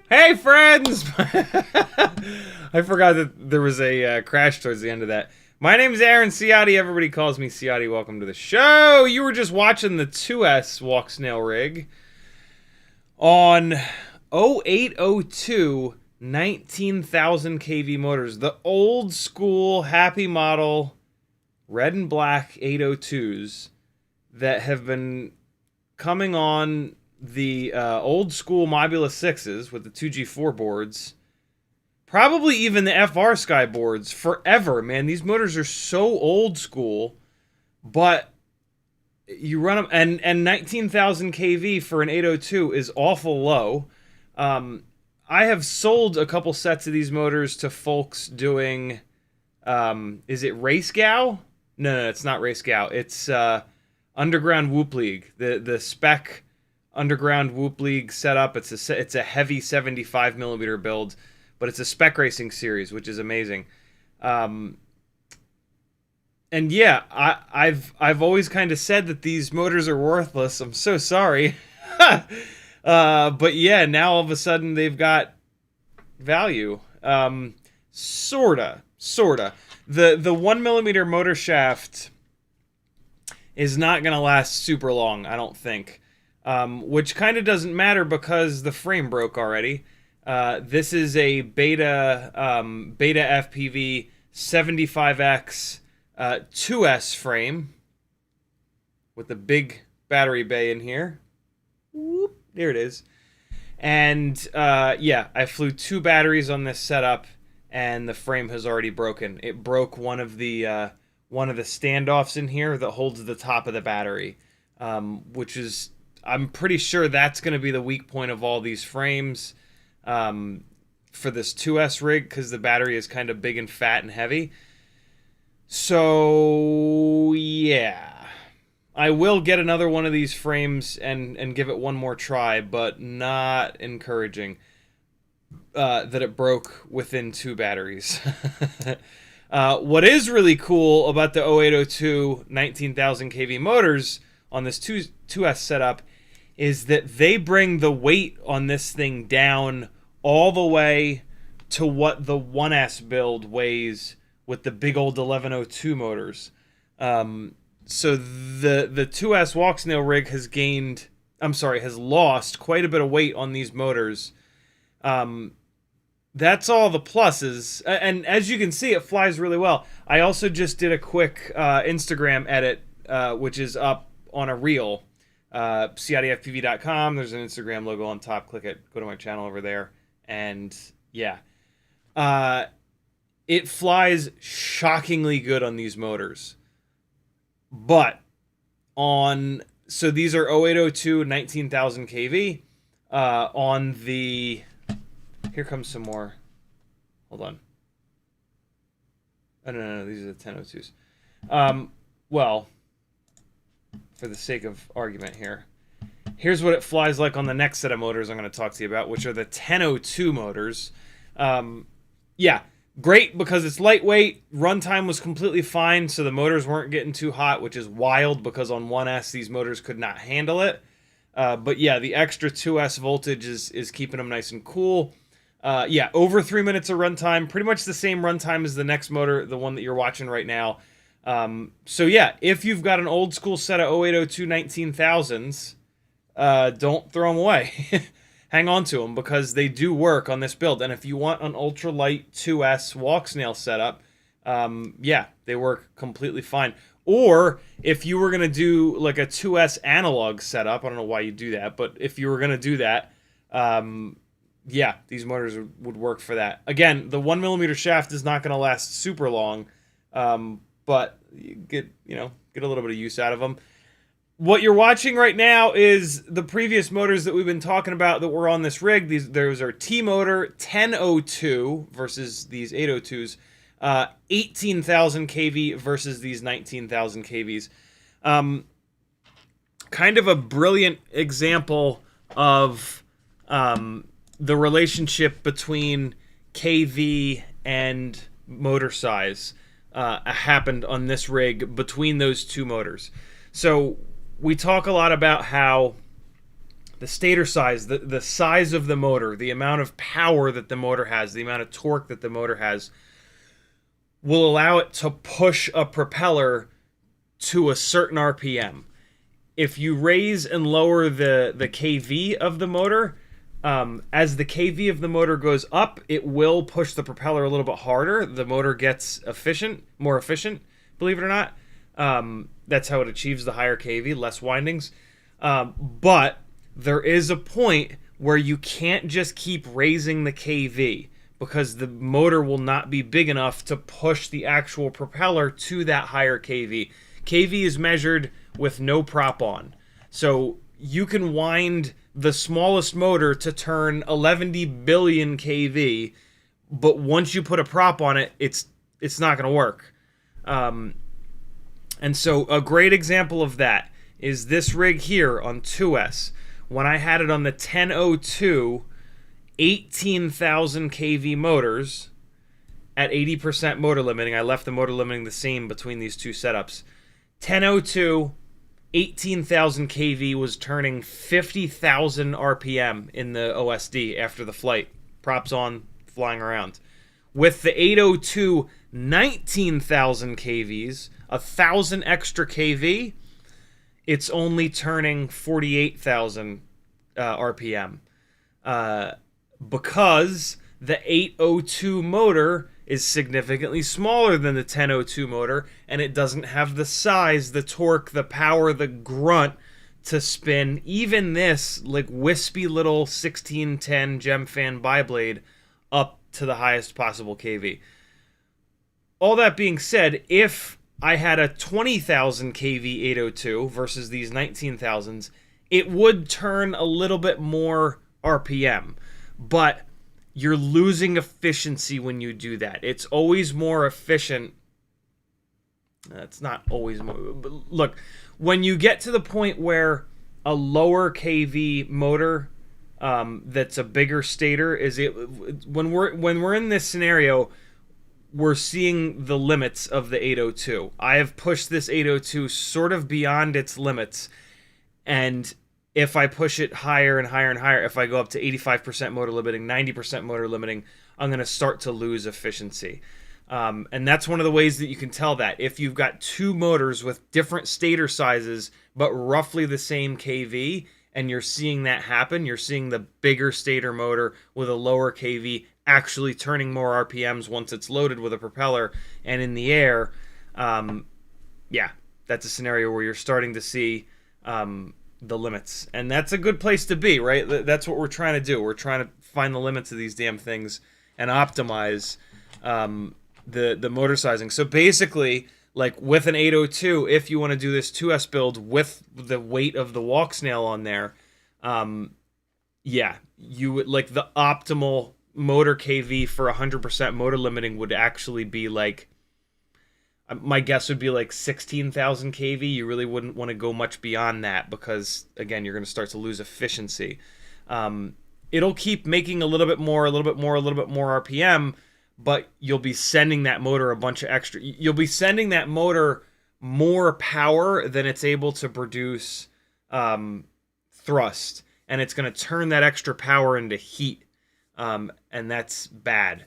Hey friends! I forgot that there was a crash towards the end of that. My name is Aaron Ciotti. Everybody calls me Ciotti. Welcome to the show. You were just watching the 2S Walksnail rig on 0802 19,000 kV motors. The old school happy model red and black 802s that have been coming on the old school Mobula 6s with the 2G4 boards, probably even the FR Sky boards, forever, man. These motors are so old school, but you run them, and 19,000 kV for an 802 is awful low. I have sold a couple sets of these motors to folks doing, is it Race Gal? No, it's not Race Gal. It's Underground Whoop League, the spec Underground Whoop League setup. It's a heavy 75mm build, but it's a spec racing series, which is amazing. And yeah, I've always kind of said that these motors are worthless. I'm so sorry. But yeah, now all of a sudden they've got value. Sorta. The 1mm motor shaft is not going to last super long, I don't think. Which kind of doesn't matter because the frame broke already. This is a BetaFPV 75X 2S frame with the big battery bay in here. Whoop, there it is. And yeah, I flew 2 batteries on this setup, and the frame has already broken. It broke one of the standoffs in here that holds the top of the battery, which is, I'm pretty sure that's going to be the weak point of all these frames for this 2S rig, because the battery is kind of big and fat and heavy. So yeah, I will get another one of these frames and give it one more try, but not encouraging that it broke within 2 batteries. What is really cool about the 0802 19,000 kV motors on this 2S setup is that they bring the weight on this thing down all the way to what the 1S build weighs with the big old 1102 motors. So the 2S Walksnail rig has lost quite a bit of weight on these motors. that's all the pluses. And as you can see, it flies really well. I also just did a quick Instagram edit, which is up on a reel. CiottiFPV.com. There's an Instagram logo on top. Click it. Go to my channel over there. And yeah. It flies shockingly good on these motors. But on... So these are 0802 19,000 kV. On the... Here comes some more. Hold on. Oh, no, these are the 1002s. Well, for the sake of argument here, here's what it flies like on the next set of motors I'm going to talk to you about, which are the 1002 motors. Yeah, great because it's lightweight. Runtime was completely fine, so the motors weren't getting too hot, which is wild because on 1S these motors could not handle it. But yeah, the extra 2S voltage is keeping them nice and cool. Yeah, over 3 minutes of runtime, pretty much the same runtime as the next motor, the one that you're watching right now. So yeah, if you've got an old school set of 0802 19,000s, don't throw them away. Hang on to them because they do work on this build. And if you want an ultralight 2S Walksnail setup, yeah, they work completely fine. Or if you were going to do like a 2S analog setup, I don't know why you do that, but if you were going to do that, yeah, these motors would work for that. Again, the 1mm shaft is not going to last super long, but you get a little bit of use out of them. What you're watching right now is the previous motors that we've been talking about that were on this rig. Those are T-motor 1002 versus these 802s, 18,000 kV versus these 19,000 kVs. Kind of a brilliant example of the relationship between KV and motor size happened on this rig between those two motors. So we talk a lot about how the stator size, the size of the motor, the amount of power that the motor has, the amount of torque that the motor has, will allow it to push a propeller to a certain RPM. If you raise and lower the KV of the motor, as the KV of the motor goes up, it will push the propeller a little bit harder. The motor gets more efficient, believe it or not. That's how it achieves the higher KV, less windings. But there is a point where you can't just keep raising the KV because the motor will not be big enough to push the actual propeller to that higher KV. KV is measured with no prop on. So you can wind the smallest motor to turn 11 billion kV, but once you put a prop on it, it's not going to work. And so a great example of that is this rig here on 2S. When I had it on the 1002 18,000 kV motors at 80% motor limiting, I left the motor limiting the same between these two setups. 1002 18,000 kV was turning 50,000 RPM in the OSD after the flight. Props on, flying around. With the 802 19,000 kVs, 1,000 extra kV, it's only turning 48,000 RPM. Because the 802 motor is significantly smaller than the 1002 motor, and it doesn't have the size, the torque, the power, the grunt to spin even this like wispy little 1610 gem fan biblade up to the highest possible kV. All that being said, if I had a 20,000 kV 802 versus these 19,000s, it would turn a little bit more RPM, but you're losing efficiency when you do that. It's always more efficient. It's not always more. But look, when you get to the point where a lower KV motor that's a bigger stator when we're in this scenario, we're seeing the limits of the 802. I have pushed this 802 sort of beyond its limits, and if I push it higher and higher and higher, if I go up to 85% motor limiting, 90% motor limiting, I'm going to start to lose efficiency. And that's one of the ways that you can tell that. If you've got two motors with different stator sizes, but roughly the same KV, and you're seeing that happen, you're seeing the bigger stator motor with a lower KV actually turning more RPMs once it's loaded with a propeller and in the air, yeah, that's a scenario where you're starting to see the limits. And that's a good place to be, right? That's what we're trying to do. We're trying to find the limits of these damn things and optimize the motor sizing. So basically, like with an 802, if you want to do this 2S build with the weight of the Walksnail on there, yeah, you would, like, the optimal motor KV for 100% motor limiting would actually be like, my guess would be like 16,000 kV. You really wouldn't want to go much beyond that because, again, you're going to start to lose efficiency. It'll keep making a little bit more RPM, but you'll be sending that motor a bunch of extra. You'll be sending that motor more power than it's able to produce thrust, and it's going to turn that extra power into heat, and that's bad.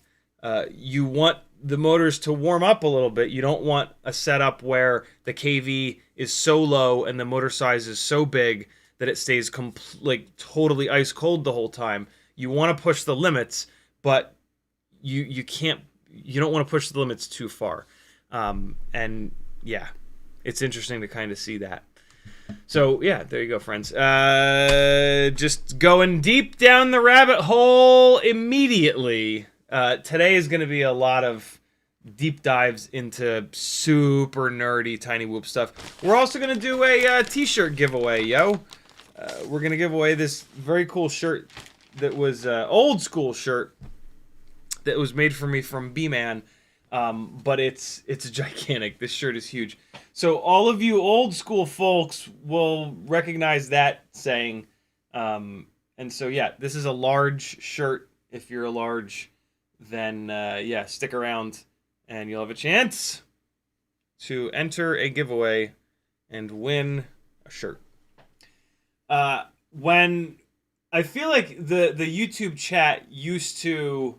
You want the motors to warm up a little bit. You don't want a setup where the KV is so low and the motor size is so big that it stays like totally ice cold the whole time. You want to push the limits, but you don't want to push the limits too far. And yeah, it's interesting to kind of see that. So yeah, there you go, friends. Just going deep down the rabbit hole immediately. Today is going to be a lot of deep dives into super nerdy Tiny Whoop stuff. We're also going to do a t-shirt giveaway, yo. We're going to give away this very cool shirt that was old school shirt that was made for me from B-Man. But it's gigantic. This shirt is huge. So all of you old school folks will recognize that saying. And so yeah, this is a large shirt. If you're a large, then yeah, stick around and you'll have a chance to enter a giveaway and win a shirt. When I feel like the YouTube chat used to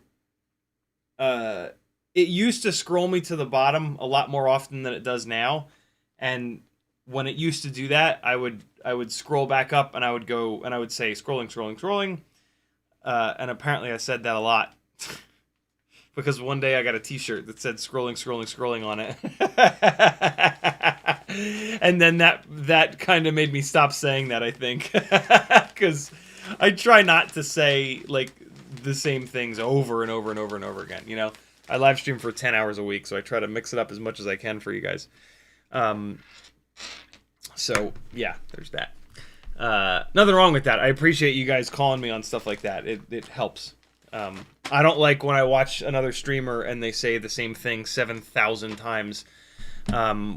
it used to scroll me to the bottom a lot more often than it does now, and when it used to do that, I would scroll back up and I would go and I would say scrolling, and apparently I said that a lot. Because one day I got a t-shirt that said scrolling on it. And then that kind of made me stop saying that, I think. Because I try not to say, like, the same things over and over and over and over again, you know? I live stream for 10 hours a week, so I try to mix it up as much as I can for you guys. So, yeah, there's that. Nothing wrong with that. I appreciate you guys calling me on stuff like that. It helps. I don't like when I watch another streamer and they say the same thing 7,000 times,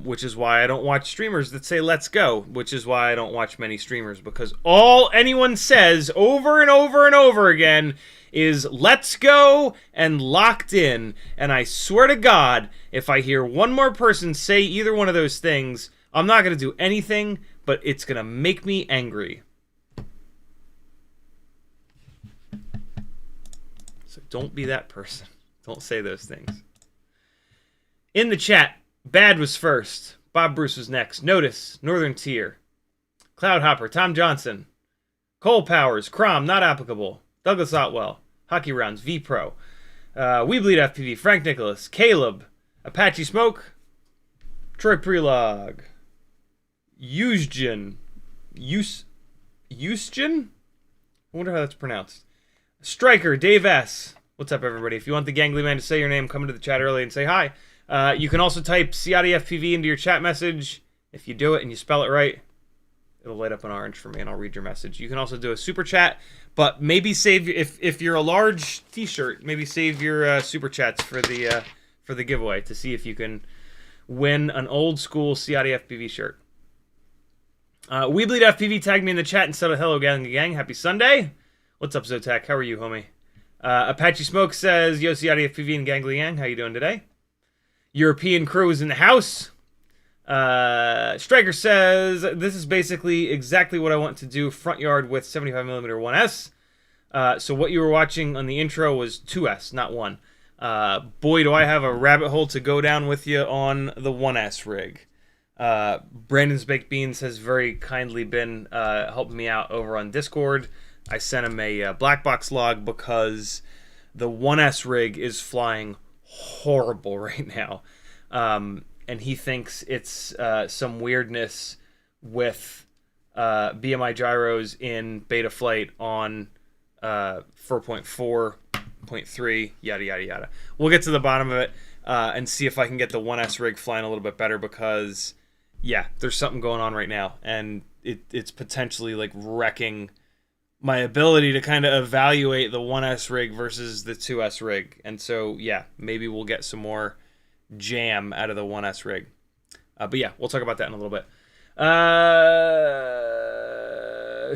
which is why I don't watch streamers that say let's go, which is why I don't watch many streamers, because all anyone says over and over and over again is let's go and locked in, and I swear to God, if I hear one more person say either one of those things, I'm not going to do anything, but it's going to make me angry. Don't be that person. Don't say those things. In the chat, Bad was first. Bob Bruce was next. Notice, Northern Tier. Cloudhopper, Tom Johnson. Cole Powers, Crom, not applicable. Douglas Otwell. Hockey Rounds, V Pro. WeBleed FPV, Frank Nicholas. Caleb. Apache Smoke. Troy Prelog. Usgen. Usgen? I wonder how that's pronounced. Striker, Dave S. What's up, everybody? If you want the Gangly Man to say your name, come into the chat early and say hi. You can also type CiottiFPV into your chat message. If you do it and you spell it right, it'll light up an orange for me and I'll read your message. You can also do a super chat, but maybe save, if you're a large t-shirt, maybe save your super chats for the giveaway to see if you can win an old school CiottiFPV shirt. WeBleed FPV tagged me in the chat and said hello, gang. Happy Sunday. What's up, Zotac? How are you, homie? Apache Smoke says, yo, CiottiFPV and Gangly Yang, how you doing today? European crew is in the house. Striker says, this is basically exactly what I want to do, front yard with 75mm 1S. So what you were watching on the intro was 2S, not 1. Boy, do I have a rabbit hole to go down with you on the 1S rig. Brandon's Baked Beans has very kindly been helping me out over on Discord. I sent him a black box log because The 1S rig is flying horrible right now. And he thinks it's some weirdness with BMI gyros in beta flight on 4.4.3, yada, yada, yada. We'll get to the bottom of it and see if I can get the 1S rig flying a little bit better because, yeah, there's something going on right now. And it's potentially like wrecking my ability to kind of evaluate the 1S rig versus the 2S rig. And so, yeah, maybe we'll get some more jam out of the 1S rig. But yeah, we'll talk about that in a little bit.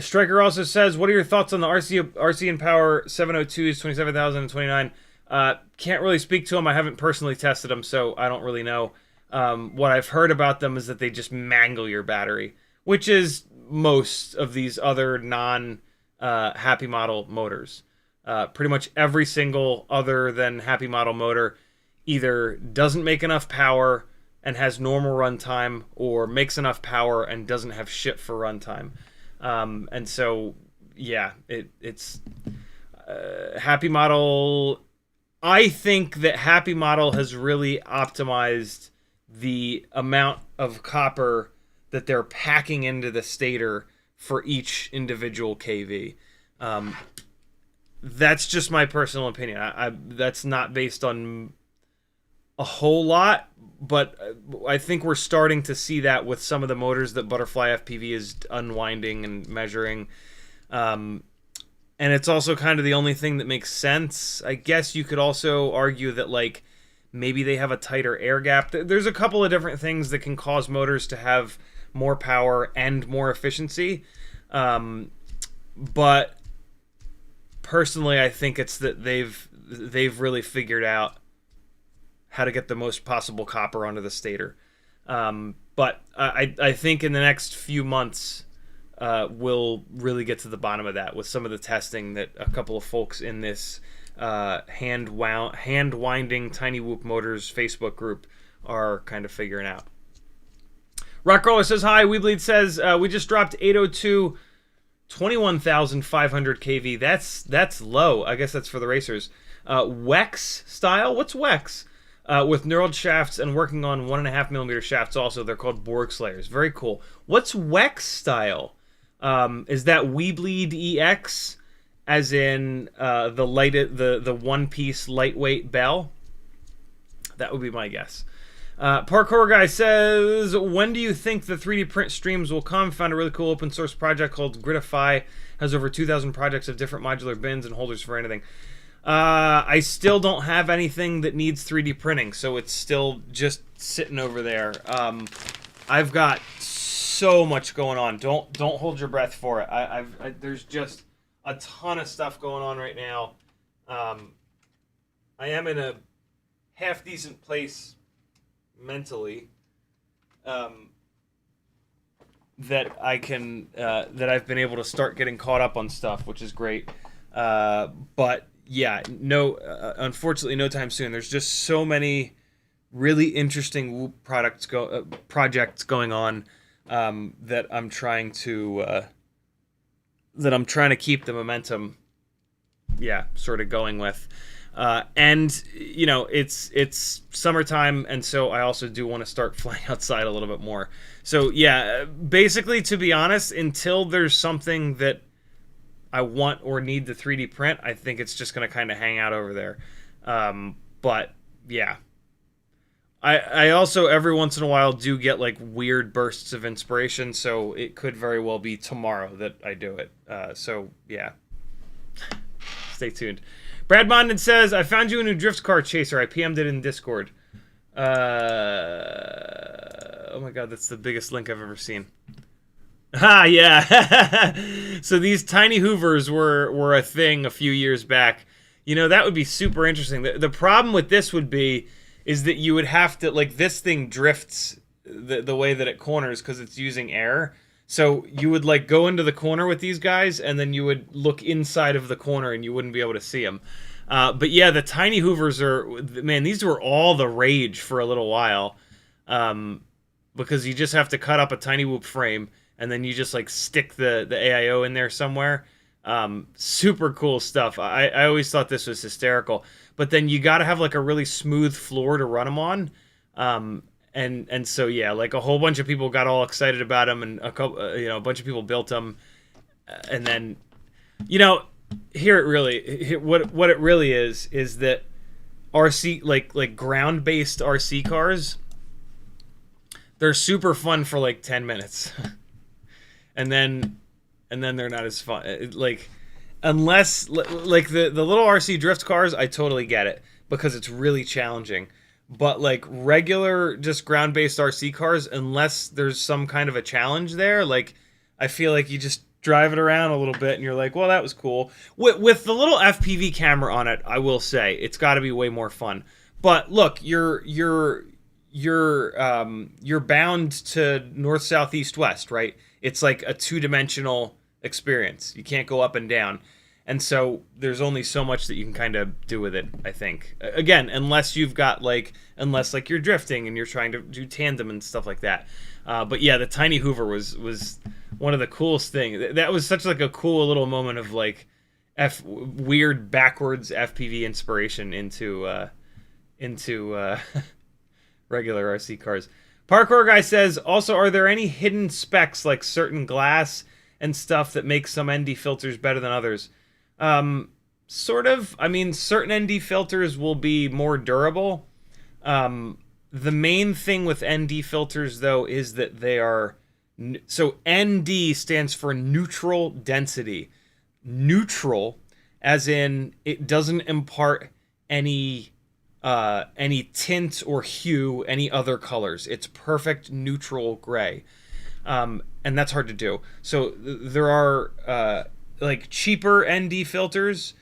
Striker also says, what are your thoughts on the RC and Power 702s, 27,000 and 29? Can't really speak to them. I haven't personally tested them, so I don't really know. What I've heard about them is that they just mangle your battery, which is most of these other non-Happy Model motors. Pretty much every single other than Happy Model motor either doesn't make enough power and has normal runtime, or makes enough power and doesn't have shit for runtime. And so, yeah, it's Happy Model. I think that Happy Model has really optimized the amount of copper that they're packing into the stator for each individual KV. That's just my personal opinion. That's not based on a whole lot, but I think we're starting to see that with some of the motors that Butterfly FPV is unwinding and measuring. And it's also kind of the only thing that makes sense. I guess you could also argue that, like, maybe they have a tighter air gap. There's a couple of different things that can cause motors to have more power and more efficiency. But personally, I think it's that they've really figured out how to get the most possible copper onto the stator. But I think in the next few months, we'll really get to the bottom of that with some of the testing that a couple of folks in this hand-winding Tiny Whoop Motors Facebook group are kind of figuring out. Rockroller says, hi. WeBleed says, we just dropped 802 21,500 kV. That's low. I guess that's for the racers. WEX style? What's WEX? With knurled shafts and working on 1.5mm shafts also. They're called BorgSlayers. Very cool. What's WEX style? Is that WeBleed EX, as in the one-piece lightweight bell? That would be my guess. Parkour Guy says, when do you think the 3D print streams will come? Found a really cool open source project called Gritify. Has over 2,000 projects of different modular bins and holders for anything. I still don't have anything that needs 3D printing, so it's still just sitting over there. I've got so much going on. Don't hold your breath for it. There's just a ton of stuff going on right now. I am in a half decent place mentally, that I've been able to start getting caught up on stuff, which is great. But yeah, unfortunately, no time soon. There's just so many really interesting Whoop projects going on that I'm trying to keep the momentum, sort of going with. And you know, it's summertime, and so I also do want to start flying outside a little bit more. So yeah, basically, to be honest, until there's something that I want or need the 3D print, I think it's just going to kind of hang out over there. But yeah, I also every once in a while do get like weird bursts of inspiration, so it could very well be tomorrow that I do it. So yeah, stay tuned. Brad Mondin says, I found you a new drift car chaser. I PM'd it in Discord. Oh my god, that's the biggest link I've ever seen. Ah, yeah. So these tiny hoovers were a thing a few years back. You know, that would be super interesting. The problem with this is that you would have to, like, this thing drifts the way that it corners because it's using air. So you would, like, go into the corner with these guys, and then you would look inside of the corner, and you wouldn't be able to see them. But yeah, the tiny hoovers these were all the rage for a little while. Because you just have to cut up a tiny whoop frame, and then you just, like, stick the AIO in there somewhere. Super cool stuff. I always thought this was hysterical. But then you got to have like a really smooth floor to run them on. And so yeah, like a whole bunch of people got all excited about them, and a couple, a bunch of people built them, and then, here it really, what it really is that RC, like ground based RC cars, they're super fun for like 10 minutes, and then they're not as fun. Like, unless like the little RC drift cars, I totally get it because it's really challenging. But like regular, just ground-based RC cars, unless there's some kind of a challenge there, like I feel like you just drive it around a little bit and you're like, well, that was cool. With the little FPV camera on it, I will say it's got to be way more fun. But look, you're bound to north, south, east, west, right? It's like a two-dimensional experience. You can't go up and down. And so there's only so much that you can kind of do with it, I think. Again, unless you're drifting and you're trying to do tandem and stuff like that. But yeah, the Tiny Hoover was one of the coolest things. That was such like a cool little moment of like weird backwards FPV inspiration into regular RC cars. Parkour Guy says, also, are there any hidden specs like certain glass and stuff that makes some ND filters better than others? Sort of. I mean, certain ND filters will be more durable. The main thing with ND filters, though, is that they are... So ND stands for neutral density. Neutral, as in it doesn't impart any tint or hue, any other colors. It's perfect neutral gray. And that's hard to do. So there are... like cheaper ND filters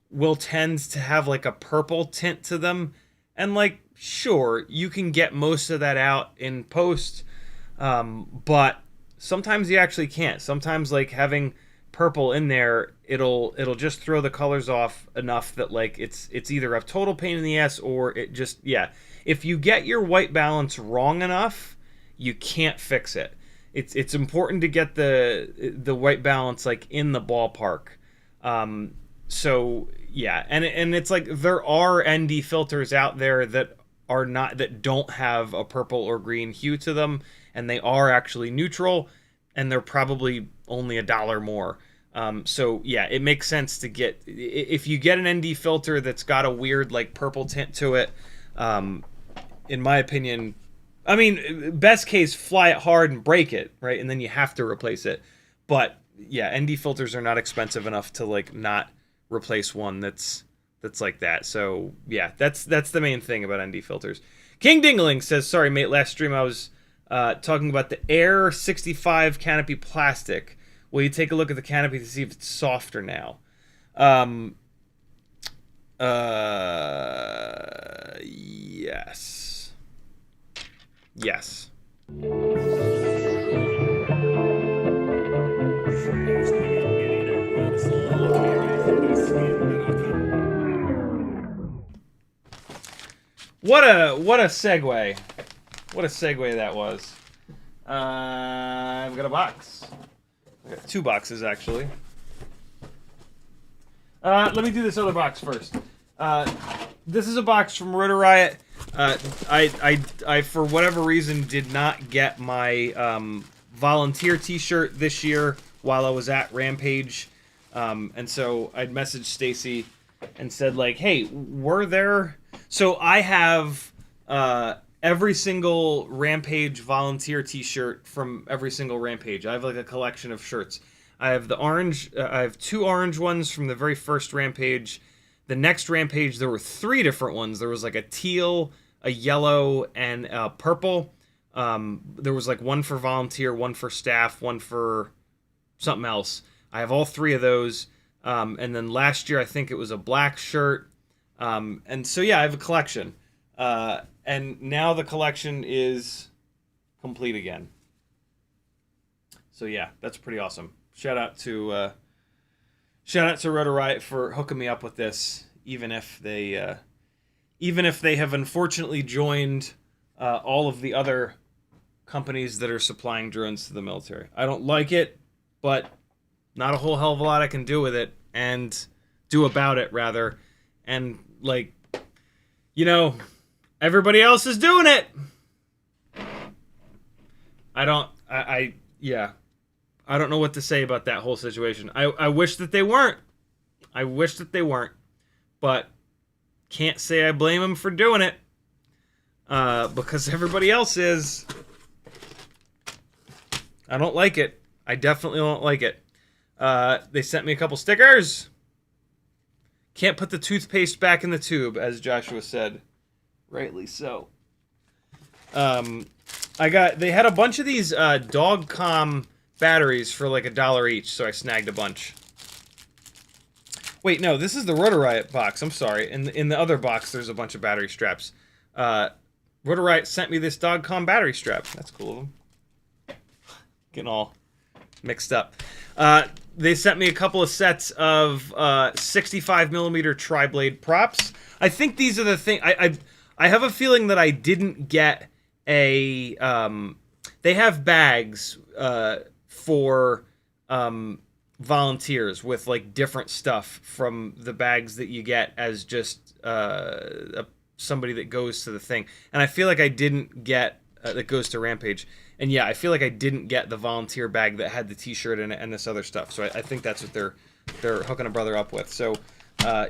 will tend to have like a purple tint to them, and like sure you can get most of that out in post, but sometimes you actually can't. Sometimes like having purple in there, it'll just throw the colors off enough that like it's either a total pain in the ass, or it just, yeah, if you get your white balance wrong enough, you can't fix it. It's important to get the white balance like in the ballpark. So yeah, and it's like there are ND filters out there that don't have a purple or green hue to them, and they are actually neutral, and they're probably only $1 more. So yeah, it makes sense to get, if you get an ND filter that's got a weird like purple tint to it. In my opinion, I mean, best case, fly it hard and break it, right? And then you have to replace it. But yeah, ND filters are not expensive enough to like not replace one that's like that. So yeah, that's the main thing about ND filters. King Dingling says, sorry mate, last stream I was talking about the Air 65 canopy plastic. Will you take a look at the canopy to see if it's softer now? Yes. Yes. What a segue. What a segue that was. I've got a box. I got 2 boxes actually. Let me do this other box first. This is a box from Rotor Riot. I for whatever reason did not get my volunteer t-shirt this year while I was at Rampage, and so I'd messaged Stacy and said like, hey, were there... So I have every single Rampage volunteer t-shirt from every single Rampage. I have like a collection of shirts. I have the orange, I have 2 orange ones from the very first Rampage. The next Rampage, there were 3 different ones. There was like a teal, a yellow, and a purple. There was like one for volunteer, one for staff, one for something else. I have all 3 of those. And then last year, I think it was a black shirt. And so, yeah, I have a collection. And now the collection is complete again. So, yeah, that's pretty awesome. Shout out to Rotor Riot for hooking me up with this, even if they have unfortunately joined all of the other companies that are supplying drones to the military. I don't like it, but Not a whole hell of a lot I can do with it, and do about it, rather. And, like, you know, everybody else is doing it. Yeah. I don't know what to say about that whole situation. I wish that they weren't. I wish that they weren't. But can't say I blame them for doing it. Because everybody else is. I don't like it. I definitely don't like it. They sent me a couple stickers. Can't put the toothpaste back in the tube, as Joshua said. Rightly so. They had a bunch of these Dogcom batteries for like $1 each, so I snagged a bunch. Wait, no, this is the Rotor Riot box. I'm sorry. In the other box, there's a bunch of battery straps. Rotor Riot sent me this Dogcom battery strap. That's cool of them. Getting all mixed up. They sent me a couple of sets of 65mm tri-blade props. I think these are the thing. I have a feeling that I didn't get a. They have bags for volunteers with like different stuff from the bags that you get as just somebody that goes to the thing. And I feel like I didn't get that goes to Rampage. And yeah, I feel like I didn't get the volunteer bag that had the t-shirt in it and this other stuff. So I think that's what they're hooking a brother up with. So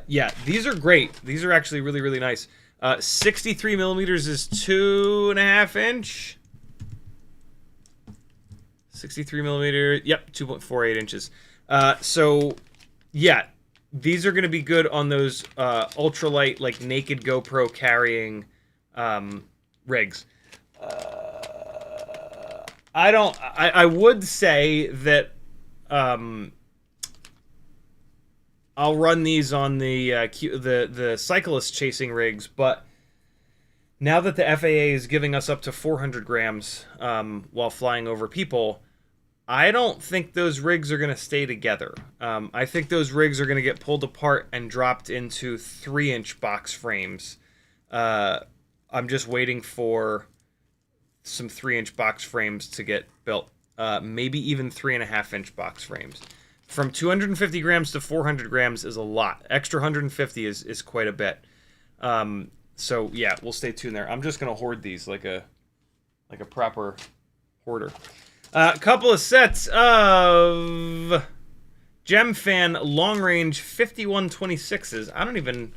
yeah, these are great. These are actually really, really nice. 63mm is 2.5 inch. 63mm, yep, 2.48 inches. So yeah, these are going to be good on those ultralight, like naked GoPro carrying rigs. I would say that I'll run these on the cyclist chasing rigs, but now that the FAA is giving us up to 400 grams while flying over people, I don't think those rigs are going to stay together. I think those rigs are going to get pulled apart and dropped into 3-inch box frames. I'm just waiting for some 3-inch box frames to get built. Maybe even 3.5-inch box frames. From 250 grams to 400 grams is a lot. Extra 150 is quite a bit. So yeah, we'll stay tuned there. I'm just gonna hoard these like a proper hoarder. A couple of sets of GemFan long range 5126s. I don't even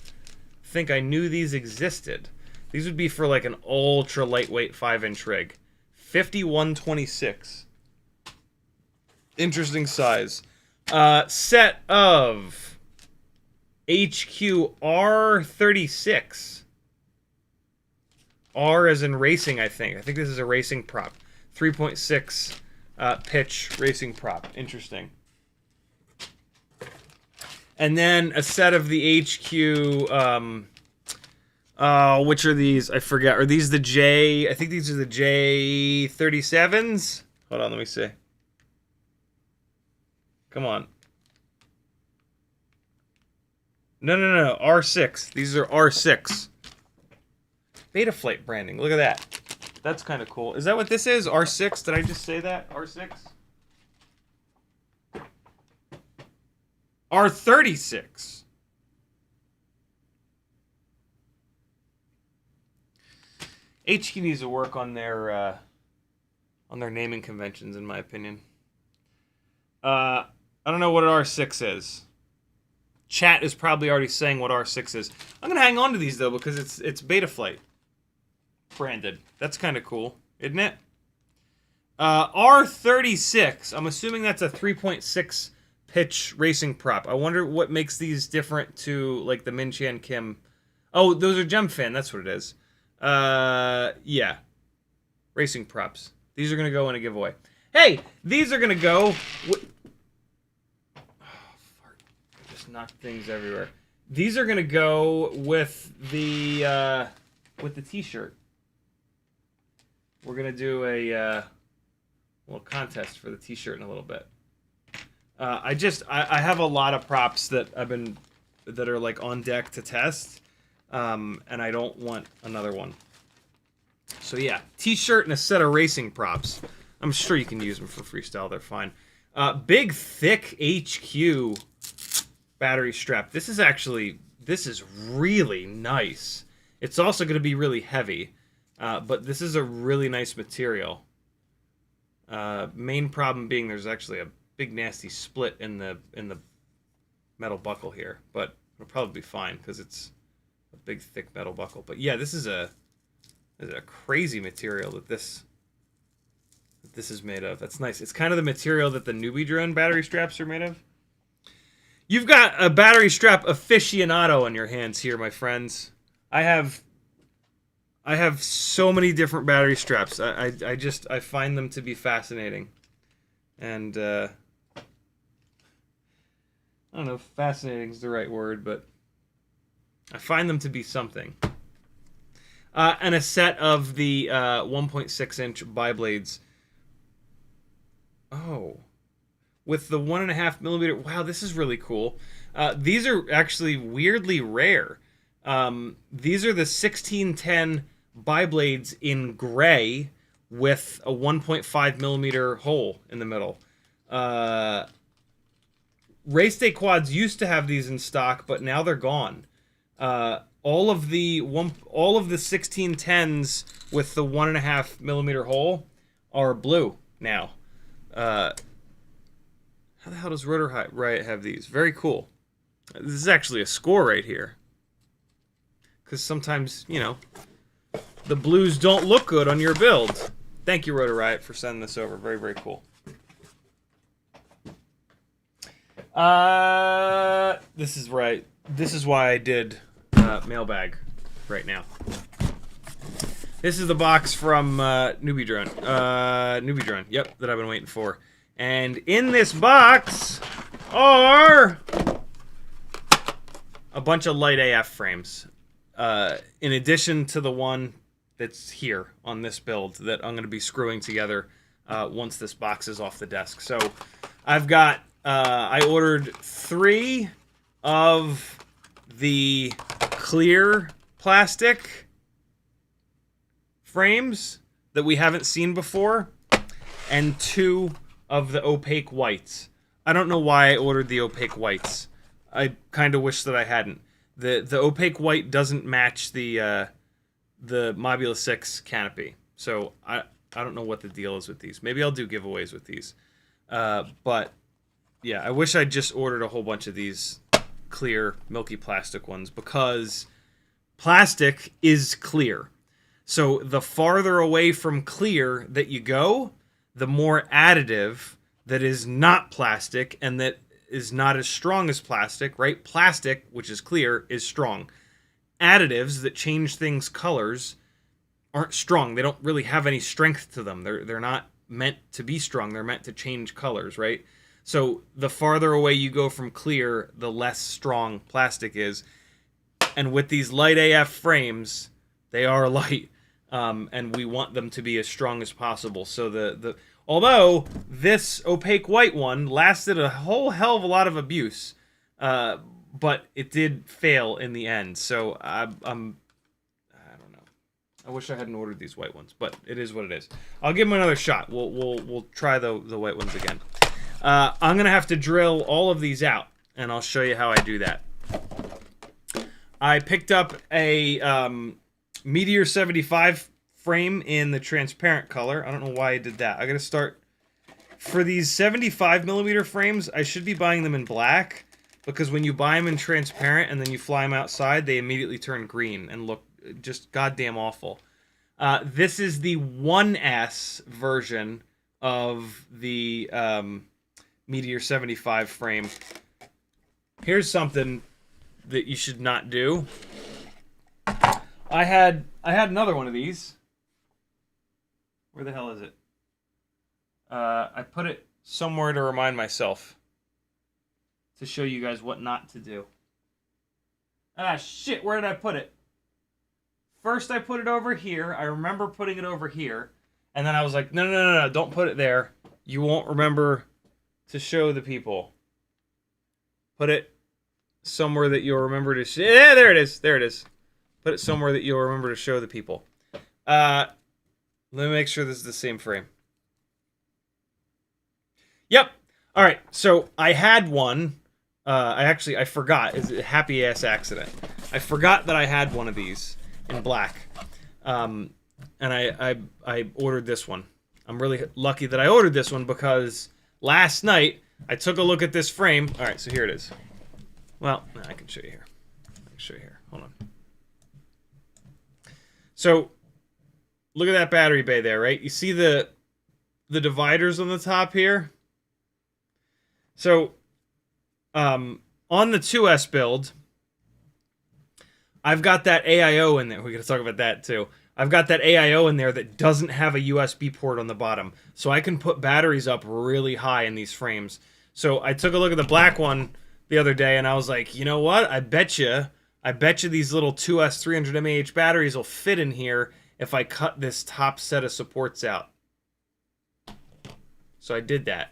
think I knew these existed. These would be for like an ultra lightweight 5-inch rig. 5126. Interesting size. Set of HQ R36. R as in racing, I think. I think this is a racing prop. 3.6 pitch racing prop. Interesting. And then a set of the HQ... which are these? I forget. Are these the J... I think these are the J37s? Hold on, let me see. Come on. No. R6. These are R6. Betaflight branding. Look at that. That's kind of cool. Is that what this is? R6? Did I just say that? R6? R36. HQ needs to work on their naming conventions, in my opinion. I don't know what an R6 is. Chat is probably already saying what R6 is. I'm gonna hang on to these though because it's Betaflight branded. That's kind of cool, isn't it? R36. I'm assuming that's a 3.6 pitch racing prop. I wonder what makes these different to like the Minchan Kim. Oh, those are GemFan. That's what it is. Yeah. Racing props. These are going to go in a giveaway. Hey, these are going to go... Oh, fart. I just knocked things everywhere. These are going to go with the t-shirt. We're going to do a little contest for the t-shirt in a little bit. I have a lot of props that are like on deck to test. And I don't want another one. So yeah, t-shirt and a set of racing props. I'm sure you can use them for freestyle. They're fine. Big, thick HQ battery strap. This is really nice. It's also going to be really heavy, but this is a really nice material. Main problem being there's actually a big nasty split in the metal buckle here, but it'll probably be fine because it's a big thick metal buckle. But yeah, this is a crazy material that this is made of. That's nice. It's kind of the material that the newbie drone battery straps are made of. You've got a battery strap aficionado on your hands here, my friends. I have so many different battery straps. I find them to be fascinating. And I don't know if fascinating is the right word, but I find them to be something. And a set of the 1.6-inch biblades. Oh, with the 1.5 millimeter. Wow, this is really cool. These are actually weirdly rare. These are the 1610 biblades in gray with a 1.5 millimeter hole in the middle. Raceday quads used to have these in stock, but now they're gone. All of the 1610s with the 1.5 millimeter hole are blue now. How the hell does Rotor Riot have these? Very cool. This is actually a score right here. Because sometimes, you know, the blues don't look good on your build. Thank you, Rotor Riot, for sending this over. Very, very cool. This is right. This is why I did mailbag right now. This is the box from Newbie Drone. Newbie Drone, yep, that I've been waiting for. And in this box are a bunch of lite AF frames. In addition to the one that's here on this build that I'm going to be screwing together once this box is off the desk. So I've got, I ordered 3 of the clear plastic frames that we haven't seen before, and 2 of the opaque whites. I don't know why I ordered the opaque whites. I kind of wish that I hadn't. The opaque white doesn't match the Mobula 6 canopy, so I don't know what the deal is with these. Maybe I'll do giveaways with these. But yeah, I wish I'd just ordered a whole bunch of these clear, milky plastic ones, because plastic is clear. So the farther away from clear that you go, the more additive that is not plastic and that is not as strong as plastic, right? Plastic, which is clear, is strong. Additives that change things colors aren't strong. They don't really have any strength to them. They're not meant to be strong. They're meant to change colors, right? So the farther away you go from clear, the less strong plastic is. And with these lite AF frames, they are light, and we want them to be as strong as possible. So although this opaque white one lasted a whole hell of a lot of abuse, but it did fail in the end. So I don't know. I wish I hadn't ordered these white ones, but it is what it is. I'll give them another shot. We'll try the white ones again. I'm gonna have to drill all of these out, and I'll show you how I do that. I picked up a Meteor 75 frame in the transparent color. I don't know why I did that. I gotta start for these 75 millimeter frames. I should be buying them in black, because when you buy them in transparent and then you fly them outside, they immediately turn green and look just goddamn awful. This is the 1S version of the Meteor 75 frame. Here's something that you should not do. I had another one of these. Where the hell is it? I put it somewhere to remind myself, to show you guys what not to do. Ah, shit, where did I put it? First I put it over here. I remember putting it over here. And then I was like, no, don't put it there. You won't remember to show the people. Put it somewhere that you'll remember to... Yeah, there it is. There it is. Put it somewhere that you'll remember to show the people. Let me make sure this is the same frame. Yep. All right, so I had one. I forgot. It's a happy ass accident. I forgot that I had one of these in black, and I ordered this one. I'm really lucky that I ordered this one because last night I took a look at this frame. All right, so here it is. Well, I can show you here. I can show you here. Hold on. So look at that battery bay there, right? You see the dividers on the top here? So on the 2S build, I've got that AIO in there. We're going to talk about that too. I've got that AIO in there that doesn't have a USB port on the bottom. So I can put batteries up really high in these frames. So I took a look at the black one the other day and I was like, you know what? I bet you these little 2S 300 mAh batteries will fit in here if I cut this top set of supports out. So I did that.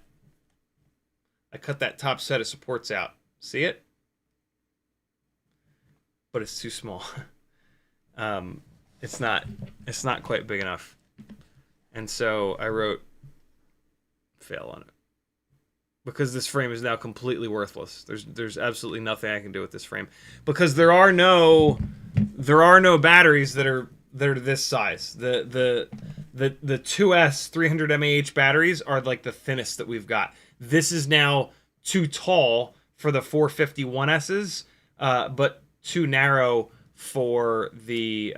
I cut that top set of supports out. See it? But it's too small. It's not quite big enough. And so I wrote fail on it. Because this frame is now completely worthless. There's absolutely nothing I can do with this frame. Because there are no batteries that are this size. The 2S 300 mAh batteries are like the thinnest that we've got. This is now too tall for the 451Ss, but too narrow for the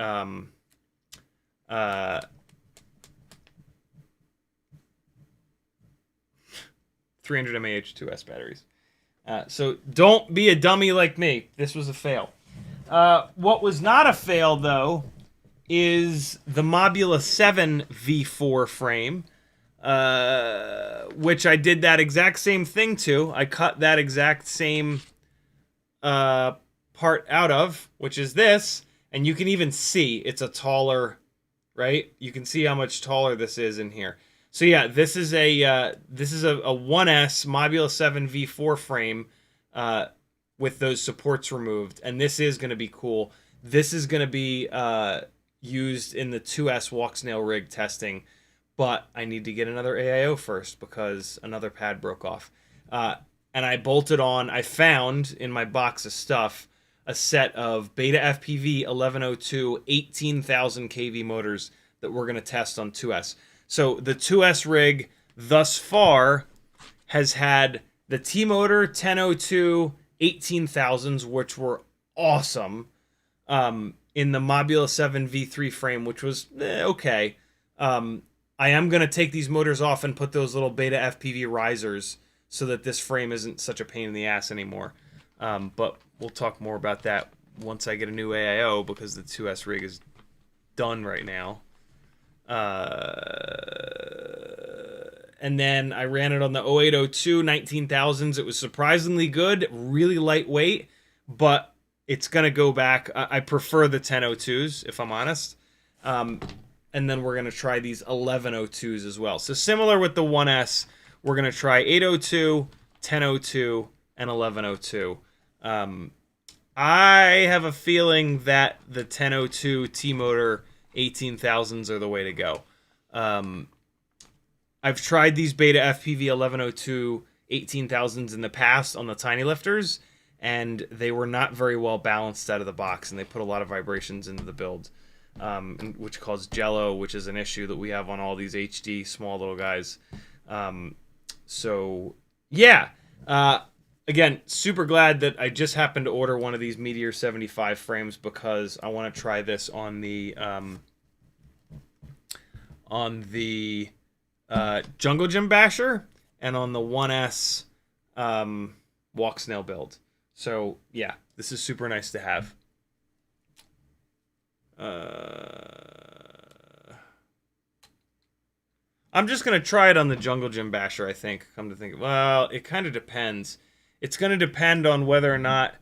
300 mAh 2S batteries. So don't be a dummy like me. This was a fail. What was not a fail, though, is the Mobula 7 V4 frame, which I did that exact same thing to. I cut that exact same part out of, which is this, and you can even see it's a taller, right? You can see how much taller this is in here. So yeah, this is a 1S Mobula 7 V4 frame with those supports removed, and this is going to be cool. This is going to be used in the 2S Walksnail rig testing, but I need to get another AIO first because another pad broke off. And I bolted on, I found in my box of stuff a set of BetaFPV 1102 18,000 kV motors that we're going to test on 2S. So the 2S rig thus far has had the T-Motor 1002 18,000s, which were awesome, in the Mobula 7 V3 frame, which was okay. I am going to take these motors off and put those little BetaFPV risers so that this frame isn't such a pain in the ass anymore. But we'll talk more about that once I get a new AIO, because the 2S rig is done right now. And then I ran it on the 0802 19,000s. It was surprisingly good, really lightweight, but it's going to go back. I prefer the 1002s, if I'm honest. And then we're going to try these 1102s as well. So similar with the 1S, we're going to try 802, 1002, and 1102. I have a feeling that the 1002 T-Motor 18,000s are the way to go. I've tried these BetaFPV 1102 18,000s in the past on the tiny lifters, and they were not very well balanced out of the box, and they put a lot of vibrations into the build, which caused jello, which is an issue that we have on all these HD small little guys. So yeah, again, super glad that I just happened to order one of these Meteor 75 frames, because I want to try this on the Jungle Gym Basher and on the 1S Walksnail build. So yeah, this is super nice to have. I'm just going to try it on the Jungle Gym Basher, I think. Come to think, well, it kind of depends. It's going to depend on whether or not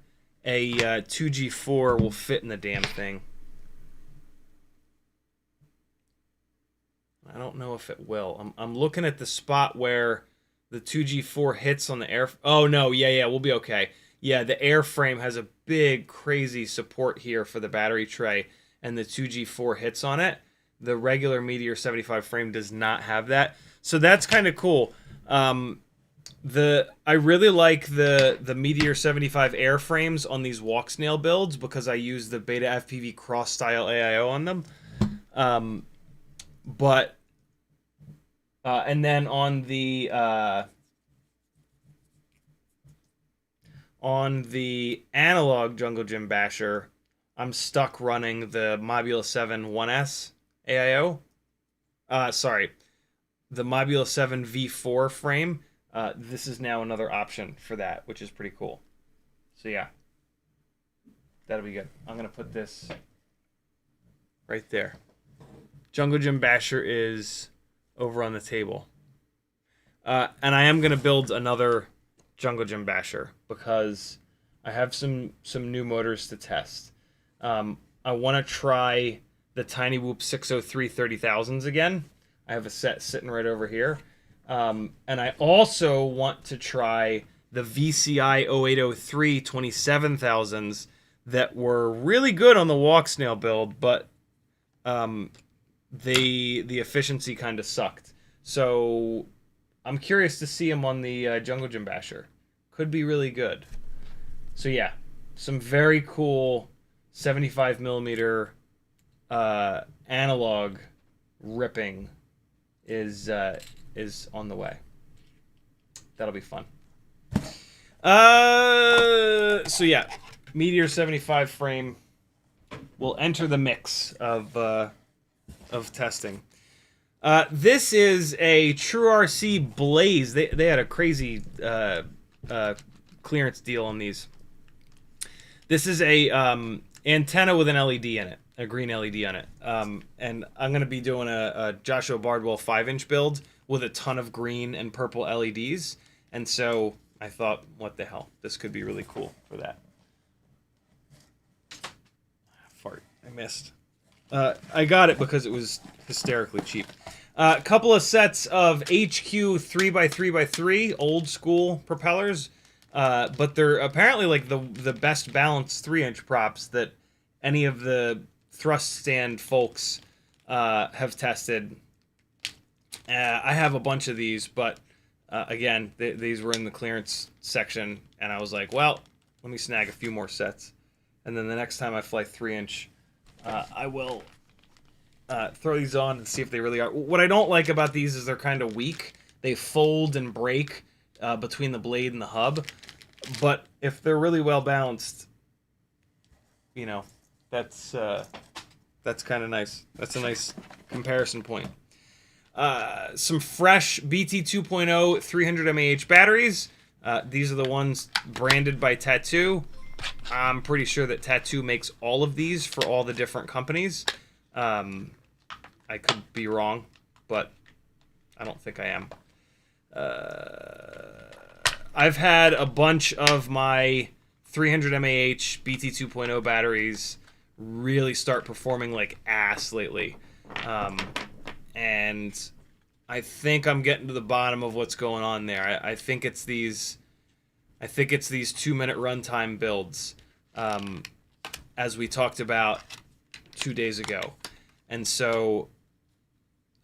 a 2G4 will fit in the damn thing. I don't know if it will. I'm looking at the spot where the 2G4 hits on the air. Oh, no, yeah, we'll be okay. Yeah, the airframe has a big, crazy support here for the battery tray, and the 2G4 hits on it. The regular Meteor 75 frame does not have that. So that's kind of cool. I really like the Meteor 75 airframes on these Walksnail builds because I use the BetaFPV cross style AIO on them. But and then on the analog Jungle Gym Basher, I'm stuck running the Mobula 7 1S AIO. Sorry, the Mobula 7 V4 frame. This is now another option for that, which is pretty cool. So yeah, that'll be good. I'm gonna put this right there. Jungle Gym Basher is over on the table. And I am gonna build another Jungle Gym Basher because I have some new motors to test. I want to try the Tiny Whoop 603 30,000s again. I have a set sitting right over here. And I also want to try the VCI 0803 27,000s that were really good on the Walksnail build, but the efficiency kind of sucked. So I'm curious to see them on the Jungle Gym Basher. Could be really good. So yeah, some very cool 75 millimeter analog ripping is on the way. That'll be fun. So yeah, Meteor 75 frame will enter the mix of testing. This is a True RC Blaze. They had a crazy clearance deal on these. This is a antenna with an LED in it, a green LED on it. And I'm going to be doing a Joshua Bardwell 5-inch build with a ton of green and purple LEDs. And so I thought, what the hell? This could be really cool for that. Fart. I missed. I got it because it was hysterically cheap. A couple of sets of HQ 3x3x3 old school propellers, but they're apparently like the best balanced 3-inch props that any of the thrust stand folks have tested. I have a bunch of these, but again, these were in the clearance section, and I was like, well, let me snag a few more sets, and then the next time I fly 3-inch, I will throw these on and see if they really are. What I don't like about these is they're kind of weak. They fold and break between the blade and the hub. But if they're really well balanced, you know, that's kind of nice. That's a nice comparison point. Some fresh BT 2.0 300 mAh batteries. These are the ones branded by Tattoo. I'm pretty sure that Tattoo makes all of these for all the different companies. I could be wrong, but I don't think I am. I've had a bunch of my 300 mAh BT 2.0 batteries really start performing like ass lately. And I think I'm getting to the bottom of what's going on there. I think it's these 2-minute runtime builds, as we talked about 2 days ago. And so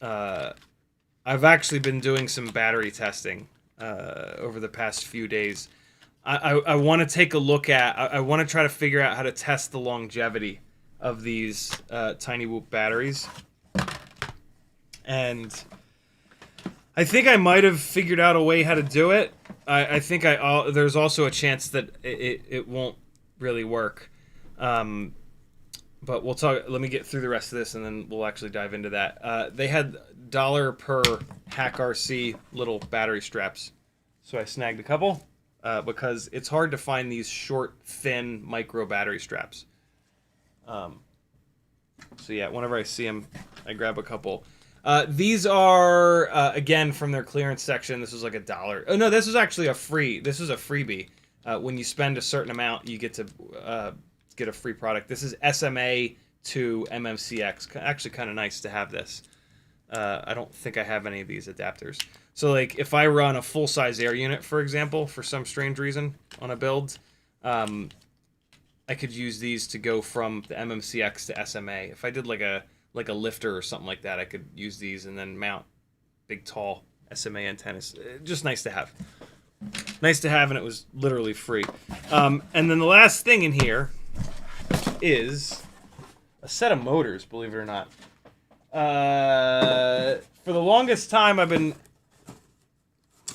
I've actually been doing some battery testing over the past few days. I want to take a look at, I want to try to figure out how to test the longevity of these Tiny Whoop batteries. And I think I might have figured out a way how to do it. I think there's also a chance that it won't really work. But we'll talk. Let me get through the rest of this, and then we'll actually dive into that. They had $1 per Hack RC little battery straps, so I snagged a couple because it's hard to find these short, thin micro battery straps. So yeah, whenever I see them, I grab a couple. These are again from their clearance section. This was like $1. Oh no, this was actually a free. This was a freebie. When you spend a certain amount, you get to get a free product. This is SMA to MMCX. Actually, kind of nice to have this. I don't think I have any of these adapters. So like, if I run a full-size air unit, for example, for some strange reason on a build, I could use these to go from the MMCX to SMA. If I did like a lifter or something like that, I could use these and then mount big, tall SMA antennas. Just nice to have. nice to have, and it was literally free. And then the last thing in here is a set of motors, believe it or not. For the longest time, I've been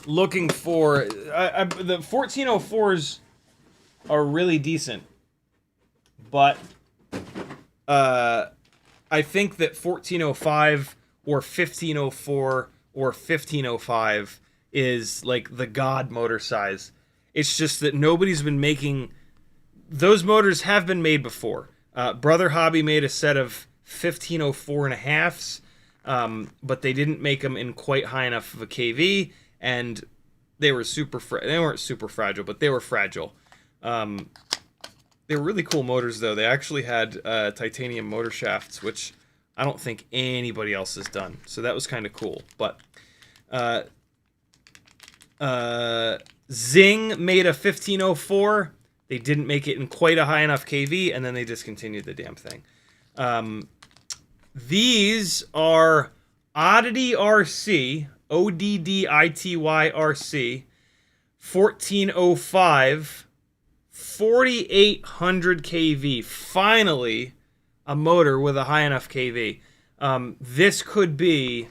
looking for... the 1404s are really decent, but I think that 1405 or 1504 or 1505 is like the god motor size. It's just that nobody's been making... Those motors have been made before. Brother Hobby made a set of 1504 and a halves, but they didn't make them in quite high enough of a KV, and they were they weren't super fragile, but they were fragile. They were really cool motors, though. They actually had titanium motor shafts, which I don't think anybody else has done. So that was kind of cool. But Zing made a 1504. They didn't make it in quite a high enough KV, and then they discontinued the damn thing. These are Oddity RC, ODDITY-RC, 1405, 4800 kV. Finally, a motor with a high enough kV. This could be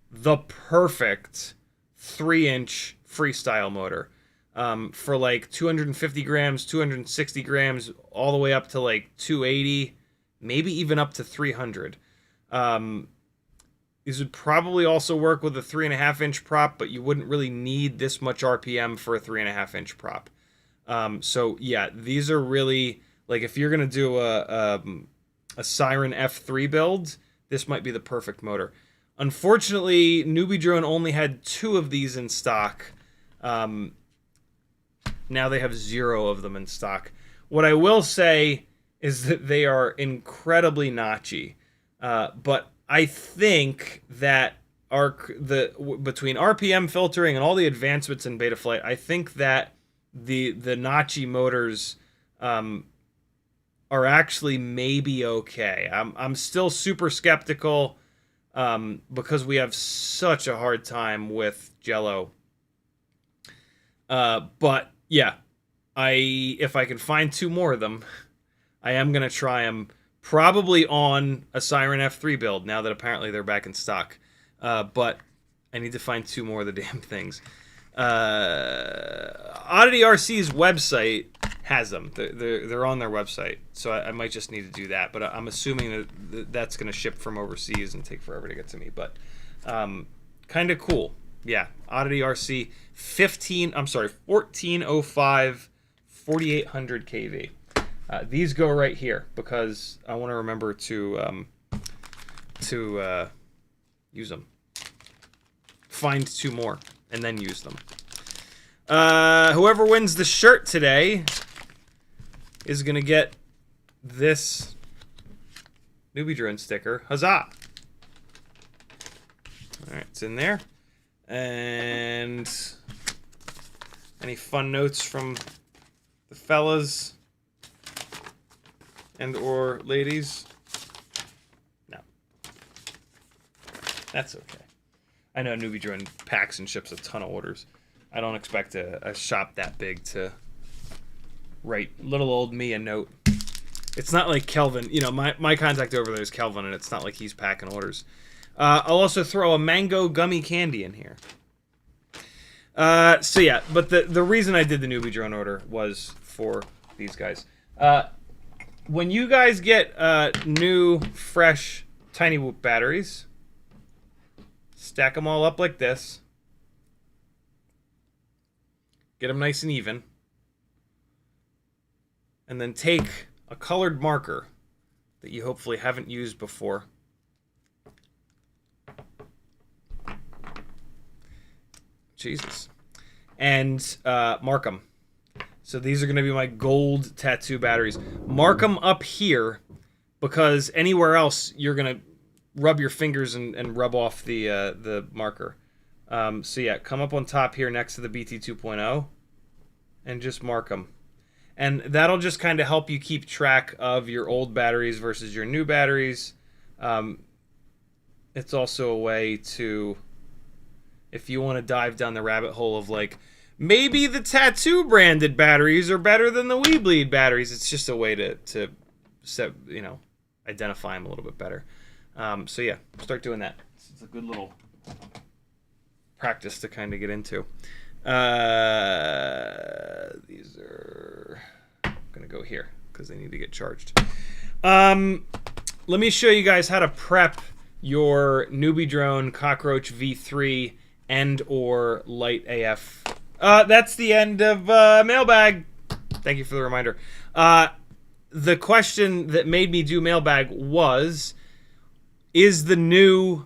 the perfect 3-inch freestyle motor. For like 250 grams, 260 grams, all the way up to like 280, maybe even up to 300. These would probably also work with a 3.5-inch prop, but you wouldn't really need this much RPM for a 3.5-inch prop. So yeah, these are really, like, if you're gonna do a Siren F3 build, this might be the perfect motor. Unfortunately, Newbie Drone only had 2 of these in stock. Now they have 0 of them in stock. What I will say is that they are incredibly notchy. But I think that between RPM filtering and all the advancements in Betaflight, I think that the notchy motors are actually maybe okay. I'm still super skeptical because we have such a hard time with Jello. But yeah, if I can find 2 more of them, I am gonna try them. Probably on a Siren F3 build, now that apparently they're back in stock. But I need to find 2 more of the damn things. Oddity RC's website has them. They're on their website, so I might just need to do that. But I'm assuming that that's going to ship from overseas and take forever to get to me. But kind of cool. Yeah, Oddity RC 1405 4800 kV. These go right here because I want to remember to use them. Find 2 more and then use them. Whoever wins the shirt today is gonna get this Newbie Drone sticker. Huzzah! All right, it's in there. And any fun notes from the fellas and or ladies? No. That's okay. I know Newbie Drone packs and ships a ton of orders. I don't expect a shop that big to write little old me a note. It's not like Kelvin. You know, my contact over there is Kelvin, and it's not like he's packing orders. I'll also throw a mango gummy candy in here. So yeah, but the reason I did the Newbie Drone order was for these guys. When you guys get new, fresh Tiny Whoop batteries, stack them all up like this. Get them nice and even. And then take a colored marker that you hopefully haven't used before. Jesus. And mark them. So these are going to be my gold tattoo batteries. Mark them up here because anywhere else you're going to rub your fingers and rub off the marker. So yeah, come up on top here next to the BT 2.0 and just mark them. And that'll just kind of help you keep track of your old batteries versus your new batteries. It's also a way to, if you want to dive down the rabbit hole of like Maybe the Tattoo branded batteries are better than the WeBleed batteries. It's just a way to set, you know, identify them a little bit better. So yeah, start doing that. It's a good little practice to kind of get into. These are gonna go here because they need to get charged. Let me show you guys how to prep your newbie drone Cockroach V3 and or lite AF. That's the end of mailbag. Thank you for the reminder. The question that made me do mailbag was, is the new,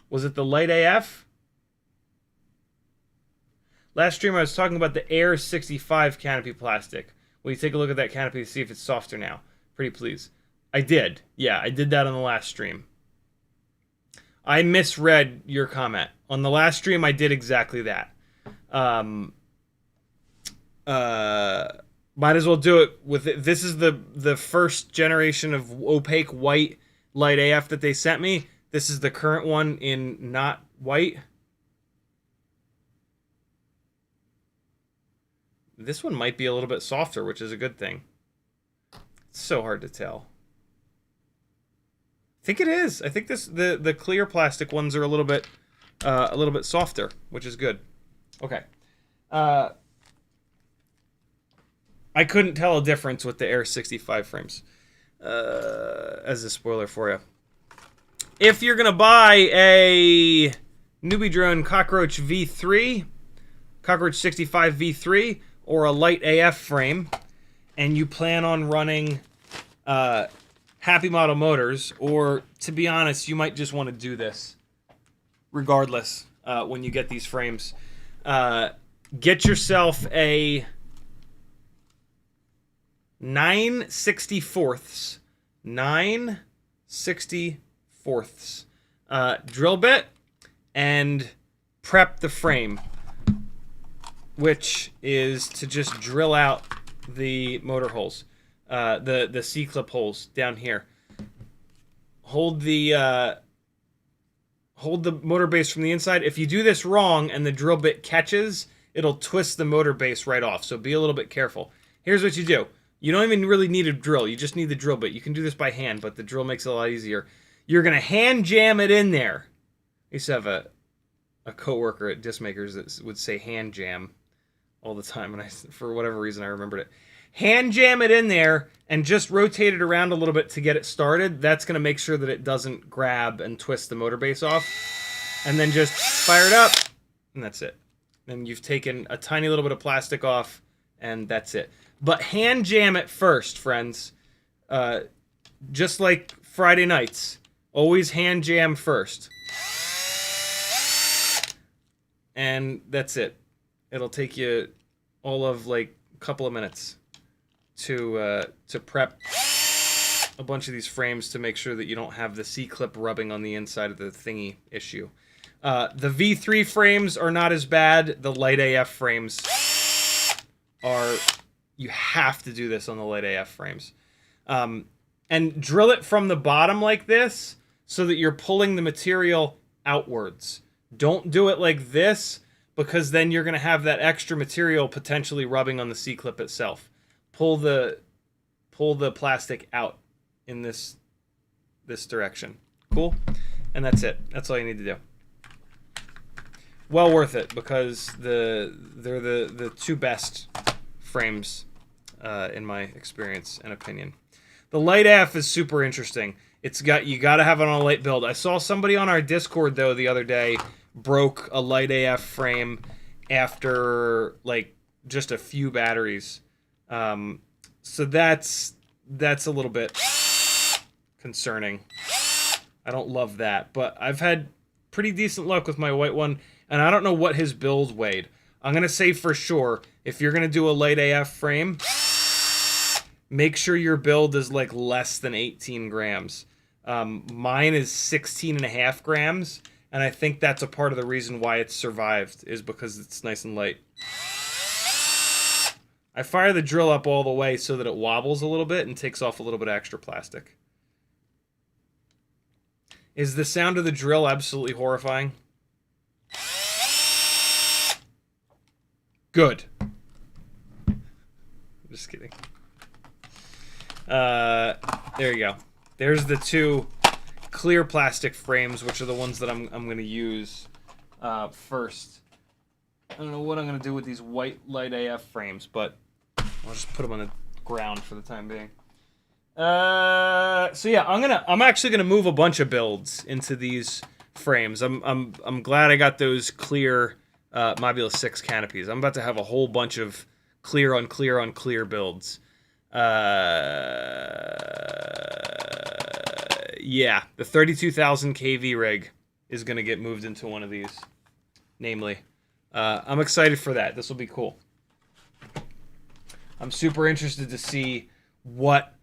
was it the lite AF? Last stream I was talking about the Air 65 canopy plastic. Will you take a look at that canopy to see if it's softer now? Pretty please. I did. Yeah, I did that on the last stream. I misread your comment. On the last stream, I did exactly that. Might as well do it with it. This is the first generation of opaque white lite AF that they sent me. This is the current one in not white. This one might be a little bit softer, which is a good thing. It's so hard to tell. I think it is. I think the clear plastic ones are a little bit softer, which is good. Okay. I couldn't tell a difference with the Air 65 frames. As a spoiler for you. If you're gonna buy a newbie drone Cockroach V3, Cockroach 65 V3, or a lite AF frame, and you plan on running Happy Model motors, or to be honest, you might just want to do this regardless when you get these frames. Get yourself a 9/64 drill bit and prep the frame, which is to just drill out the motor holes, the C-clip holes down here. Hold the motor base from the inside. If you do this wrong and the drill bit catches, it'll twist the motor base right off, so be a little bit careful. Here's what you do. You don't even really need a drill. You just need the drill bit. You can do this by hand, but the drill makes it a lot easier. You're going to hand jam it in there. I used to have a coworker at Disc Makers that would say hand jam all the time, and for whatever reason I remembered it. Hand jam it in there and just rotate it around a little bit to get it started. That's going to make sure that it doesn't grab and twist the motor base off. And then just fire it up, and that's it. Then you've taken a tiny little bit of plastic off, and that's it. But hand jam it first, friends. Just like Friday nights. Always hand jam first. And that's it. It'll take you all of like a couple of minutes to prep a bunch of these frames to make sure that you don't have the C-clip rubbing on the inside of the thingy issue. The V3 frames are not as bad. The lite AF frames are... You have to do this on the lite AF frames. And drill it from the bottom like this so that you're pulling the material outwards. Don't do it like this, because then you're going to have that extra material potentially rubbing on the C-clip itself. Pull the plastic out in this direction. Cool? And that's it. That's all you need to do. Well worth it, because they're the two best frames in my experience and opinion. The lite AF is super interesting. You got to have it on a lite build. I saw somebody on our Discord though the other day broke a lite AF frame after like just a few batteries. So that's a little bit concerning. I don't love that, but I've had pretty decent luck with my white one, and I don't know what his build weighed. I'm gonna say for sure, if you're gonna do a lite AF frame, make sure your build is like less than 18 grams. Mine is 16.5 grams, and I think that's a part of the reason why it's survived, is because it's nice and light. I fire the drill up all the way so that it wobbles a little bit and takes off a little bit of extra plastic. Is the sound of the drill absolutely horrifying? Good. Just kidding. There you go. There's the two clear plastic frames, which are the ones that I'm going to use first. I don't know what I'm going to do with these white light AF frames, but I'll just put them on the ground for the time being. So yeah, I'm actually gonna move a bunch of builds into these frames. I'm glad I got those clear Mobula 6 canopies. I'm about to have a whole bunch of clear on clear on clear builds. Yeah, the 32,000 KV rig is gonna get moved into one of these. Namely, I'm excited for that. This will be cool. I'm super interested to see what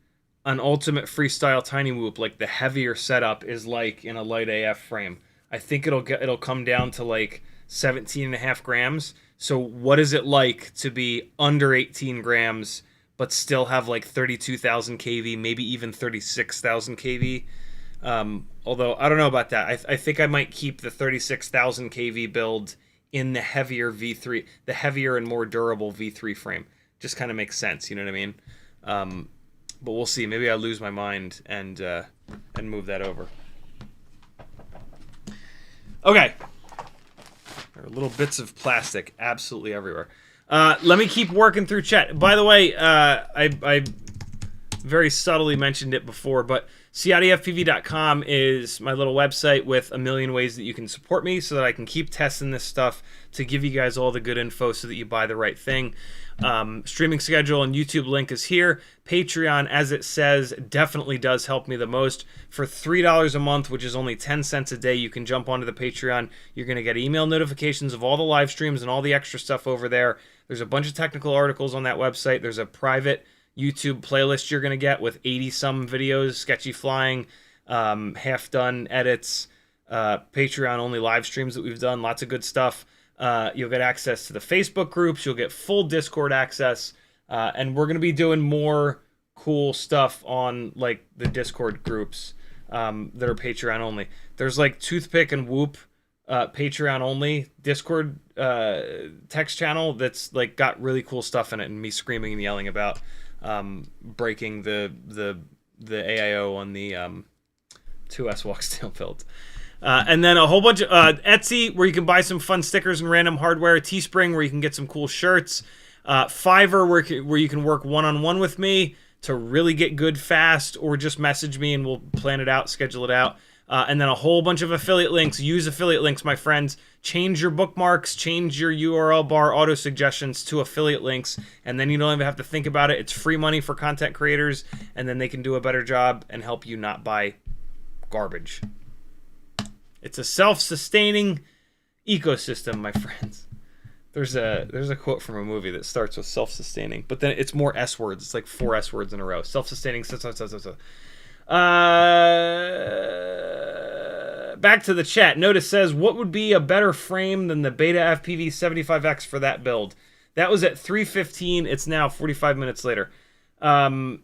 an ultimate freestyle tiny whoop, like the heavier setup, is like in a light AF frame. I think it'll come down to like 17.5 grams. So what is it like to be under 18 grams but still have like 32,000 kV, maybe even 36,000 kV? Although I don't know about that. I think I might keep the 36,000 kV build in the heavier V3, the heavier and more durable V3 frame. Just kind of makes sense, you know what I mean? But we'll see. Maybe I lose my mind and move that over. Okay. There are little bits of plastic absolutely everywhere. Let me keep working through chat. By the way, I very subtly mentioned it before, but CiottiFPV.com is my little website with a million ways that you can support me so that I can keep testing this stuff to give you guys all the good info so that you buy the right thing. Streaming schedule and YouTube link is here. Patreon, as it says, definitely does help me the most. For $3 a month, which is only 10 cents a day, you can jump onto the Patreon. You're going to get email notifications of all the live streams and all the extra stuff over there. There's a bunch of technical articles on that website. There's a private YouTube playlist you're going to get with 80-some videos, sketchy flying, half-done edits, Patreon-only live streams that we've done, lots of good stuff. You'll get access to the Facebook groups. You'll get full Discord access. And we're going to be doing more cool stuff on like the Discord groups that are Patreon only. There's like Toothpick and Whoop Patreon only Discord text channel that's like got really cool stuff in it and me screaming and yelling about breaking the AIO on the 2S Walksnail build. And then a whole bunch of Etsy, where you can buy some fun stickers and random hardware. Teespring, where you can get some cool shirts. Fiverr, where you can work one-on-one with me to really get good fast, or just message me and we'll plan it out, schedule it out. And then a whole bunch of affiliate links. Use affiliate links, my friends. Change your bookmarks, change your URL bar auto suggestions to affiliate links, and then you don't even have to think about it. It's free money for content creators, and then they can do a better job and help you not buy garbage. It's a self-sustaining ecosystem, my friends. There's a quote from a movie that starts with self-sustaining, but then it's more S words. It's like 4 S words in a row. Self-sustaining. Back to the chat. Notice says, what would be a better frame than the BetaFPV 75X for that build? That was at 3:15. It's now 45 minutes later. I'm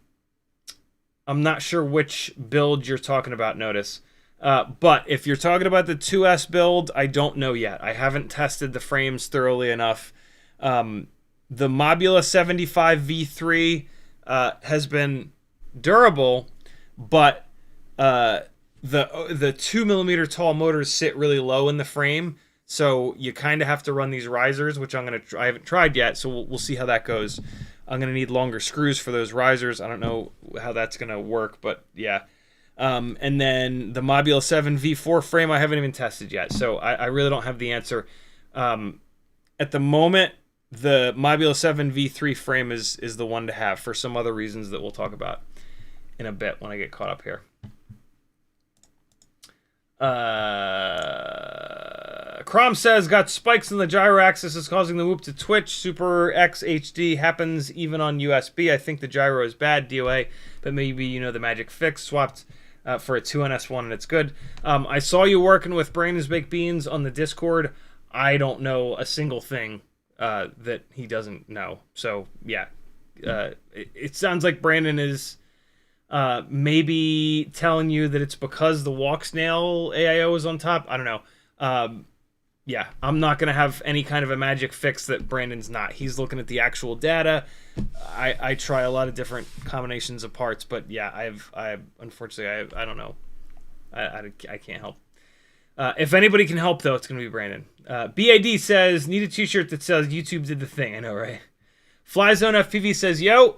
not sure which build you're talking about, Notice. But if you're talking about the 2S build, I don't know yet. I haven't tested the frames thoroughly enough. The Mobula 75 V3 has been durable, but the 2mm tall motors sit really low in the frame, so you kind of have to run these risers, which I haven't tried yet, so we'll see how that goes. I'm gonna need longer screws for those risers. I don't know how that's gonna work, but yeah. And then the Mobula 7 V4 frame I haven't even tested yet, so I really don't have the answer. At the moment, the Mobula 7 V3 frame is the one to have for some other reasons that we'll talk about in a bit when I get caught up here. Crom says, got spikes in the gyro axis is causing the whoop to twitch. Super X HD happens even on USB. I think the gyro is bad, DOA, but maybe you know the magic fix. Swapped for a 2NS1 and it's good. I saw you working with Brandon's Baked Beans on the Discord. I don't know a single thing that he doesn't know. So, yeah. It sounds like Brandon is maybe telling you that it's because the Walksnail AIO is on top. I don't know. yeah, I'm not going to have any kind of a magic fix that Brandon's not. He's looking at the actual data. I try a lot of different combinations of parts, but yeah, I unfortunately, I don't know. I can't help. If anybody can help, though, it's going to be Brandon. BAD says, need a t-shirt that says YouTube did the thing. I know, right? Flyzone FPV says, yo.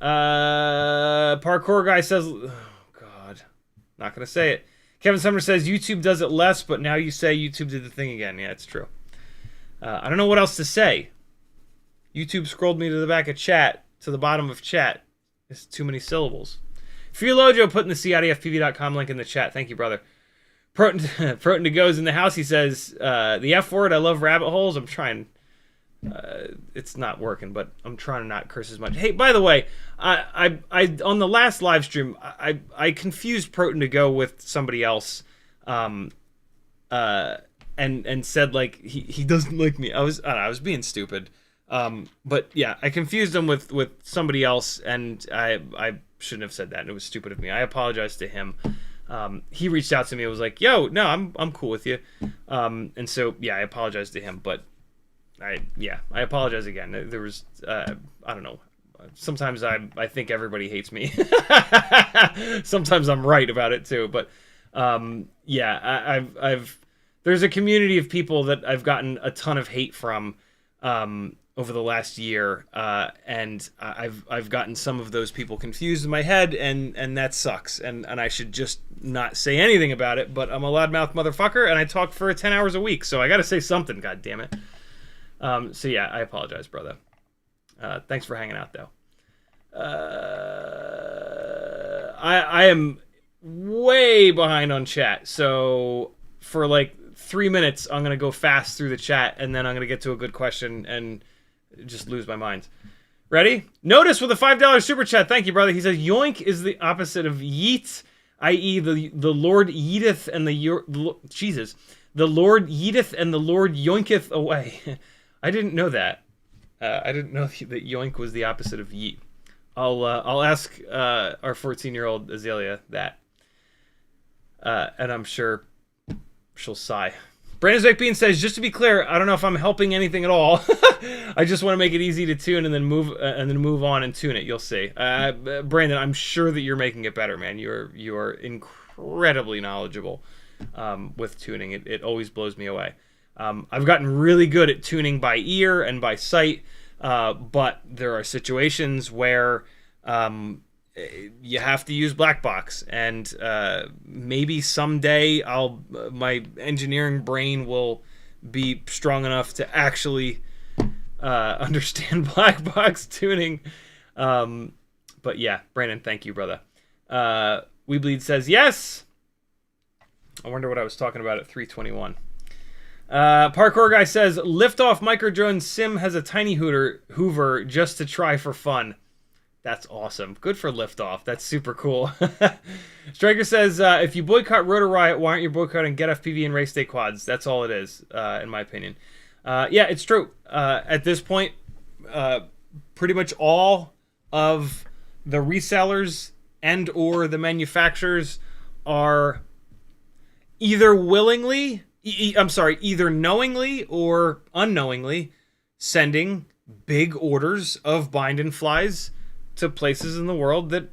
Parkour guy says, oh, God. Not going to say it. Kevin Sumner says, YouTube does it less, but now you say YouTube did the thing again. Yeah, it's true. I don't know what else to say. YouTube scrolled me to the back of chat, to the bottom of chat. It's too many syllables. Freelojo putting the CiottiFPV.com link in the chat. Thank you, brother. Proton to goes in the house. He says, the F word, I love rabbit holes. I'm trying. It's not working, but I'm trying to not curse as much. Hey, by the way, I on the last live stream, I confused Proton to go with somebody else, and said like he doesn't like me. I was being stupid. But yeah, I confused him with somebody else, and I shouldn't have said that. And it was stupid of me. I apologize to him. He reached out to me. I was like, yo, no, I'm cool with you. And so yeah, I apologize to him, but I apologize again. There was I don't know. Sometimes I think everybody hates me. Sometimes I'm right about it too, but yeah, I've there's a community of people that I've gotten a ton of hate from over the last year, and I've gotten some of those people confused in my head, and that sucks, and I should just not say anything about it, but I'm a loudmouth motherfucker, and I talk for 10 hours a week, so I gotta say something, god damn it. So yeah, I apologize, brother. Thanks for hanging out, though. I am way behind on chat, so for like 3 minutes, I'm gonna go fast through the chat, and then I'm gonna get to a good question and just lose my mind. Ready? Notice with a $5 super chat. Thank you, brother. He says, yoink is the opposite of yeet, i.e. the Lord yeeteth and the Lord yeeteth and the Lord yoinketh away. I didn't know that. I didn't know that yoink was the opposite of yeet. I'll ask our 14-year-old Azalea that, and I'm sure she'll sigh. Brandon's Baked Bean says, just to be clear, I don't know if I'm helping anything at all. I just want to make it easy to tune and then move on and tune it. You'll see. Brandon, I'm sure that you're making it better, man. You are incredibly knowledgeable with tuning. It always blows me away. I've gotten really good at tuning by ear and by sight, but there are situations where you have to use black box, and maybe someday my engineering brain will be strong enough to actually understand black box tuning. But yeah, Brandon, thank you, brother. WeBleed says yes. I wonder what I was talking about at 3:21. Parkour guy says, liftoff micro drone sim has a tiny hoover just to try for fun. That's awesome. Good for liftoff. That's super cool. Striker says, if you boycott Rotor Riot, why aren't you boycotting Getfpv and Raceday quads? That's all it is, in my opinion. Yeah, it's true. At this point, pretty much all of the resellers and or the manufacturers are either either knowingly or unknowingly sending big orders of bind and flies to places in the world that,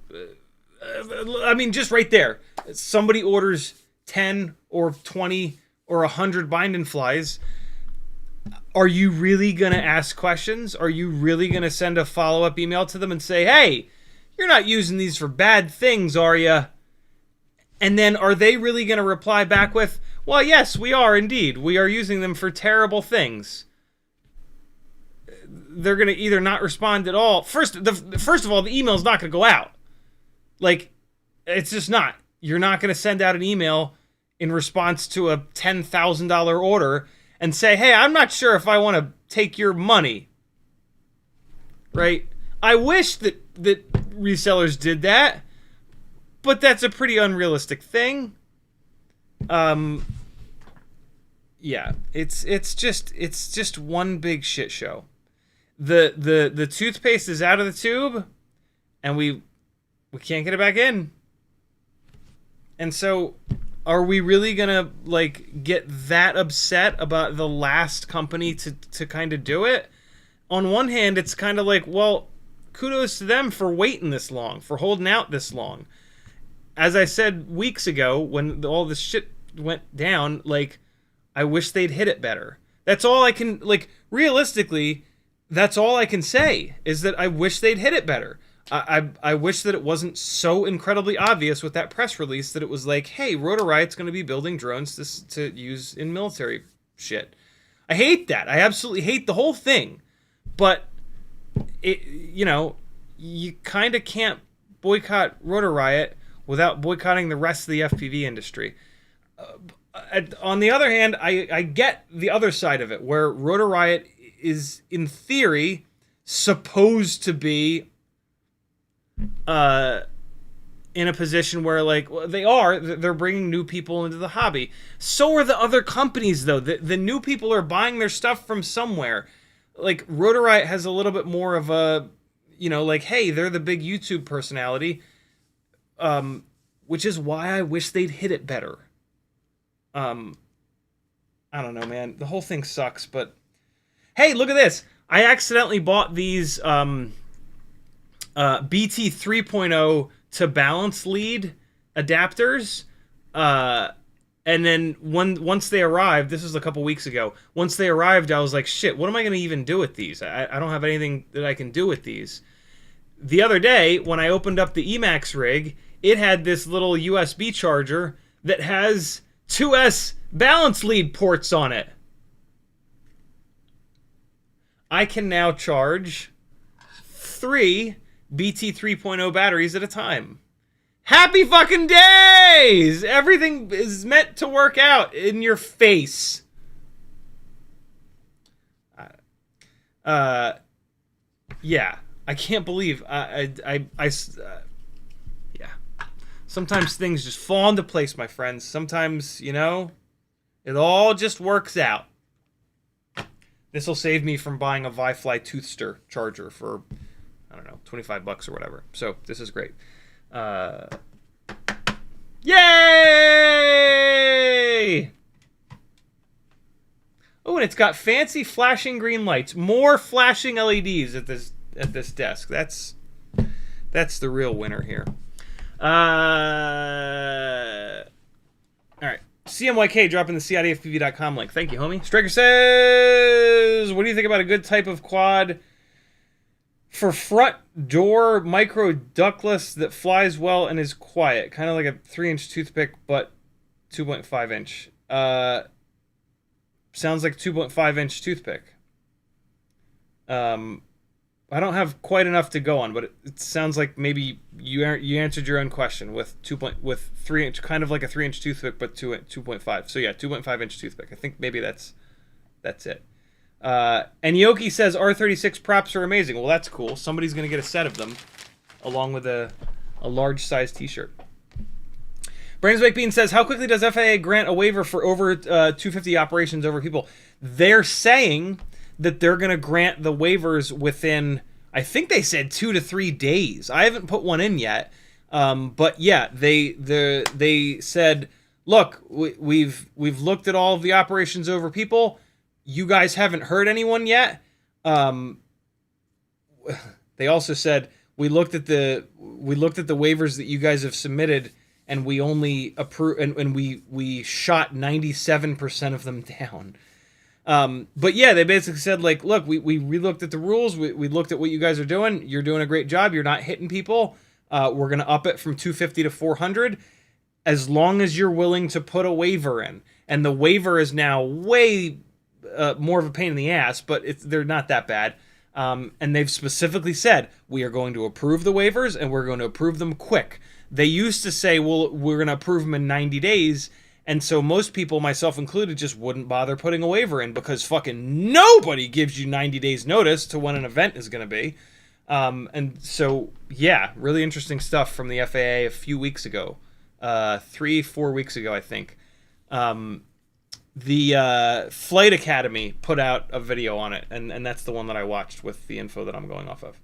I mean, just right there, somebody orders 10 or 20 or 100 bind and flies. Are you really going to ask questions? Are you really going to send a follow-up email to them and say, hey, you're not using these for bad things, are you? And then are they really going to reply back with, well, yes, we are indeed. We are using them for terrible things. They're going to either not respond at all. First of all, the email's not going to go out. Like, it's just not. You're not going to send out an email in response to a $10,000 order and say, hey, I'm not sure if I want to take your money. Right? I wish that resellers did that, but that's a pretty unrealistic thing. Yeah, it's just one big shit show. The toothpaste is out of the tube, and we can't get it back in. And so are we really gonna like get that upset about the last company to kind of do it? On one hand, it's kind of like, well, kudos to them for waiting this long, for holding out this long. As I said weeks ago when all this shit went down, like, I wish they'd hit it better. That's all I can, like, realistically, that's all I can say, is that I wish they'd hit it better. I wish that it wasn't so incredibly obvious with that press release that it was like, hey, Rotor Riot's going to be building drones to use in military shit. I hate that. I absolutely hate the whole thing. But, you know, you kind of can't boycott Rotor Riot without boycotting the rest of the FPV industry. On the other hand, I get the other side of it, where Rotor Riot is, in theory, supposed to be in a position where, like, well, they're bringing new people into the hobby. So are the other companies, though. The new people are buying their stuff from somewhere. Like, Rotor Riot has a little bit more of a, you know, like, hey, they're the big YouTube personality, which is why I wish they'd hit it better. I don't know, man. The whole thing sucks, but hey, look at this. I accidentally bought these BT 3.0 to balance lead adapters, and then once they arrived, this was a couple weeks ago, once they arrived, I was like, shit, what am I going to even do with these? I don't have anything that I can do with these. The other day, when I opened up the Emacs rig, it had this little USB charger that has 2S balance lead ports on it. I can now charge 3 BT 3.0 batteries at a time. Happy fucking days! Everything is meant to work out in your face. Yeah, I can't believe yeah. Sometimes things just fall into place, my friends. Sometimes, you know, it all just works out. This will save me from buying a Vifly Toothster charger for, I don't know, $25 or whatever. So this is great. Yay! Oh, and it's got fancy flashing green lights. More flashing LEDs at this desk. That's the real winner here. All right. CMYK dropping the CiottiFPV.com link. Thank you, homie. Striker says, what do you think about a good type of quad for front door micro ductless that flies well and is quiet? Kind of like a 3-inch toothpick, but 2.5-inch. Sounds like a 2.5-inch toothpick. I don't have quite enough to go on, but it sounds like maybe you answered your own question with 3-inch, kind of like a 3-inch toothpick, but 2.5. So yeah, 2.5-inch toothpick. I think maybe that's it. And Yoki says R36 props are amazing. Well, that's cool. Somebody's gonna get a set of them, along with a large size T-shirt. Brandon's Baked Bean says, how quickly does FAA grant a waiver for over 250 operations over people? They're saying that they're going to grant the waivers within, I think they said 2 to 3 days. I haven't put one in yet. But yeah, they said, look, we've looked at all of the operations over people. You guys haven't heard anyone yet. They also said, we looked at the waivers that you guys have submitted, and we only approve, and we shot 97% of them down. But yeah, they basically said, like, look, we relooked at the rules. We looked at what you guys are doing. You're doing a great job. You're not hitting people. We're going to up it from 250 to 400 as long as you're willing to put a waiver in. And the waiver is now way more of a pain in the ass, but they're not that bad. And they've specifically said, we are going to approve the waivers and we're going to approve them quick. They used to say, well, we're going to approve them in 90 days. And so most people, myself included, just wouldn't bother putting a waiver in because fucking nobody gives you 90 days notice to when an event is going to be. And so, yeah, really interesting stuff from the FAA a few weeks ago. 3-4 weeks ago, I think. The Flight Academy put out a video on it, and that's the one that I watched with the info that I'm going off of.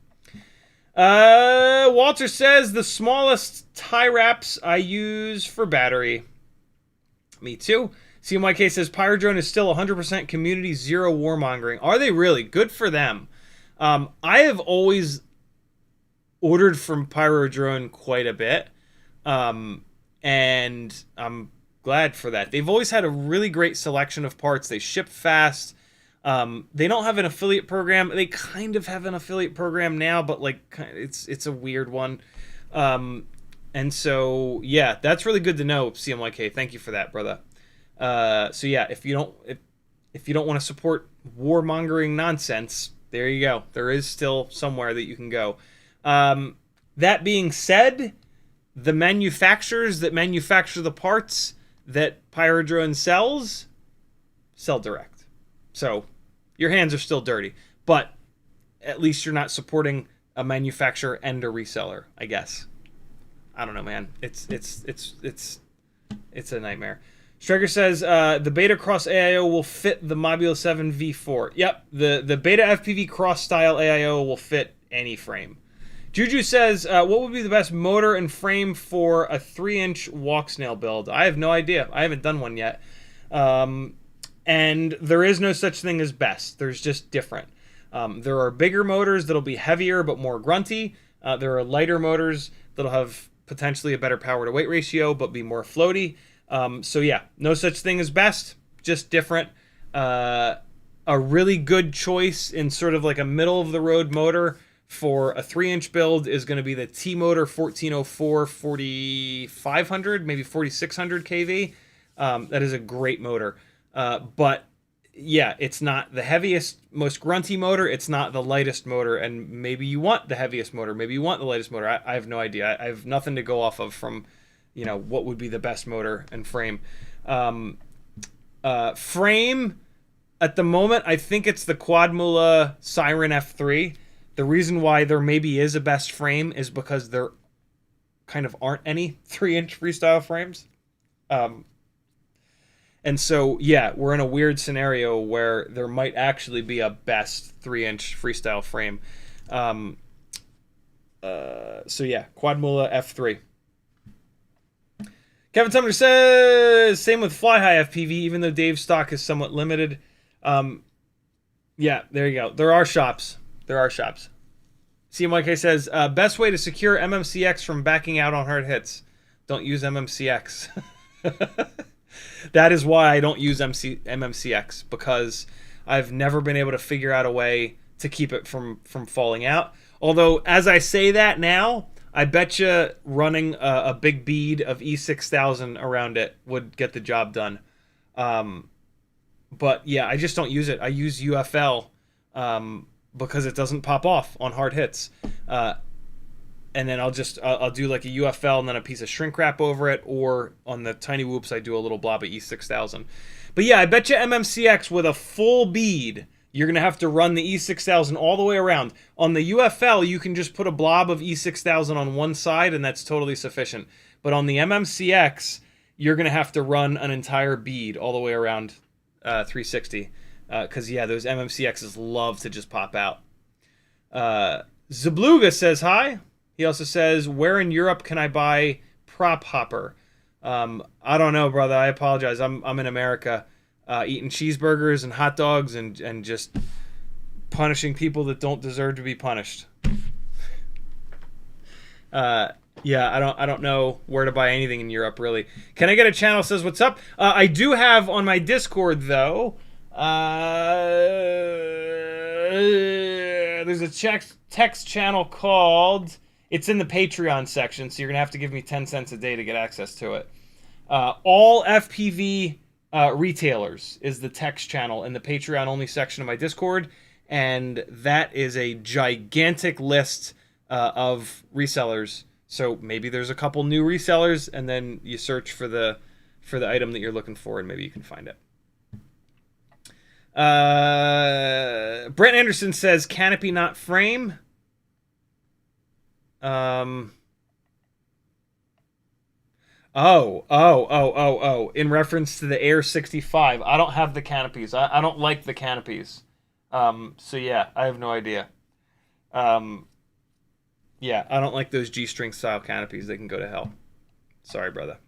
Walter says, the smallest tie wraps I use for battery. Me too. CMYK says Pyrodrone is still 100% community, zero warmongering. Are they really? Good for them. I have always ordered from Pyrodrone quite a bit, and I'm glad for that. They've always had a really great selection of parts. They ship fast. They don't have an affiliate program. They kind of have an affiliate program now, but like it's a weird one. And so yeah, that's really good to know, CMYK. Thank you for that, brother. So yeah, if you don't want to support warmongering nonsense, there you go. There is still somewhere that you can go. That being said, the manufacturers that manufacture the parts that Pyrodrone sells sell direct. So your hands are still dirty, but at least you're not supporting a manufacturer and a reseller, I guess. I don't know, man. It's a nightmare. Striker says the Beta Cross AIO will fit the Mobile 7 V4. Yep, the Beta FPV Cross style AIO will fit any frame. Juju says, what would be the best motor and frame for a 3-inch Walksnail build? I have no idea. I haven't done one yet. And there is no such thing as best. There's just different. There are bigger motors that'll be heavier but more grunty. There are lighter motors that'll have potentially a better power to weight ratio but be more floaty. So yeah, no such thing as best, just different. A really good choice in sort of like a middle of the road motor for a 3-inch build is going to be the T-Motor 1404 4500, maybe 4600 kV. That is a great motor. But yeah, it's not the heaviest, most grunty motor. It's not the lightest motor. And maybe you want the heaviest motor. Maybe you want the lightest motor. I have no idea. I have nothing to go off of from, you know, what would be the best motor and frame. Frame, at the moment, I think it's the Quadmula Siren F3. The reason why there maybe is a best frame is because there kind of aren't any 3-inch freestyle frames. And so, yeah, we're in a weird scenario where there might actually be a best 3-inch freestyle frame. So, yeah, Quadmula F3. Kevin Sumner says, same with Fly High FPV, even though Dave's stock is somewhat limited. Yeah, there you go. There are shops. There are shops. CMYK says, best way to secure MMCX from backing out on hard hits. Don't use MMCX. That is why I don't use MMCX, because I've never been able to figure out a way to keep it from falling out. Although, as I say that now, I bet you running a big bead of E6000 around it would get the job done. But yeah, I just don't use it. I use UFL because it doesn't pop off on hard hits. And then I'll do like a UFL and then a piece of shrink wrap over it, or on the tiny whoops I do a little blob of E6000. But yeah, I bet you MMCX with a full bead, you're going to have to run the E6000 all the way around. On the UFL, you can just put a blob of E6000 on one side and that's totally sufficient. But on the MMCX, you're going to have to run an entire bead all the way around 360. Because yeah, those MMCXs love to just pop out. Zabluga says hi. He also says, where in Europe can I buy Prop Hopper? I don't know, brother. I apologize. I'm in America, eating cheeseburgers and hot dogs and just punishing people that don't deserve to be punished. Yeah, I don't know where to buy anything in Europe, really. Can I get a channel says what's up? I do have on my Discord, though. There's a text channel called... It's in the Patreon section, so you're going to have to give me 10 cents a day to get access to it. All FPV retailers is the text channel in the Patreon-only section of my Discord, and that is a gigantic list of resellers. So maybe there's a couple new resellers, and then you search for the item that you're looking for, and maybe you can find it. Brent Anderson says, canopy not frame. In reference to the Air 65. I don't have the canopies. I don't like the canopies. So yeah, I have no idea. Yeah, I don't like those G-string style canopies. They can go to hell. Sorry, brother.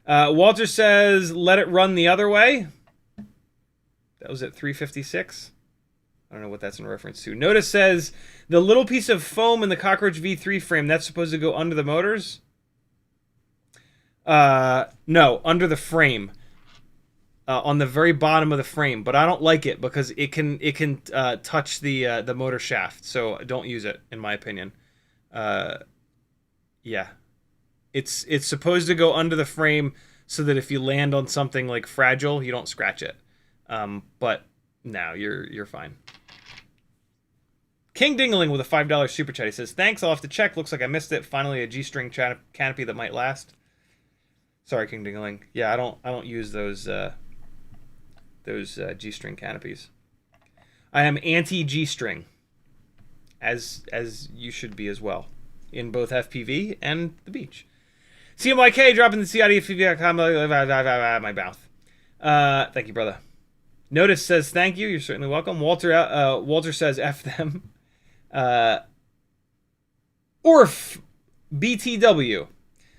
Walter says, let it run the other way. That was at 356. I don't know what that's in reference to. Notice says, the little piece of foam in the Cockroach V3 frame, that's supposed to go under the motors? No, under the frame. On the very bottom of the frame. But I don't like it because it can touch the motor shaft. So don't use it, in my opinion. Yeah. It's supposed to go under the frame so that if you land on something like fragile, you don't scratch it. But no, you're fine. King Dingling with a $5 super chat. He says, thanks, I'll have to check. Looks like I missed it. Finally, a G-string canopy that might last. Sorry, King Dingling. Yeah, I don't use those G-string canopies. I am anti G-string, as you should be as well, in both FPV and the beach. CMYK dropping the CiottiFPV.com my mouth. Thank you, brother. Notice says thank you. You're certainly welcome. Walter says F them. Orf BTW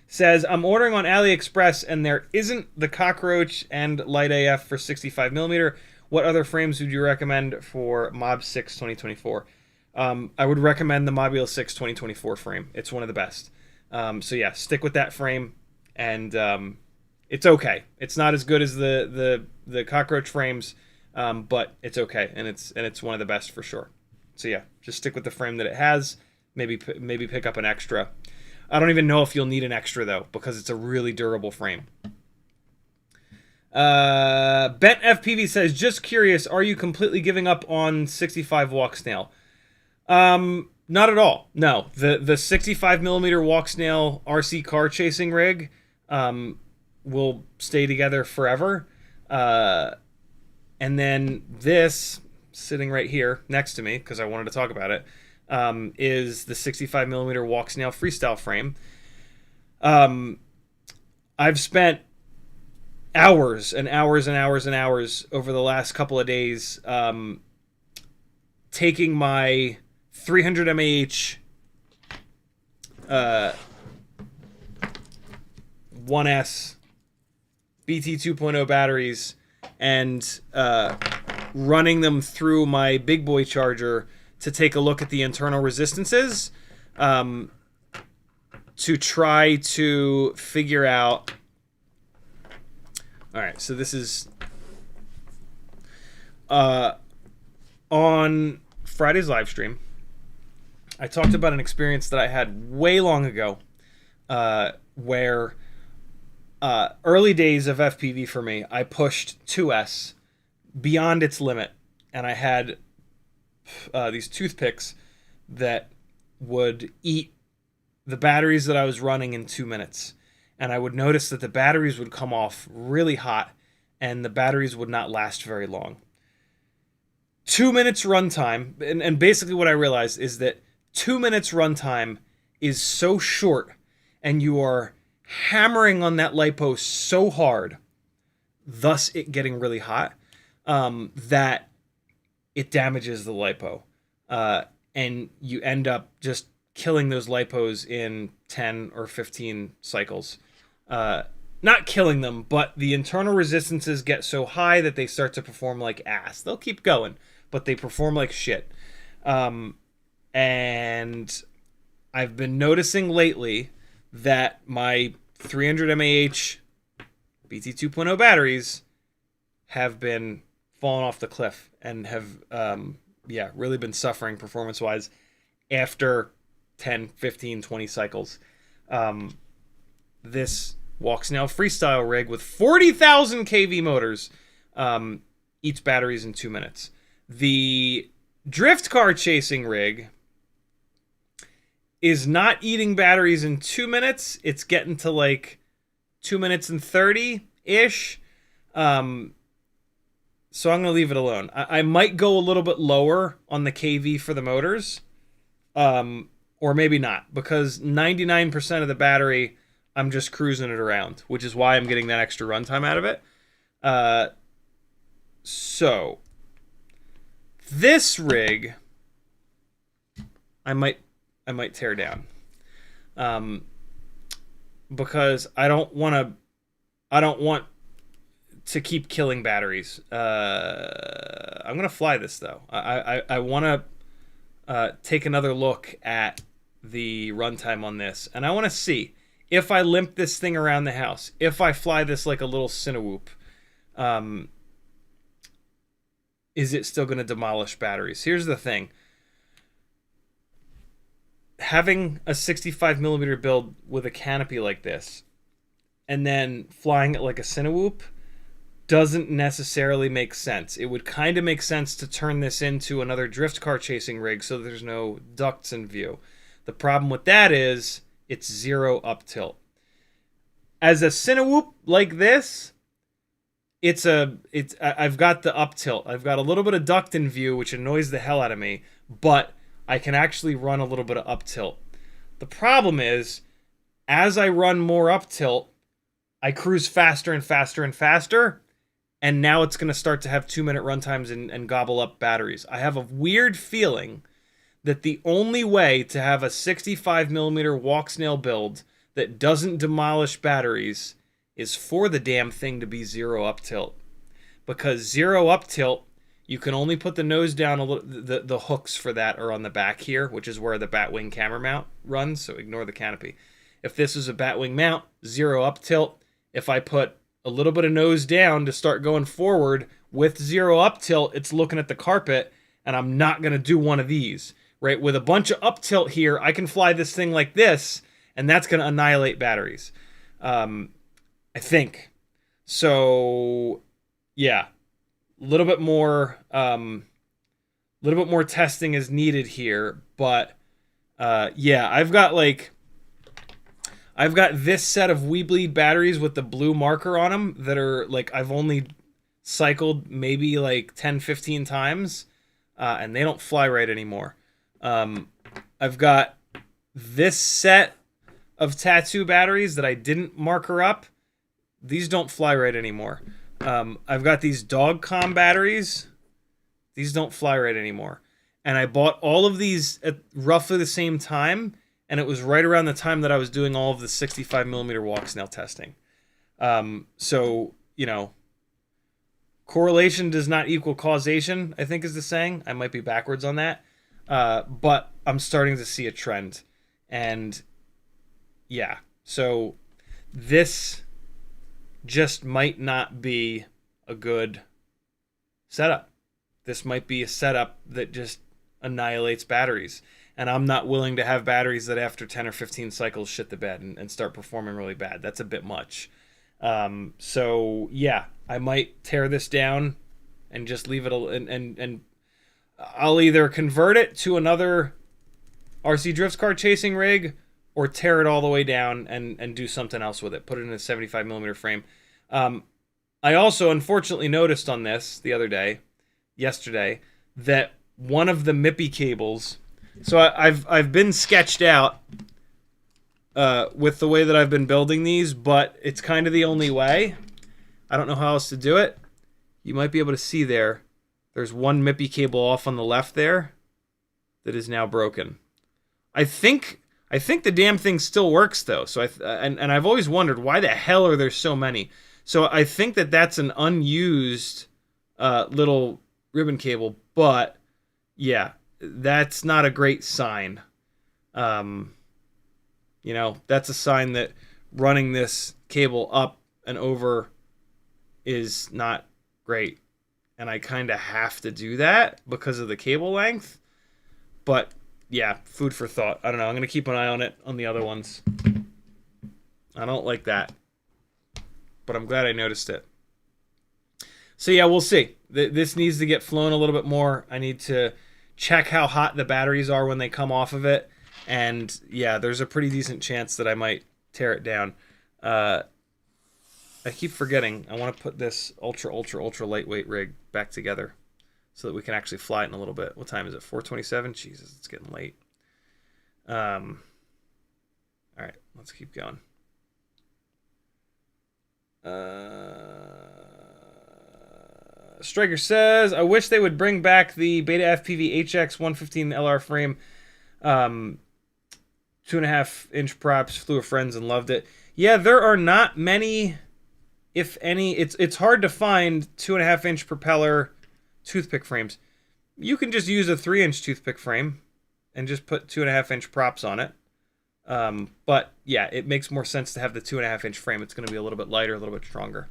says, I'm ordering on AliExpress and there isn't the Cockroach and Lite AF for 65mm. What other frames would you recommend for Mob 6 2024? I would recommend the Mobile 6 2024 frame. It's one of the best. So yeah, stick with that frame, and it's okay. It's not as good as the Cockroach frames, but it's okay, and it's one of the best for sure. So yeah, just stick with the frame that it has. Maybe pick up an extra. I don't even know if you'll need an extra though, because it's a really durable frame. BetFPV says, just curious, are you completely giving up on 65 Walksnail? Not at all. No, the 65mm Walksnail RC car chasing rig will stay together forever. And then this sitting right here next to me, because I wanted to talk about it, is the 65mm Walksnail freestyle frame. I've spent hours and hours and hours and hours over the last couple of days taking my 300 mAh 1S BT 2.0 batteries and running them through my big boy charger to take a look at the internal resistances to try to figure out. All right, so this is on Friday's live stream. I talked about an experience that I had way long ago where early days of FPV for me, I pushed 2S beyond its limit, and I had these toothpicks that would eat the batteries that I was running in 2 minutes. And I would notice that the batteries would come off really hot and the batteries would not last very long. 2 minutes runtime, and basically what I realized is that 2 minutes runtime is so short and you are hammering on that lipo so hard, thus it getting really hot, that it damages the lipo. And you end up just killing those lipos in 10 or 15 cycles. Not killing them, but the internal resistances get so high that they start to perform like ass. They'll keep going, but they perform like shit. And I've been noticing lately that my 300 mAh BT 2.0 batteries have been falling off the cliff and have really been suffering performance-wise after 10, 15, 20 cycles. This Walksnail freestyle rig with 40,000 kV motors eats batteries in 2 minutes. The drift car chasing rig is not eating batteries in 2 minutes. It's getting to like 2 minutes and 30-ish. So I'm going to leave it alone. I might go a little bit lower on the KV for the motors. Or maybe not, because 99% of the battery, I'm just cruising it around, which is why I'm getting that extra runtime out of it. So this rig, I might tear down, because I don't want to I don't want to keep killing batteries. I'm gonna fly this though. I want to take another look at the runtime on this, and I want to see if I limp this thing around the house, if I fly this like a little Cinewhoop, is it still going to demolish batteries? Here's the thing. Having a 65mm build with a canopy like this, and then flying it like a Cinewhoop, doesn't necessarily make sense. It would kind of make sense to turn this into another drift car chasing rig so there's no ducts in view. The problem with that is it's 0 up tilt. As a Cinewhoop like this, I've got the up tilt. I've got a little bit of duct in view, which annoys the hell out of me, but I can actually run a little bit of up tilt. The problem is, as I run more up tilt, I cruise faster and faster and faster, and now it's going to start to have 2-minute runtimes and gobble up batteries. I have a weird feeling that the only way to have a 65mm Walksnail build that doesn't demolish batteries is for the damn thing to be 0 up tilt. Because 0 up tilt, you can only put the nose down a little. The hooks for that are on the back here, which is where the batwing camera mount runs, so ignore the canopy. If this is a batwing mount, 0 up tilt. If I put a little bit of nose down to start going forward with 0 up tilt, it's looking at the carpet, and I'm not going to do one of these. Right? With a bunch of up tilt here, I can fly this thing like this, and that's going to annihilate batteries. I think. So, yeah. A little bit more testing is needed here, but yeah, I've got this set of WeBleed batteries with the blue marker on them that are like I've only cycled maybe like 10-15 times, and they don't fly right anymore. I've got this set of tattoo batteries that I didn't marker up. These don't fly right anymore. I've got these DogCom batteries. These don't fly right anymore. And I bought all of these at roughly the same time, and it was right around the time that I was doing all of the 65mm Walksnail testing. So, you know, correlation does not equal causation, I think is the saying. I might be backwards on that. But I'm starting to see a trend. And, yeah. So, this just might not be a good setup. This might be a setup that just annihilates batteries. And I'm not willing to have batteries that after 10 or 15 cycles shit the bed and start performing really bad. That's a bit much. So, yeah, I might tear this down and just leave it, and I'll either convert it to another RC drift car chasing rig or tear it all the way down and do something else with it. Put it in a 75mm frame. I also unfortunately noticed on this the other day, yesterday, that one of the MIPI cables. So I've been sketched out with the way that I've been building these, but it's kind of the only way. I don't know how else to do it. You might be able to see there. There's one MIPI cable off on the left there that is now broken. I think the damn thing still works though. So and I've always wondered why the hell are there so many. So I think that that's an unused little ribbon cable, but yeah, that's not a great sign. You know, that's a sign that running this cable up and over is not great. And I kind of have to do that because of the cable length. But yeah, food for thought. I don't know. I'm going to keep an eye on it on the other ones. I don't like that. But I'm glad I noticed it. So yeah, we'll see. This needs to get flown a little bit more. I need to check how hot the batteries are when they come off of it. And yeah, there's a pretty decent chance that I might tear it down. I keep forgetting. I want to put this ultra lightweight rig back together so that we can actually fly it in a little bit. What time is it? 4:27? Jesus, it's getting late. All right, let's keep going. Striker says, I wish they would bring back the BetaFPV HX 115 LR frame. 2.5-inch props, flew with friends and loved it. Yeah, there are not many if any, it's hard to find 2.5-inch propeller toothpick frames. You can just use a 3-inch toothpick frame and just put 2.5-inch props on it. But yeah, it makes more sense to have the 2.5-inch frame. It's going to be a little bit lighter, a little bit stronger.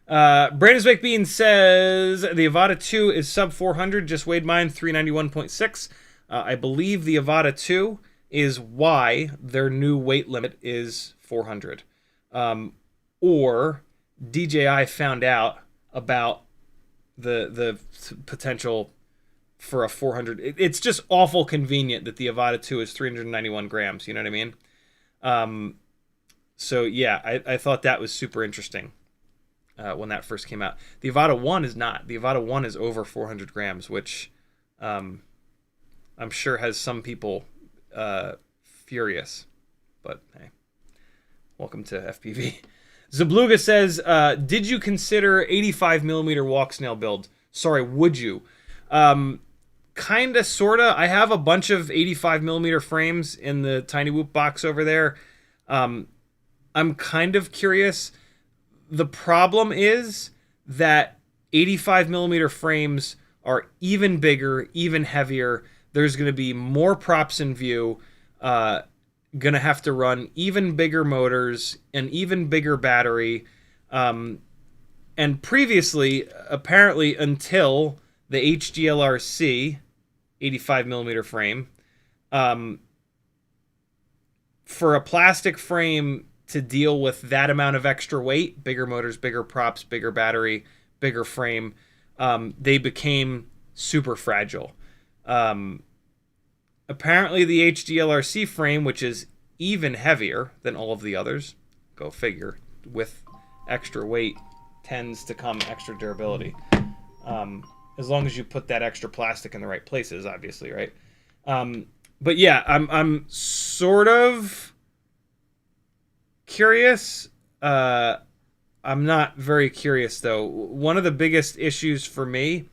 Brandon's Baked Bean says the Avata 2 is sub 400. Just weighed mine, 391.6. I believe the Avata 2 is why their new weight limit is 400. Or DJI found out about the potential for a 400. It's just awful convenient that the Avata 2 is 391 grams. You know what I mean? So yeah, I thought that was super interesting when that first came out. The Avata 1 is not. The Avata 1 is over 400 grams, which I'm sure has some people furious. But hey, welcome to FPV. Zabluga says, did you consider 85mm Walksnail build? Sorry, would you? Kinda, sorta. I have a bunch of 85mm frames in the Tiny Whoop box over there. I'm kind of curious. The problem is that 85mm frames are even bigger, even heavier. There's going to be more props in view. Going to have to run even bigger motors, an even bigger battery. And previously, apparently until the HDLRC 85mm frame, for a plastic frame to deal with that amount of extra weight, bigger motors, bigger props, bigger battery, bigger frame, they became super fragile. Apparently the HDLRC frame, which is even heavier than all of the others, go figure, with extra weight tends to come extra durability. As long as you put that extra plastic in the right places, obviously, right? But yeah, I'm sort of curious. I'm not very curious, though. One of the biggest issues for me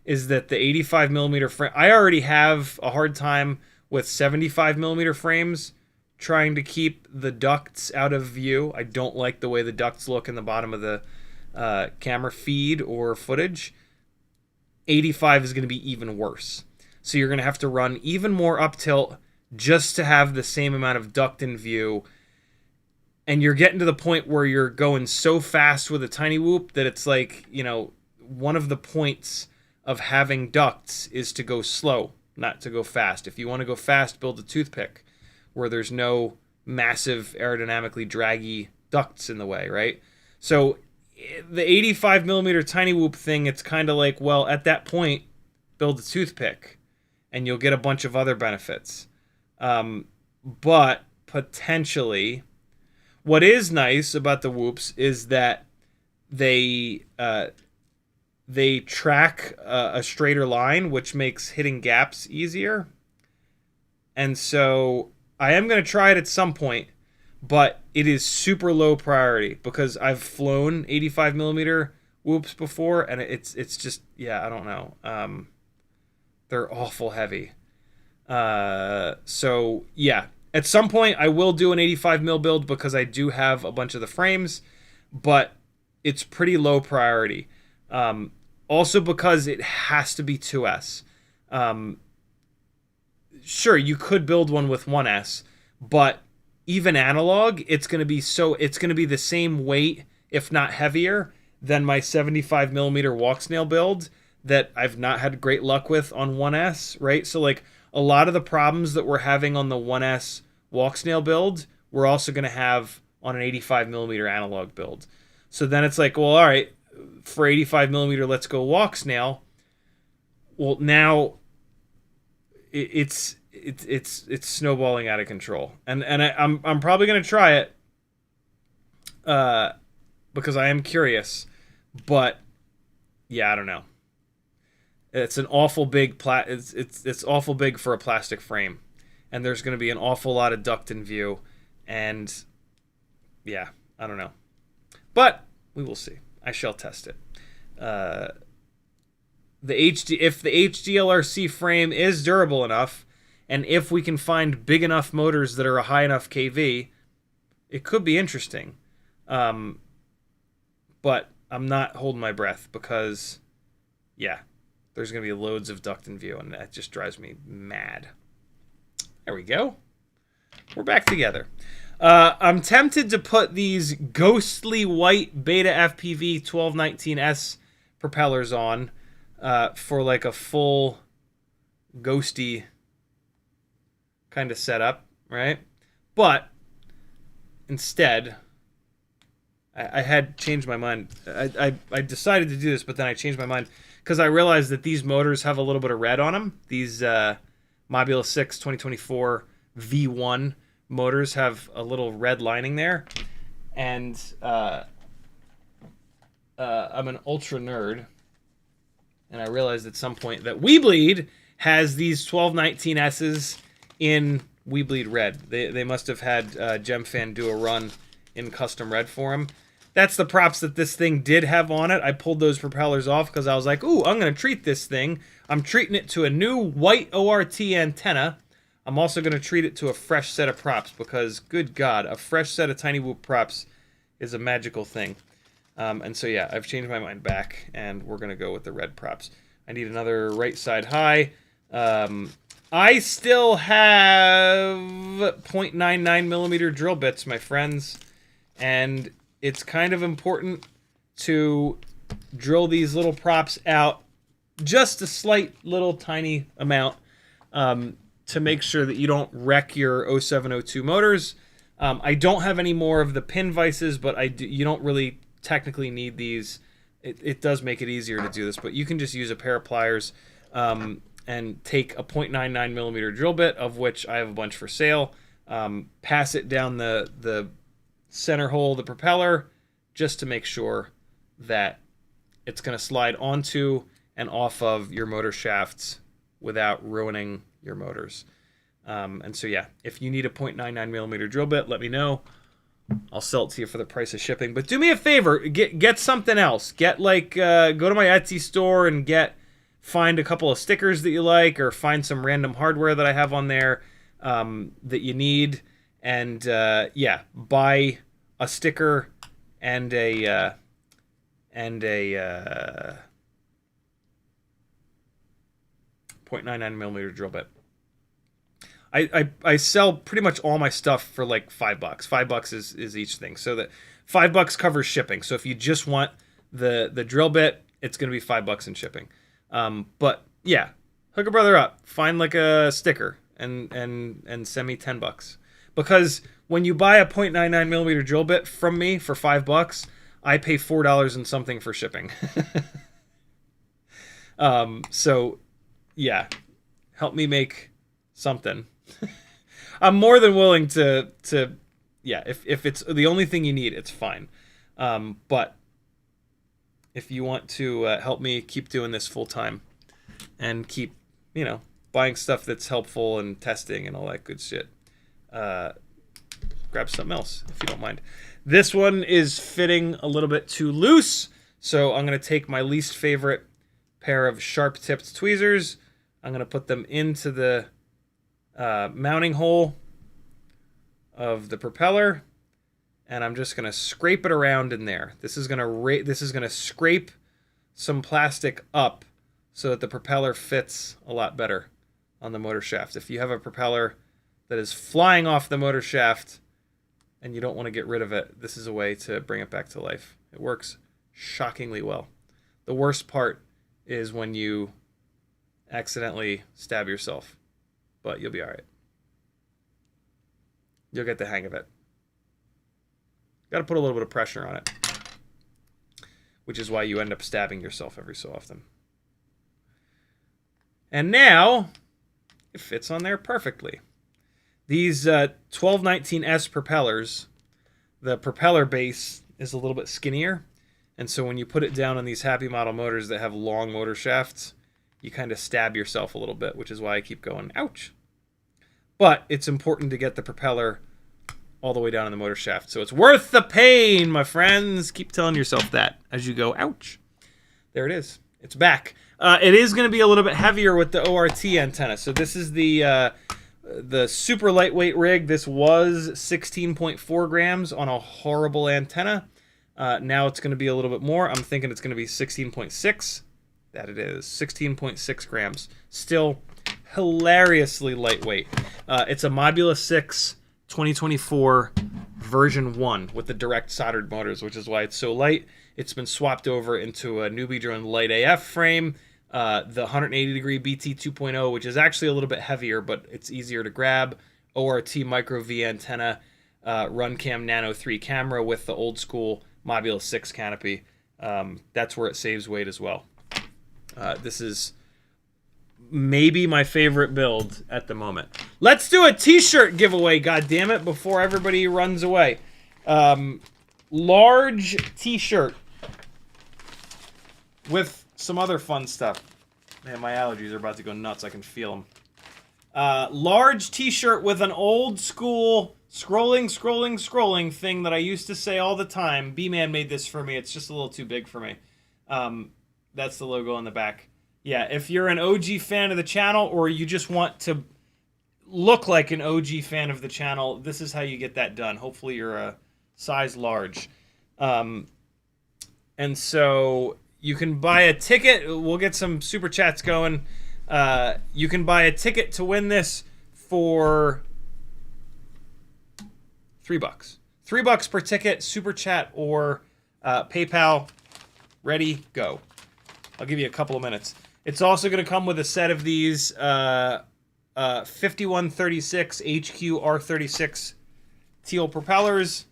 is that the 85mm frame... I already have a hard time with 75mm frames trying to keep the ducts out of view. I don't like the way the ducts look in the bottom of the camera feed or footage. 85 is going to be even worse. So you're going to have to run even more up tilt just to have the same amount of duct in view. And you're getting to the point where you're going so fast with a Tiny Whoop that it's like, you know, one of the points of having ducts is to go slow, not to go fast. If you want to go fast, build a toothpick where there's no massive aerodynamically draggy ducts in the way, right? So the 85mm Tiny Whoop thing, it's kind of like, well, at that point, build a toothpick and you'll get a bunch of other benefits. But potentially, what is nice about the Whoops is that they track a straighter line, which makes hitting gaps easier. And so I am going to try it at some point, but it is super low priority because I've flown 85mm Whoops before, and it's just, yeah, I don't know. They're awful heavy. So yeah, at some point I will do an 85mm build because I do have a bunch of the frames, but it's pretty low priority. Also because it has to be 2S. Sure, you could build one with 1S, but even analog, it's going to be the same weight, if not heavier, than my 75mm Walksnail build that I've not had great luck with on 1S, right? So like a lot of the problems that we're having on the 1S Walksnail build, we're also going to have on an 85mm analog build. So then it's like, well, all right, for 85mm, let's go Walksnail. Well, now it's snowballing out of control, and I'm probably gonna try it because I am curious, but yeah, I don't know. It's an awful big it's awful big for a plastic frame, and there's gonna be an awful lot of duct in view, and yeah, I don't know, but we will see. I shall test it. If the HDLRC frame is durable enough, and if we can find big enough motors that are a high enough KV, it could be interesting. But I'm not holding my breath because, yeah, there's going to be loads of duct in view, and that just drives me mad. There we go. We're back together. I'm tempted to put these ghostly white BetaFPV 1219S propellers on for like a full ghosty kind of setup, right? But instead, I had changed my mind. I decided to do this, but then I changed my mind because I realized that these motors have a little bit of red on them. These Mobula 6 2024 V1 motors have a little red lining there. And I'm an ultra nerd. And I realized at some point that WeBleed has these 1219Ss in WeBleed red. They must have had GemFan do a run in custom red for them. That's the props that this thing did have on it. I pulled those propellers off because I was like, ooh, I'm going to treat this thing. I'm treating it to a new white ORT antenna. I'm also going to treat it to a fresh set of props because, good God, a fresh set of Tiny Whoop props is a magical thing. And so, yeah, I've changed my mind back, and we're going to go with the red props. I need another right side high. I still have 0.99 millimeter drill bits, my friends, and it's kind of important to drill these little props out just a slight little tiny amount to make sure that you don't wreck your 0702 motors. I don't have any more of the pin vices, but you don't really technically need these. It does make it easier to do this, but you can just use a pair of pliers and take a 0.99 millimeter drill bit, of which I have a bunch for sale, pass it down the center hole of the propeller just to make sure that it's going to slide onto and off of your motor shafts without ruining your motors. And so, yeah, if you need a 0.99 millimeter drill bit, let me know. I'll sell it to you for the price of shipping. But do me a favor, get something else. Get like go to my Etsy store and find a couple of stickers that you like, or find some random hardware that I have on there that you need, and yeah, buy a sticker and a 0.99 millimeter drill bit. I sell pretty much all my stuff for like $5. $5 is each thing. So that $5 covers shipping. So if you just want the drill bit, it's going to be $5 in shipping. But yeah, hook a brother up. Find like a sticker and send me $10. Because when you buy a 0.99 millimeter drill bit from me for $5, I pay $4 and something for shipping. So yeah, help me make something. I'm more than willing to yeah, if it's the only thing you need, it's fine. But if you want to help me keep doing this full time and keep, buying stuff that's helpful and testing and all that good shit, grab something else if you don't mind. This one is fitting a little bit too loose, so I'm going to take my least favorite pair of sharp-tipped tweezers. I'm going to put them into the mounting hole of the propeller, and I'm just going to scrape it around in there. This is going to scrape some plastic up so that the propeller fits a lot better on the motor shaft. If you have a propeller that is flying off the motor shaft and you don't want to get rid of it, this is a way to bring it back to life. It works shockingly well. The worst part is when you accidentally stab yourself, but you'll be all right. You'll get the hang of it. Got to put a little bit of pressure on it, which is why you end up stabbing yourself every so often. And now it fits on there perfectly. These 1219S propellers, the propeller base is a little bit skinnier, and so when you put it down on these Happy Model motors that have long motor shafts, you kind of stab yourself a little bit, which is why I keep going, ouch. But it's important to get the propeller all the way down in the motor shaft, so it's worth the pain, my friends. Keep telling yourself that as you go, ouch. There it is. It's back. It is going to be a little bit heavier with the ORT antenna. So this is the super lightweight rig. This was 16.4 grams on a horrible antenna. Now it's going to be a little bit more. I'm thinking it's going to be 16.6. That it is. 16.6 grams. Still hilariously lightweight. It's a Modula 6 2024 version 1 with the direct soldered motors, which is why it's so light. It's been swapped over into a Newbie Drone Lite AF frame. The 180 degree BT 2.0, which is actually a little bit heavier, but it's easier to grab. ORT micro V antenna, Runcam Nano 3 camera with the old school Modula 6 canopy. That's where it saves weight as well. This is maybe my favorite build at the moment. Let's do a t-shirt giveaway, goddammit, before everybody runs away. Large t-shirt with some other fun stuff. Man, my allergies are about to go nuts. I can feel them. Large t-shirt with an old school scrolling thing that I used to say all the time. B-Man made this for me. It's just a little too big for me. That's the logo on the back. Yeah, if you're an OG fan of the channel or you just want to look like an OG fan of the channel, this is how you get that done. Hopefully you're a size large. And so you can buy a ticket. We'll get some super chats going. You can buy a ticket to win this for $3. $3 per ticket, super chat or PayPal. Ready, go. I'll give you a couple of minutes. It's also going to come with a set of these 5136 HQ R36 teal propellers,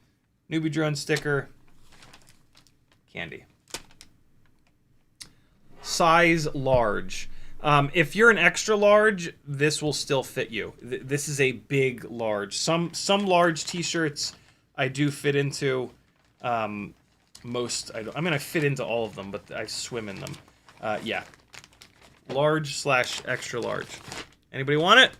Newbie Drone sticker, candy. Size large. If you're an extra large, this will still fit you. This is a big large. Some large t-shirts I do fit into. Most I don't. I mean, I fit into all of them, but I swim in them. Yeah. Large / extra large. Anybody want it?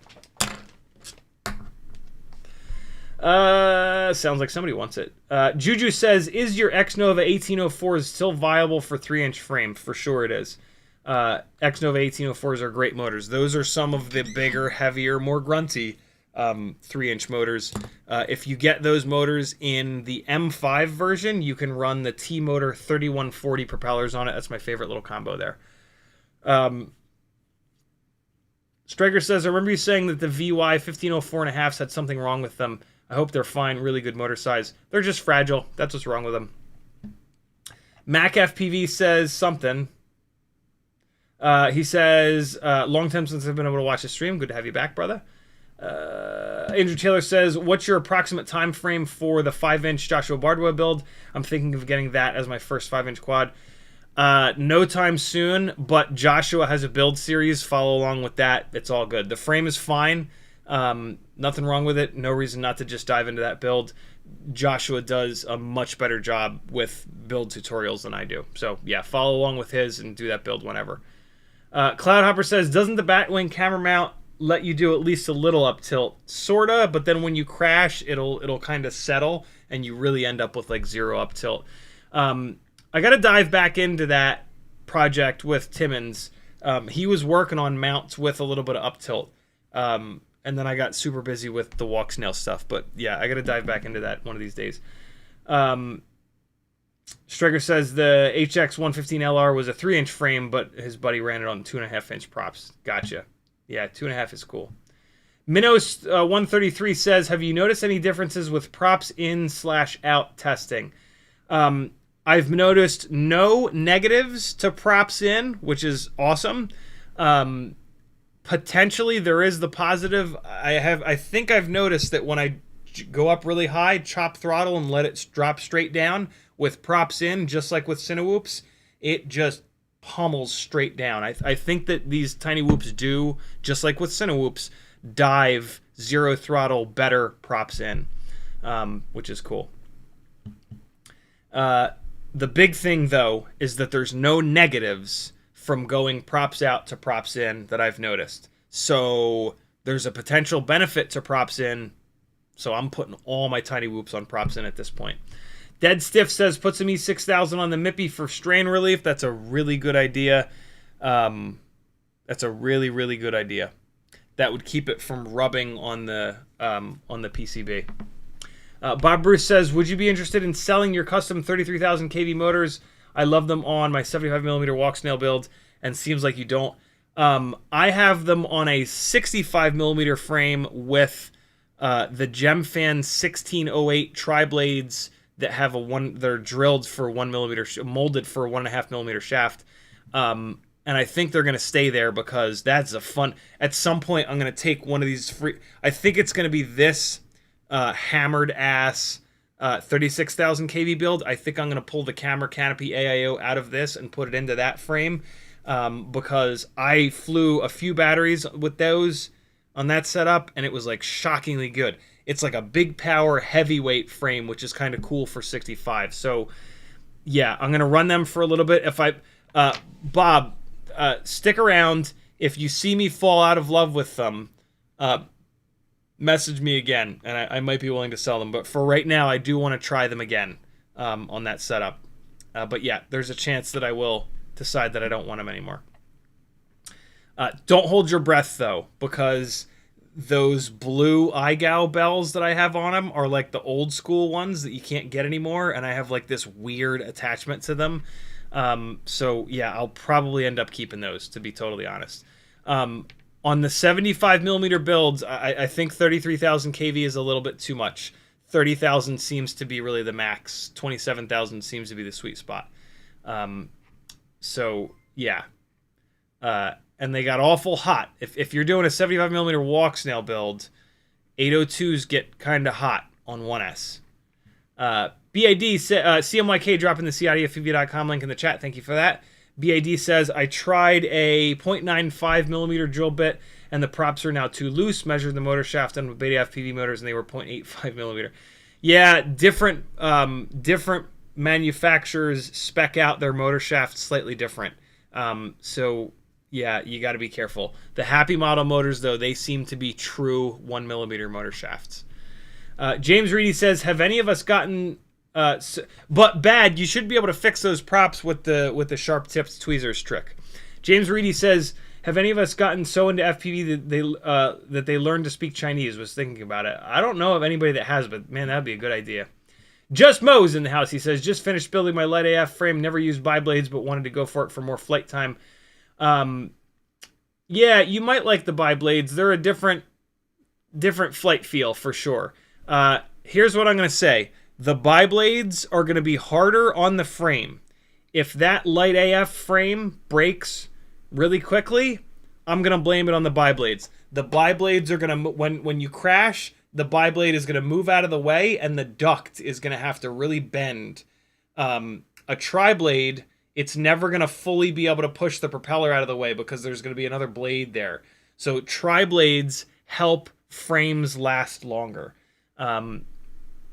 Sounds like somebody wants it. Juju says, is your XNova 1804 still viable for 3-inch frame? For sure it is. XNova 1804s are great motors. Those are some of the bigger, heavier, more grunty 3-inch motors. If you get those motors in the M5 version, you can run the T-Motor 3140 propellers on it. That's my favorite little combo there. Striker says, I remember you saying that the VY 1504.5s had something wrong with them. I hope they're fine. Really good motor size. They're just fragile. That's what's wrong with them. MacFPV says something. He says, long time since I've been able to watch the stream. Good to have you back, brother. Andrew Taylor says, what's your approximate time frame for the 5-inch Joshua Bardwell build? I'm thinking of getting that as my first 5-inch quad. No time soon, but Joshua has a build series. Follow along with that. It's all good. The frame is fine. Nothing wrong with it. No reason not to just dive into that build. Joshua does a much better job with build tutorials than I do. So, yeah, follow along with his and do that build whenever. Cloudhopper says, doesn't the batwing camera mount let you do at least a little up tilt? Sorta, but then when you crash, it'll kind of settle, and you really end up with like 0 up tilt. I got to dive back into that project with Timmons. He was working on mounts with a little bit of up tilt. And then I got super busy with the Walksnail stuff. But yeah, I got to dive back into that one of these days. Striker says the HX115LR was a 3-inch frame, but his buddy ran it on 2.5-inch props. Gotcha. Yeah, 2.5 is cool. Minos133 says, have you noticed any differences with props in/out testing? I've noticed no negatives to props in, which is awesome. Potentially there is the positive. I think I've noticed that when I go up really high, chop throttle and let it drop straight down with props in, just like with Cinewhoops, it just pummels straight down. I think that these tiny whoops do, just like with Cinewhoops, dive 0 throttle better props in, which is cool. The big thing, though, is that there's no negatives from going props out to props in that I've noticed. So there's a potential benefit to props in. So I'm putting all my tiny whoops on props in at this point. Dead Stiff says, put some E6000 on the Mippy for strain relief. That's a really good idea. That's a really, really good idea. That would keep it from rubbing on the PCB. Bob Bruce says, would you be interested in selling your custom 33,000 kV motors? I love them on my 75mm Walksnail build, and seems like you don't. I have them on a 65mm frame with the Gemfan 1608 tri-blades that have they're drilled for 1mm, molded for 1.5mm shaft. And I think they're going to stay there because that's a fun... At some point, I'm going to take one of these free... I think it's going to be this hammered ass 36,000 kV build. I think I'm going to pull the camera canopy AIO out of this and put it into that frame because I flew a few batteries with those on that setup and it was like shockingly good. It's like a big power heavyweight frame, which is kind of cool for 65. So yeah, I'm going to run them for a little bit. If I... Bob, stick around. If you see me fall out of love with them, message me again, and I might be willing to sell them. But for right now, I do want to try them again on that setup. But yeah, there's a chance that I will decide that I don't want them anymore. Don't hold your breath, though, because those blue iGao bells that I have on them are like the old school ones that you can't get anymore, and I have like this weird attachment to them. So yeah, I'll probably end up keeping those, to be totally honest. On the 75mm builds, I think 33,000 kV is a little bit too much. 30,000 seems to be really the max. 27,000 seems to be the sweet spot. So yeah. And they got awful hot. If you're doing a 75mm Walksnail build, 802s get kind of hot on 1S. BID, CMYK dropping the CiottiFPV.com link in the chat. Thank you for that. BID says, I tried a 0.95mm drill bit and the props are now too loose. Measured the motor shaft on BetaFPV motors and they were 0.85mm. Yeah, different manufacturers spec out their motor shaft slightly different. So yeah, you got to be careful. The Happy Model motors, though, they seem to be true 1mm motor shafts. James Reedy says, have any of us gotten... but bad, you should be able to fix those props with the sharp tipped tweezers trick. James Reedy says, have any of us gotten so into FPV that they learned to speak Chinese? Was thinking about it. I don't know of anybody that has, but man, that'd be a good idea. Just Mo's in the house. He says, just finished building my Lite AF frame. Never used bi-blades, but wanted to go for it for more flight time. Yeah, you might like the bi-blades. They're a different flight feel for sure. Here's what I'm going to say. The bi-blades are going to be harder on the frame. If that Lite AF frame breaks really quickly, I'm going to blame it on the bi-blades. The bi-blades are going to, when you crash, the bi-blade is going to move out of the way and the duct is going to have to really bend. A tri-blade, it's never going to fully be able to push the propeller out of the way because there's going to be another blade there. So tri-blades help frames last longer.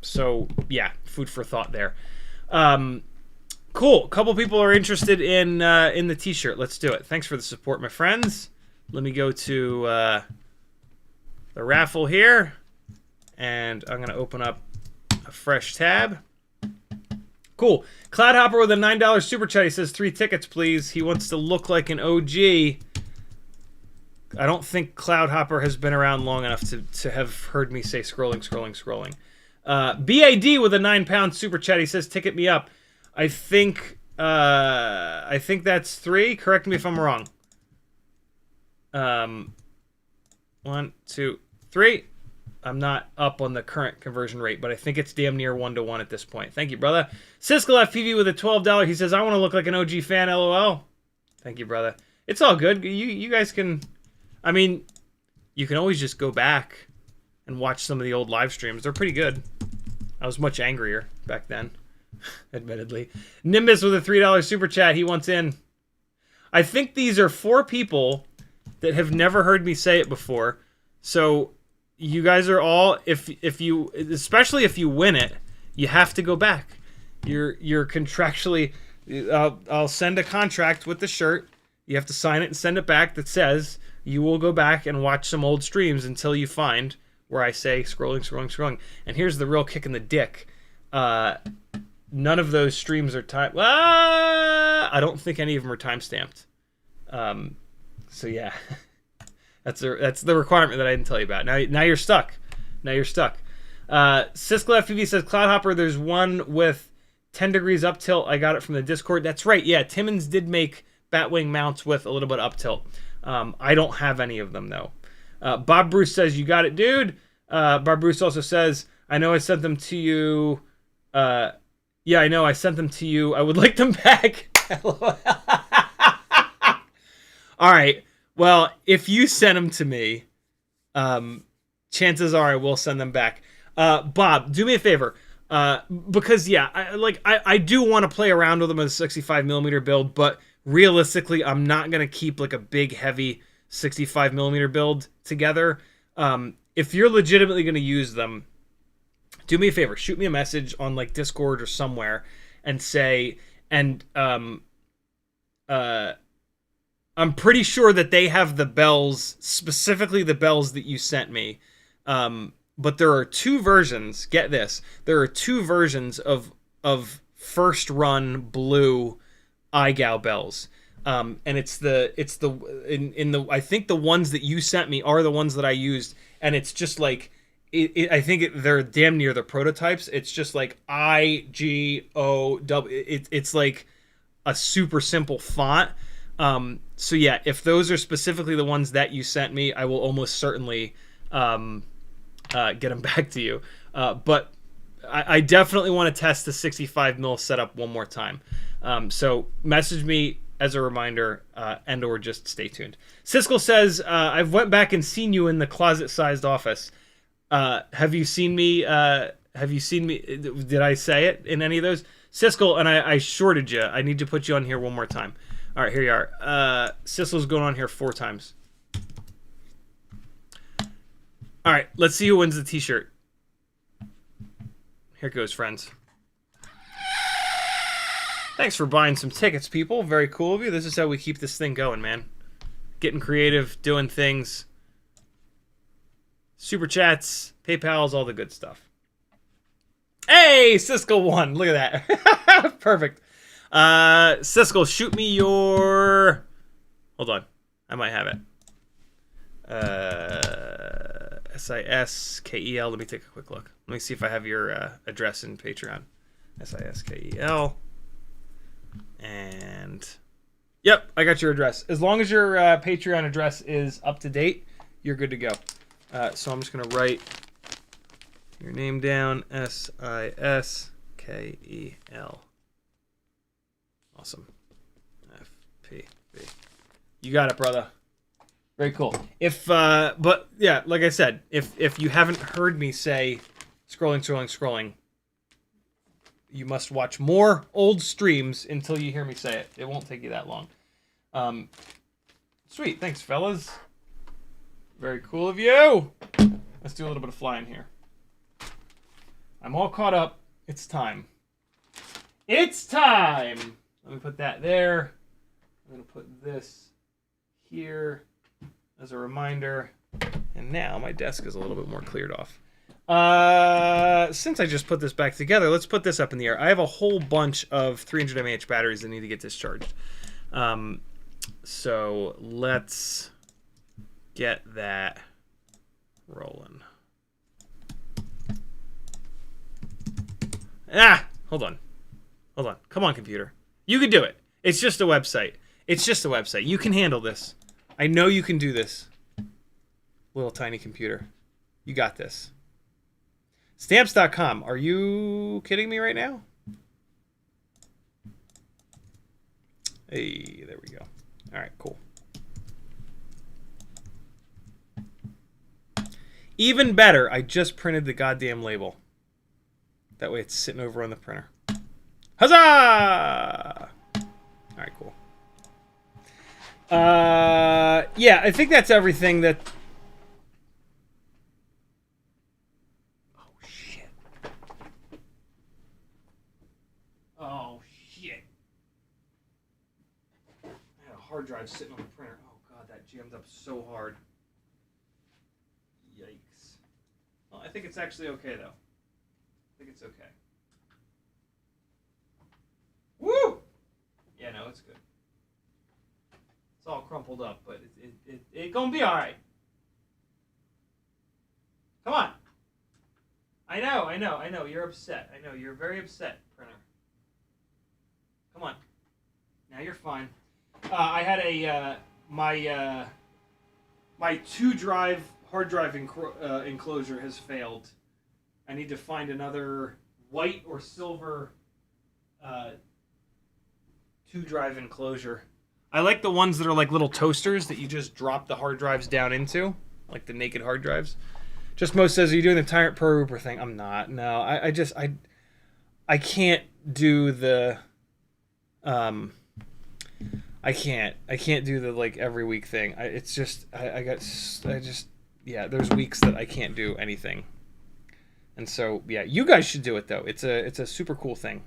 So yeah, food for thought there. Cool. A couple people are interested in the t-shirt. Let's do it. Thanks for the support, my friends. Let me go to the raffle here, and I'm gonna open up a fresh tab. Cool. Cloudhopper with a $9 super chat. He says 3 tickets, please. He wants to look like an OG. I don't think Cloudhopper has been around long enough to have heard me say scrolling. BAD with a £9 super chat. He says, ticket me up. I think that's 3. Correct me if I'm wrong. 1, 2, 3. I'm not up on the current conversion rate, but I think it's damn near 1-to-1 at this point. Thank you, brother. Siskel FPV with a $12. He says, I want to look like an OG fan, LOL. Thank you, brother. It's all good. You guys can... I mean, you can always just go back and watch some of the old live streams. They're pretty good. I was much angrier back then, admittedly. Nimbus with a $3 super chat. He wants in. I think these are 4 people that have never heard me say it before. So you guys are all, if you, especially if you win it, you have to go back. You're contractually, I'll send a contract with the shirt. You have to sign it and send it back that says you will go back and watch some old streams until you find where I say scrolling. And here's the real kick in the dick. None of those streams are time. I don't think any of them are time-stamped. So yeah, that's the requirement that I didn't tell you about. Now you're stuck. Cisco FPV says, Cloudhopper, there's one with 10 degrees up tilt. I got it from the Discord. That's right. Yeah, Timmons did make batwing mounts with a little bit of up tilt. I don't have any of them, though. Bob Bruce says, you got it, dude. Bob Bruce also says, I know I sent them to you. Yeah, I know I sent them to you. I would like them back. All right. Well, if you send them to me, chances are I will send them back. Bob, do me a favor. Because, yeah, I do want to play around with them with a 65mm build, but realistically, I'm not going to keep like a big, heavy 65mm build together. If you're legitimately going to use them, do me a favor. Shoot me a message on like Discord or somewhere and say, and I'm pretty sure that they have the bells, specifically the bells that you sent me. But there are two versions. Get this. There are two versions of first run blue iGao bells. And it's the I think the ones that you sent me are the ones that I used, and it's just like I think they're damn near the prototypes. It's just like IGOW. It's like a super simple font. So yeah, if those are specifically the ones that you sent me, I will almost certainly get them back to you. But I definitely want to test the 65mm setup one more time. So message me as a reminder, and or just stay tuned. Siskel says, I've went back and seen you in the closet-sized office. Have you seen me? Did I say it in any of those? Siskel, and I shorted you. I need to put you on here one more time. All right, here you are. Siskel's going on here 4 times. All right, let's see who wins the t-shirt. Here it goes, friends. Thanks for buying some tickets, people. Very cool of you. This is how we keep this thing going, man. Getting creative, doing things. Super chats, PayPals, all the good stuff. Hey, Siskel won. Look at that. Perfect. Siskel, shoot me your... Hold on. I might have it. SISKEL. Let me take a quick look. Let me see if I have your address in Patreon. SISKEL. And... Yep, I got your address. As long as your Patreon address is up to date, you're good to go. So I'm just going to write your name down. SISKEL. Awesome. FPV. You got it, brother. Very cool. But yeah, like I said, if you haven't heard me say scrolling, you must watch more old streams until you hear me say it. It won't take you that long. Sweet. Thanks, fellas. Very cool of you. Let's do a little bit of flying here. I'm all caught up. It's time. It's time! Let me put that there. I'm going to put this here as a reminder. And now my desk is a little bit more cleared off. Since I just put this back together, let's put this up in the air. I have a whole bunch of 300 mAh batteries that need to get discharged. So let's get that rolling. Hold on. Come on, computer. You can do it. It's just a website. You can handle this. I know you can do this. Little tiny computer. You got this. Stamps.com. Are you kidding me right now? Hey, there we go. All right, cool. Even better, I just printed the goddamn label. That way it's sitting over on the printer. Huzzah! All right, cool. Yeah, I think that's everything that... Oh, shit. I had a hard drive sitting on the printer. Oh, God, that jammed up so hard. Yikes. Well, I think it's actually okay, though. I think it's okay. Woo! Yeah, no, it's good. It's all crumpled up, but it gonna be all right. Come on. I know. You're upset. I know. You're very upset, printer. Come on. Now you're fine. I had a, my 2-drive hard drive enclosure has failed. I need to find another white or silver 2-drive enclosure. I like the ones that are like little toasters that you just drop the hard drives down into, like the naked hard drives. Just Mo says, are you doing the Tyrant Pro Rooper thing? I'm not. No, I can't do the I can't do the like every week thing. Yeah, there's weeks that I can't do anything. And so, yeah, you guys should do it though. It's a super cool thing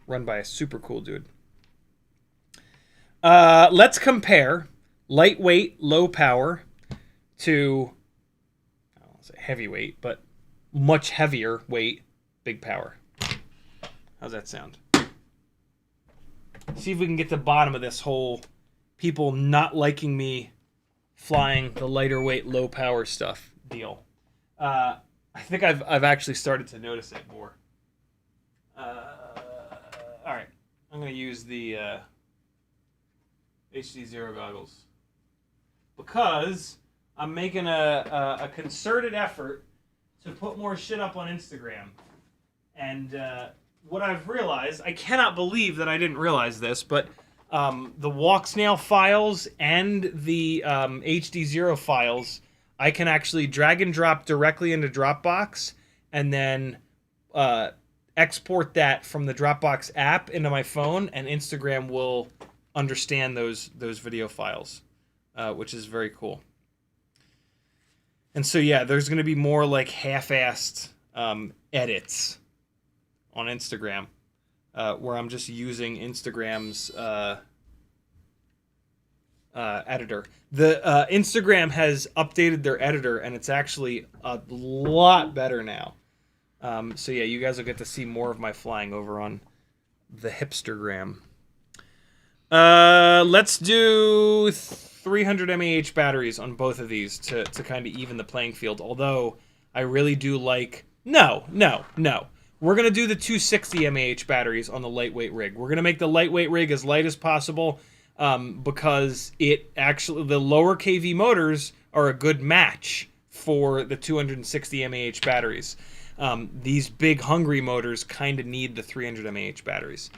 run by a super cool dude. Let's compare lightweight, low power to, I don't want to say heavyweight, but much heavier weight, big power. How's that sound? See if we can get to the bottom of this whole people not liking me flying the lighter weight, low power stuff deal. I think I've actually started to notice it more. All right, I'm gonna use the HD0 goggles because I'm making a concerted effort to put more shit up on Instagram. And what I've realized, I cannot believe that I didn't realize this, but the Walksnail files and the HD0 files, I can actually drag and drop directly into Dropbox and then export that from the Dropbox app into my phone, and Instagram will understand those video files, which is very cool. And so yeah, there's going to be more like half-assed edits on Instagram, where I'm just using Instagram's editor. The Instagram has updated their editor, and it's actually a lot better now. So yeah, you guys will get to see more of my flying over on the Hipstergram. Let's do 300 mAh batteries on both of these to kind of even the playing field. Although I really do like... No. We're going to do the 260 mAh batteries on the lightweight rig. We're going to make the lightweight rig as light as possible because it actually... The lower KV motors are a good match for the 260 mAh batteries. These big hungry motors kind of need the 300 mAh batteries.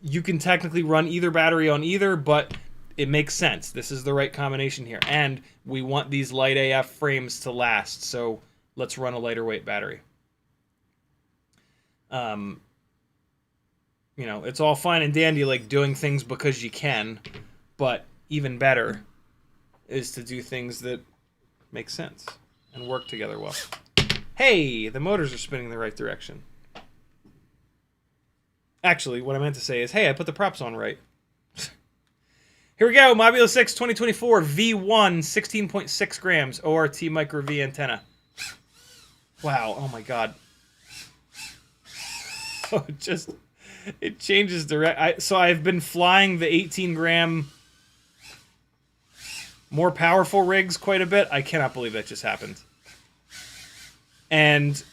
You can technically run either battery on either, but it makes sense. This is the right combination here. And we want these light AF frames to last, so let's run a lighter weight battery. You know, it's all fine and dandy like doing things because you can, but even better is to do things that make sense and work together well. Hey, the motors are spinning in the right direction. Actually, what I meant to say is, hey, I put the props on right. Here we go, Mobula 6 2024 V1 16.6 grams ORT Micro V antenna. Wow, oh my god. Oh, it changes direct. So I've been flying the 18-gram more powerful rigs quite a bit. I cannot believe that just happened. And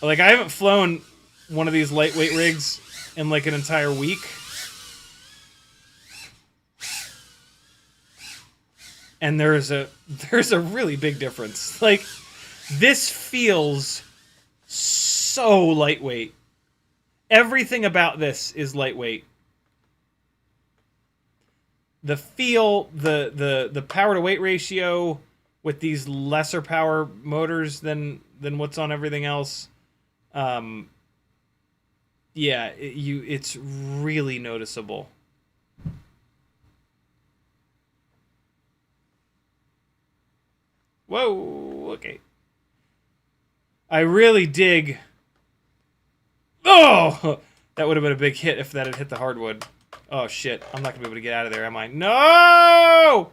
like I haven't flown one of these lightweight rigs in like an entire week. And there's a really big difference. Like this feels so lightweight. Everything about this is lightweight. The feel, the power to weight ratio with these lesser power motors than what's on everything else. Yeah, it's really noticeable. Whoa, okay. I really dig... Oh! That would have been a big hit if that had hit the hardwood. Oh, shit. I'm not going to be able to get out of there, am I? No!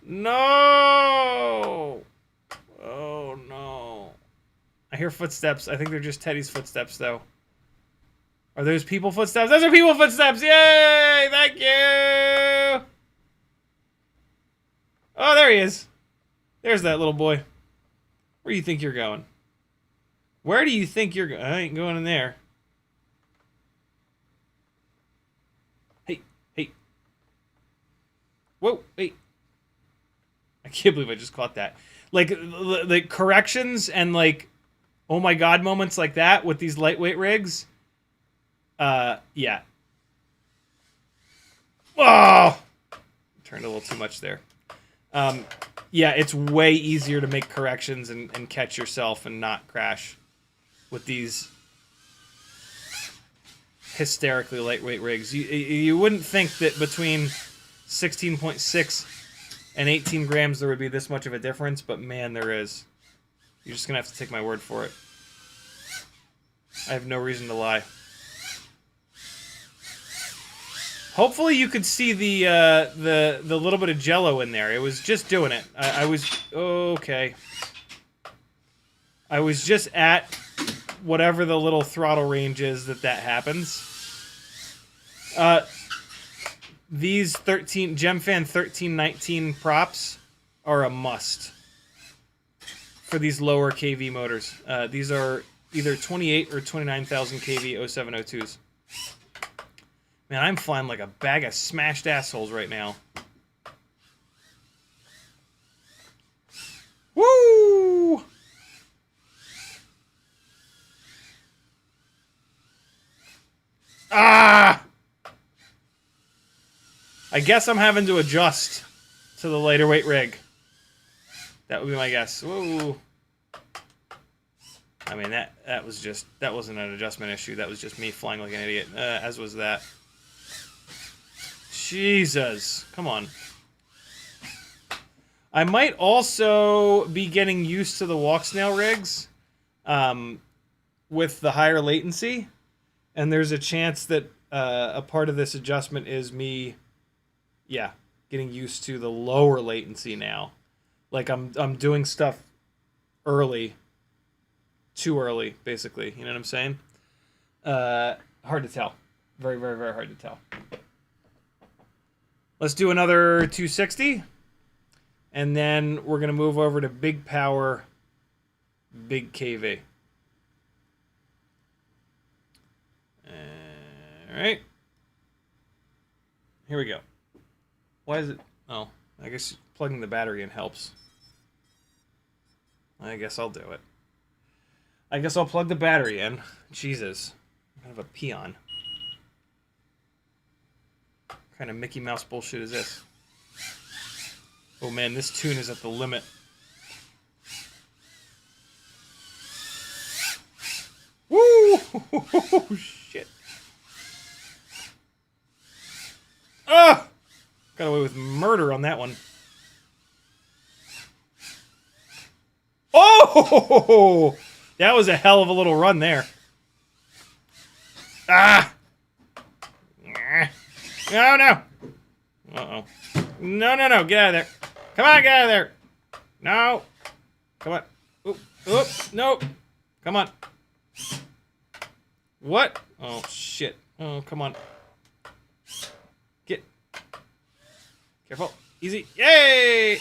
No! Oh, no. I hear footsteps. I think they're just Teddy's footsteps, though. Are those people footsteps? Those are people footsteps! Yay! Thank you! Oh, there he is. There's that little boy. Where do you think you're going? Where do you think you're going? I ain't going in there. Hey, hey. Whoa, hey. I can't believe I just caught that. Like, the corrections and, like, oh my god moments like that with these lightweight rigs. Yeah. Oh! Turned a little too much there. Yeah, it's way easier to make corrections and catch yourself and not crash with these hysterically lightweight rigs. You wouldn't think that between 16.6 and 18 grams there would be this much of a difference, but man, there is. You're just gonna have to take my word for it. I have no reason to lie. Hopefully you could see the little bit of jello in there. It was just doing it. I was okay. I was just at whatever the little throttle range is that happens. These GemFan 1319 props are a must for these lower KV motors. These are either 28 or 29,000 kV 0702s. Man, I'm flying like a bag of smashed assholes right now. Woo! Ah! I guess I'm having to adjust to the lighter weight rig. That would be my guess. Woo! I mean, that wasn't an adjustment issue. That was just me flying like an idiot, as was that. Jesus. Come on. I might also be getting used to the Walksnail rigs with the higher latency. And there's a chance that a part of this adjustment is me, yeah, getting used to the lower latency now. Like I'm doing stuff early. Too early, basically. You know what I'm saying? Hard to tell. Very, very, very hard to tell. Let's do another 260. And then we're going to move over to big power, big KV. Alright. Here we go. Why is it... Oh, I guess plugging the battery in helps. I guess I'll do it. I guess I'll plug the battery in. Jesus. I'm kind of a peon. What kind of Mickey Mouse bullshit is this? Oh man, this tune is at the limit. Woo! Shit. Ah! Got away with murder on that one. Oh! That was a hell of a little run there. Ah! No, no. Uh-oh. No, no, no. Get out of there. Come on, get out of there. No. Come on. Oop, oop, no. Come on. What? Oh, shit. Oh, come on. Get. Careful. Easy. Yay!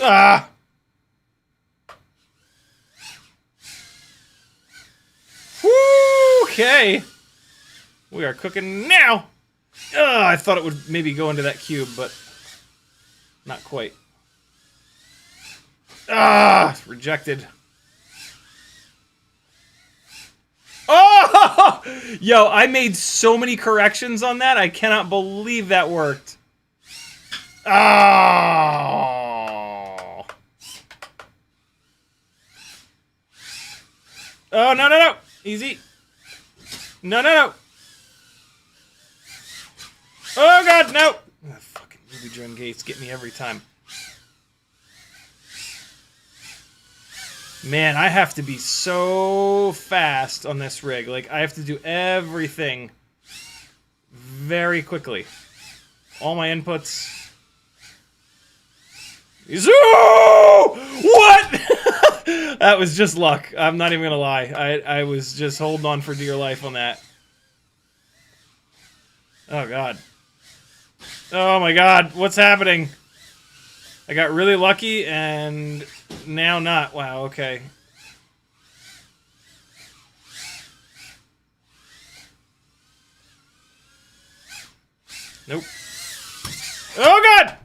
Ah! Woo! Okay. We are cooking now. I thought it would maybe go into that cube, but not quite. Ah! Rejected. Oh! Yo, I made so many corrections on that. I cannot believe that worked. Oh! Oh, no, no, no. Easy. No, no, no. Oh, God, no. Oh, fucking Ruby Drone Gates get me every time. Man, I have to be so fast on this rig. Like, I have to do everything very quickly. All my inputs. What? That was just luck. I'm not even gonna lie. I was just holding on for dear life on that. Oh, God. Oh my god, what's happening? I got really lucky and now not. Wow, okay. Nope. Oh god!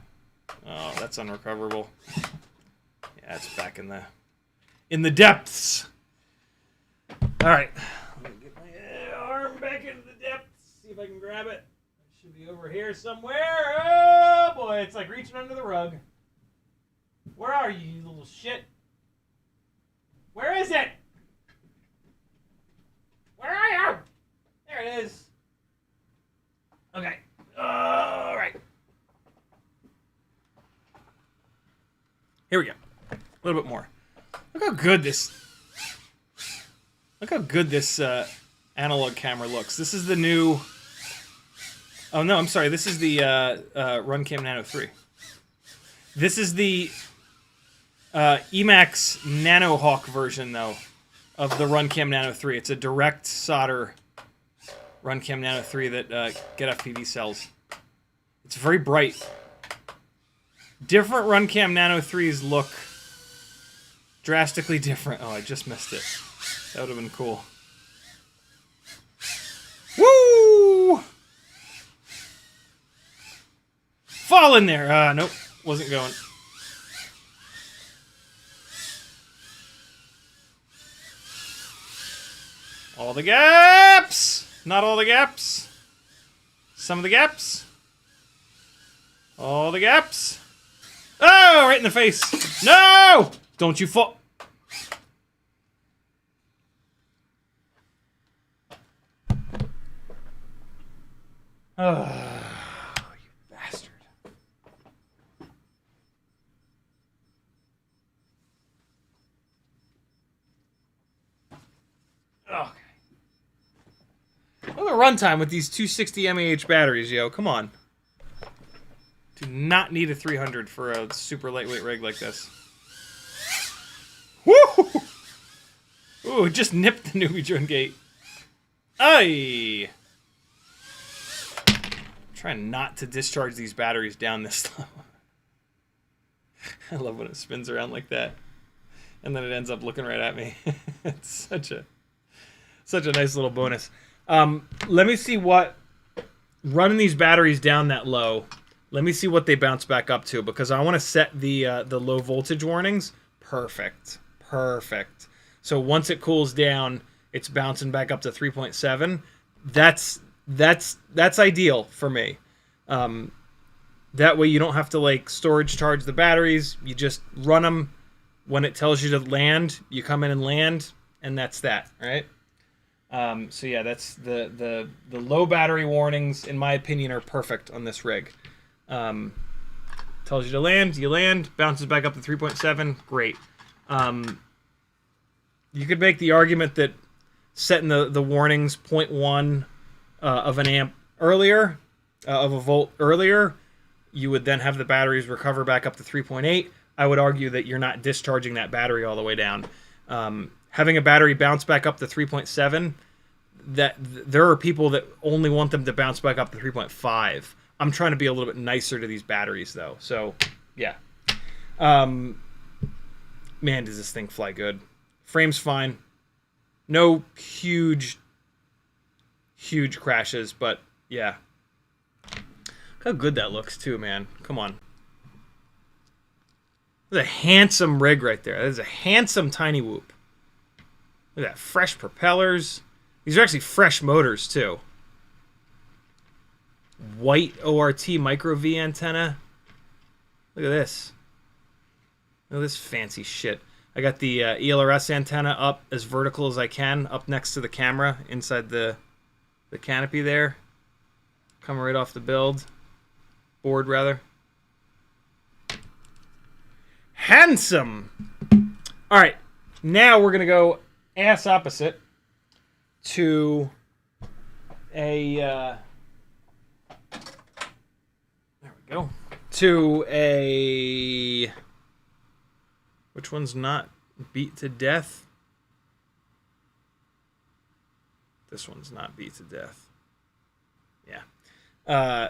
Oh, that's unrecoverable. Yeah, it's back in the depths. All right. Let me get my arm back into the depths. See if I can grab it. It should be over here somewhere. Oh boy, it's like reaching under the rug. Where are you, you little shit? Where is it? Where are you? There it is. Okay. All right. Here we go. A little bit more. Look how good this. Look how good this analog camera looks. This is the new. Oh no, I'm sorry. This is the Runcam Nano 3. This is the Emax Nano Hawk version, though, of the Runcam Nano 3. It's a direct solder Runcam Nano 3 that Getfpv sells. It's very bright. Different Runcam Nano 3s look drastically different. Oh, I just missed it. That would have been cool. Woo! Fall in there. Nope, wasn't going. All the gaps! Not all the gaps. Some of the gaps. All the gaps. Oh, right in the face. No! Don't you fall. Oh, you bastard. Okay. Look at the runtime with these 260 mAh batteries, yo. Come on. Do not need a 300 for a super lightweight rig like this. Woo! Ooh, just nipped the newbie drone gate. Aye! Trying not to discharge these batteries down this low. I love when it spins around like that. And then it ends up looking right at me. It's such a nice little bonus. Let me see what... Running these batteries down that low, let me see what they bounce back up to, because I want to set the low voltage warnings. Perfect. Perfect. So once it cools down, it's bouncing back up to 3.7. That's ideal for me. That way you don't have to like storage charge the batteries. You just run them when it tells you to land. You come in and land, and that's that, right? So yeah, that's the low battery warnings, in my opinion, are perfect on this rig. Tells you to land, you land, bounces back up to 3.7, great. You could make the argument that setting the warnings 0.1 of an amp earlier, of a volt earlier, you would then have the batteries recover back up to 3.8. I would argue that you're not discharging that battery all the way down. Having a battery bounce back up to 3.7, that there are people that only want them to bounce back up to 3.5. I'm trying to be a little bit nicer to these batteries, though. So, yeah. Man, does this thing fly good. Frame's fine. No huge crashes, but yeah. Look how good that looks, too, man. Come on. That's a handsome rig right there. That is a handsome tiny whoop. Look at that. Fresh propellers. These are actually fresh motors, too. White ORT micro V antenna. Look at this. Look at this fancy shit. I got the ELRS antenna up as vertical as I can, up next to the camera, inside the canopy there. Coming right off the board, rather. Handsome! Alright, now we're going to go ass opposite to a... there we go. To a... Which one's not beat to death? This one's not beat to death. Yeah.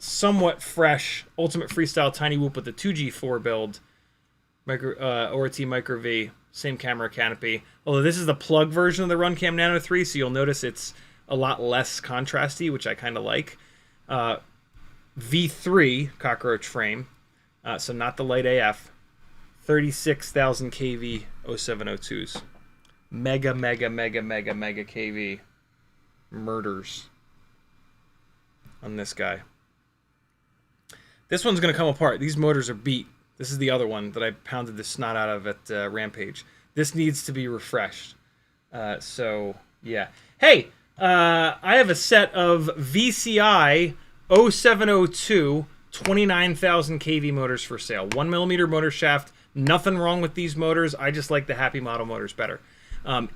somewhat fresh Ultimate Freestyle Tiny Whoop with the 2G4 build. ORT Micro V, same camera canopy. Although this is the plug version of the Runcam Nano 3, so you'll notice it's a lot less contrasty, which I kind of like. V3 cockroach frame, so not the Lite AF. 36,000 kV 0702s. Mega kV murders on this guy. This one's going to come apart. These motors are beat. This is the other one that I pounded the snot out of at Rampage. This needs to be refreshed. So, yeah. Hey, I have a set of VCI 0702 29,000 kV motors for sale. 1mm motor shaft. Nothing wrong with these motors. I just like the Happy Model motors better.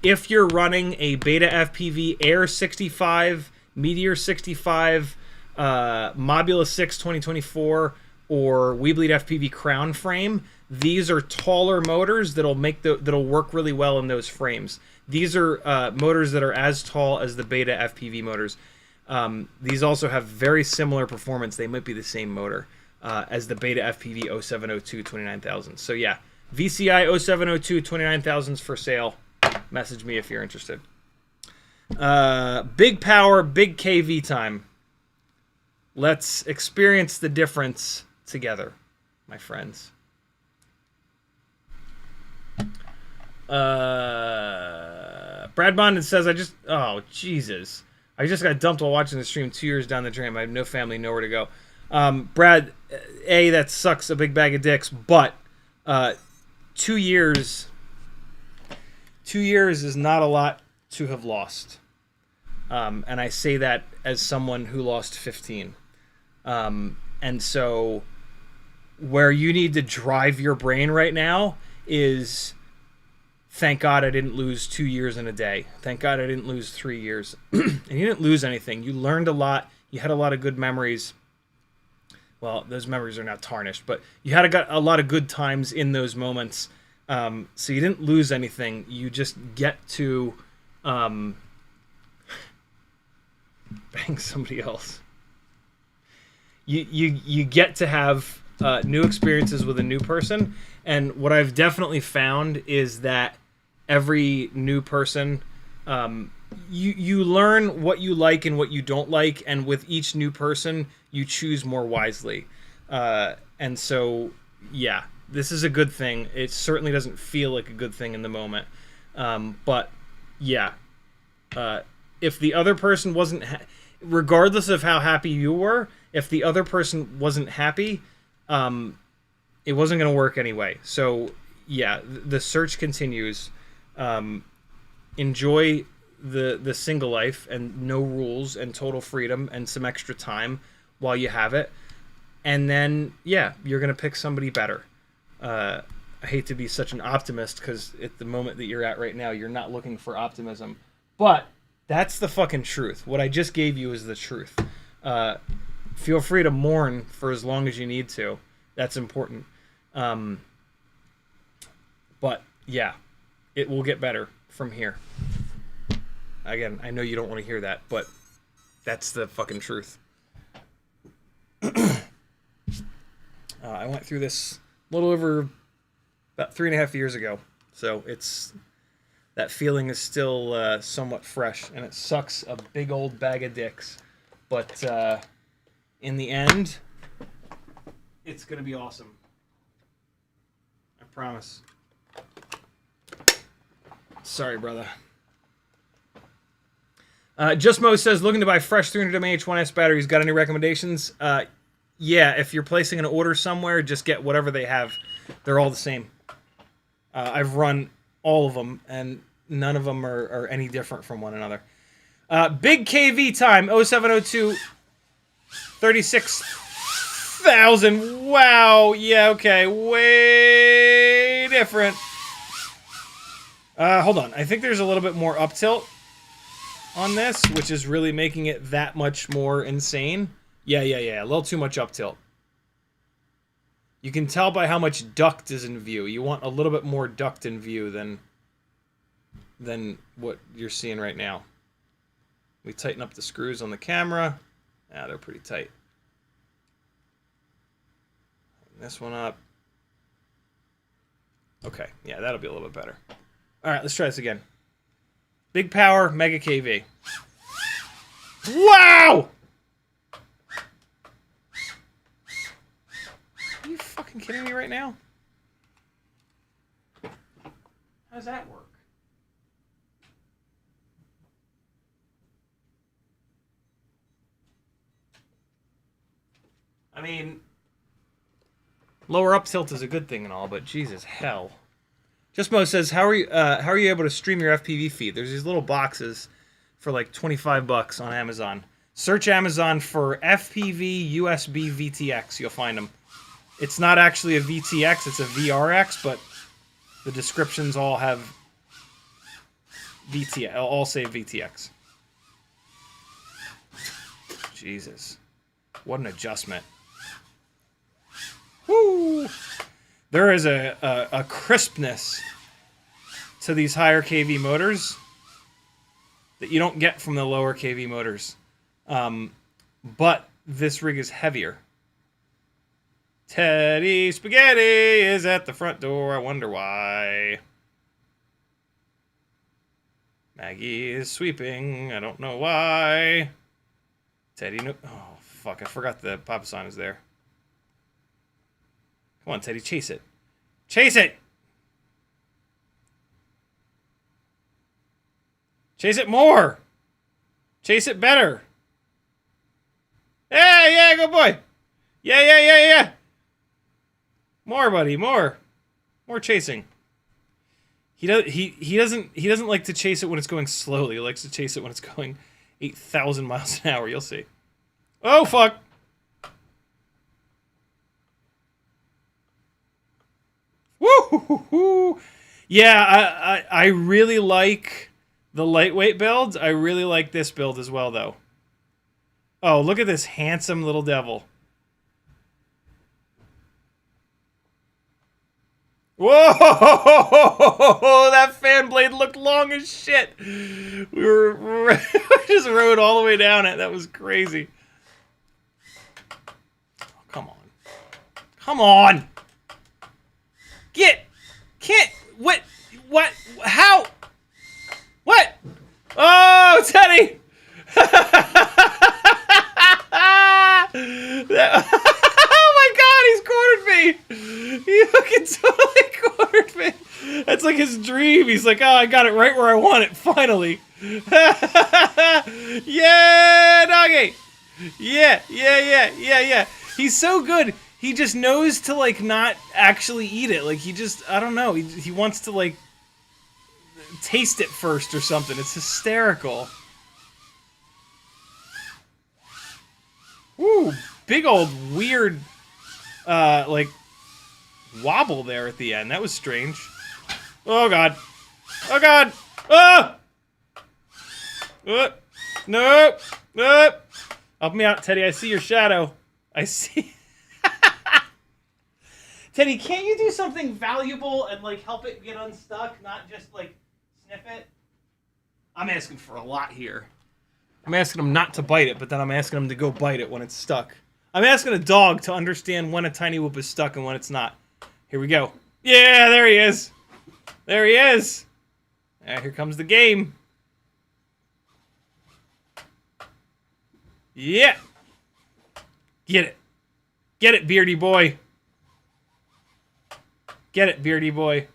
If you're running a BetaFPV Air 65, Meteor 65, Mobula 6 2024, or WeBleed FPV Crown frame, these are taller motors that'll work really well in those frames. These are motors that are as tall as the BetaFPV motors. These also have very similar performance. They might be the same motor as the BetaFPV 0702 29,000. So yeah, VCI 0702 29,000s for sale. Message me if you're interested. Big power, big KV time. Let's experience the difference together, my friends. Brad Bonded says, oh, Jesus. I just got dumped while watching the stream 2 years down the drain. I have no family, nowhere to go. Brad, A, that sucks, a big bag of dicks, but 2 years... 2 years is not a lot to have lost. And I say that as someone who lost 15. And so where you need to drive your brain right now is, thank God I didn't lose 2 years in a day. Thank God I didn't lose 3 years. And you didn't lose anything. You learned a lot. You had a lot of good memories. Well, those memories are now tarnished, but you had a lot of good times in those moments. So you didn't lose anything. You just get to bang somebody else. You get to have new experiences with a new person, and what I've definitely found is that every new person, you learn what you like and what you don't like, and with each new person, you choose more wisely. And so, yeah. This is a good thing. It certainly doesn't feel like a good thing in the moment. But, yeah. If the other person wasn't... regardless of how happy you were, if the other person wasn't happy, it wasn't going to work anyway. So, yeah, the search continues. Enjoy the single life and no rules and total freedom and some extra time while you have it. And then, yeah, you're going to pick somebody better. I hate to be such an optimist because at the moment that you're at right now, you're not looking for optimism. But that's the fucking truth. What I just gave you is the truth. Feel free to mourn for as long as you need to. That's important. But, yeah, it will get better from here. Again, I know you don't want to hear that, but that's the fucking truth. I went through this a little over about 3.5 years ago, so that feeling is still somewhat fresh, and it sucks a big old bag of dicks, but in the end, it's gonna be awesome. I promise. Sorry, brother. Just Mo says, looking to buy fresh 300 mAh1S batteries. Got any recommendations? Yeah, if you're placing an order somewhere, just get whatever they have. They're all the same. I've run all of them, and none of them are any different from one another. Big KV time, 0702, 36,000. Wow, yeah, okay, way different. Hold on, I think there's a little bit more uptilt on this, which is really making it that much more insane. Yeah, a little too much uptilt. You can tell by how much duct is in view. You want a little bit more duct in view than what you're seeing right now. We tighten up the screws on the camera. Yeah, they're pretty tight. This one up. Okay, yeah, that'll be a little bit better. All right, let's try this again. Big power, mega KV. Wow! Are you fucking kidding me right now? How does that work? I mean, lower up tilt is a good thing and all, but Jesus hell. JustMo says, how are you able to stream your FPV feed? There's these little boxes for like 25 bucks on Amazon. Search Amazon for FPV USB VTX. You'll find them. It's not actually a VTX, it's a VRX, but the descriptions all have VTX. All say VTX. Jesus. What an adjustment. Woo! There is a crispness to these higher KV motors that you don't get from the lower KV motors. But this rig is heavier. Teddy Spaghetti is at the front door. I wonder why. Maggie is sweeping. I don't know why. Teddy, no. Oh, fuck. I forgot the Papa sign is there. Come on, Teddy, chase it. Chase it! Chase it more! Chase it better! Hey, yeah, good boy! Yeah! More, buddy, more. More chasing. He doesn't like to chase it when it's going slowly. He likes to chase it when it's going 8,000 miles an hour. You'll see. Oh, fuck! Woo! Yeah, I really like the lightweight builds. I really like this build as well, though. Oh, look at this handsome little devil. Whoa! That fan blade looked long as shit. We just rode all the way down it. That was crazy. Oh, come on. Come on! What? How? What? Oh, Teddy! Oh my God, he's cornered me! He fucking totally cornered me! That's like his dream. He's like, oh, I got it right where I want it, finally. Yeah, doggy! Yeah. He's so good. He just knows to, like, not actually eat it. Like, he just, I don't know. He wants to, like, taste it first or something. It's hysterical. Woo! Big old weird, like, wobble there at the end. That was strange. Oh, God. Oh, God! Oh! Nope! Help me out, Teddy. I see your shadow. I see... Teddy, can't you do something valuable and, like, help it get unstuck, not just, like, sniff it? I'm asking for a lot here. I'm asking him not to bite it, but then I'm asking him to go bite it when it's stuck. I'm asking a dog to understand when a tiny whoop is stuck and when it's not. Here we go. Yeah, there he is. There he is. Here comes the game. Yeah. Get it. Get it, beardy boy. Get it, beardy boy.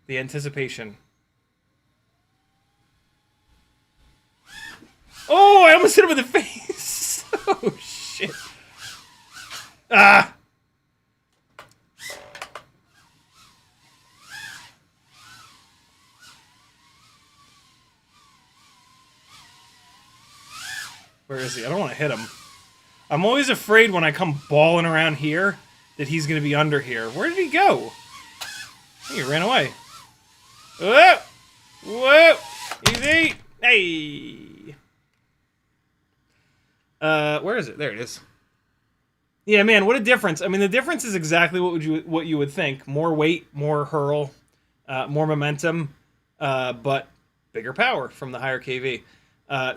The anticipation. Oh, I almost hit him in the face. Oh, shit. Ah. Where is he? I don't want to hit him. I'm always afraid when I come balling around here that he's going to be under here. Where did he go? He ran away. Whoa! Whoa! Easy! Hey! Where is it? There it is. Yeah, man, what a difference. I mean, the difference is exactly what you would think. More weight, more hurl, more momentum, but bigger power from the higher KV.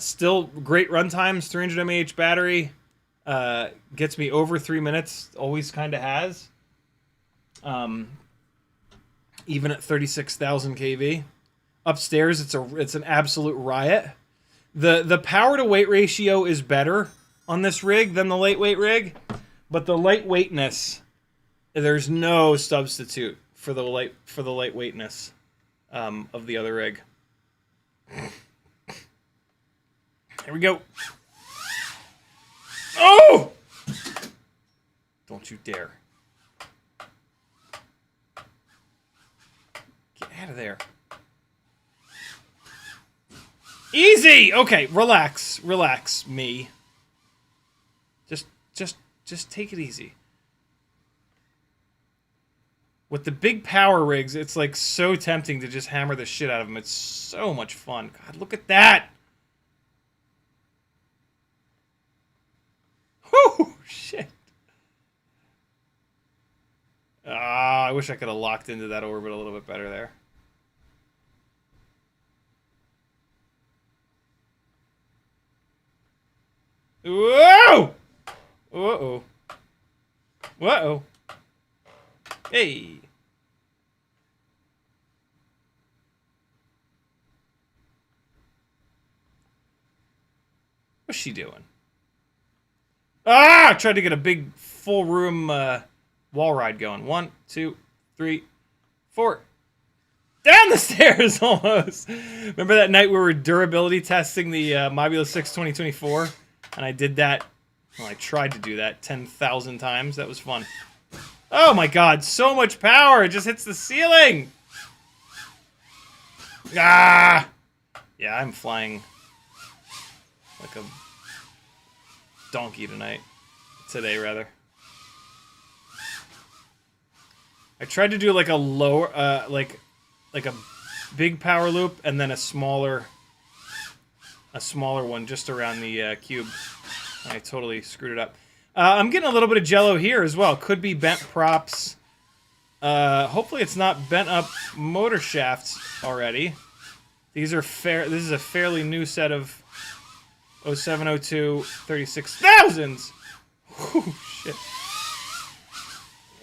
Still great run times, 300 mAh battery. Gets me over 3 minutes. Always kind of has. Even at 36,000 kV. Upstairs, it's an absolute riot. The power to weight ratio is better on this rig than the lightweight rig, but the lightweightness, there's no substitute for the lightweightness of the other rig. Here we go. Oh! Don't you dare. Get out of there. Easy! Okay, relax. Relax, me. Just take it easy. With the big power rigs, it's like so tempting to just hammer the shit out of them. It's so much fun. God, look at that! Whew, shit. I wish I could have locked into that orbit a little bit better there. Whoa! Uh-oh. Uh-oh. Hey. What's she doing? Ah! I tried to get a big full room wall ride going. 1, 2, 3, 4. Down the stairs almost. Remember that night we were durability testing the Mobula 6 2024? And I did that. Well, I tried to do that 10,000 times. That was fun. Oh my god, so much power! It just hits the ceiling! Ah! Yeah, I'm flying like a donkey tonight. Today, rather. I tried to do like a lower, like a big power loop and then a smaller one just around the cube. I totally screwed it up. I'm getting a little bit of jello here as well. Could be bent props. Hopefully it's not bent up motor shafts already. These are fair. This is a fairly new set of 0702 36,000s. Oh shit.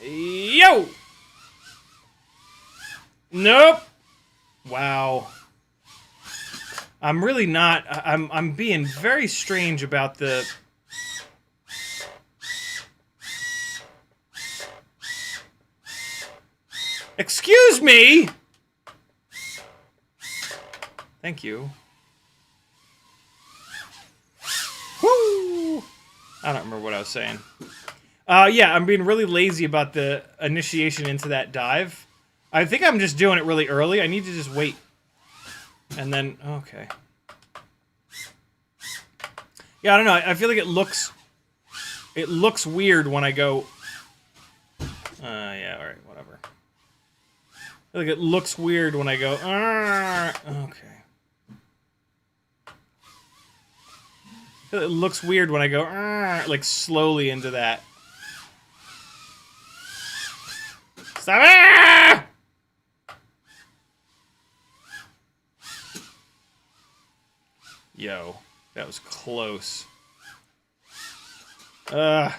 Yo! Nope. Wow. I'm really not. I'm being very strange about the. Excuse me. Thank you. Woo! I don't remember what I was saying. Yeah, I'm being really lazy about the initiation into that dive. I think I'm just doing it really early. I need to just wait. And then, okay. Yeah, I don't know. I feel like it looks weird when I go. Yeah, all right, whatever. I feel like it looks weird when I go. Okay. I feel like it looks weird when I go like slowly into that. Stop! Yo, that was close. I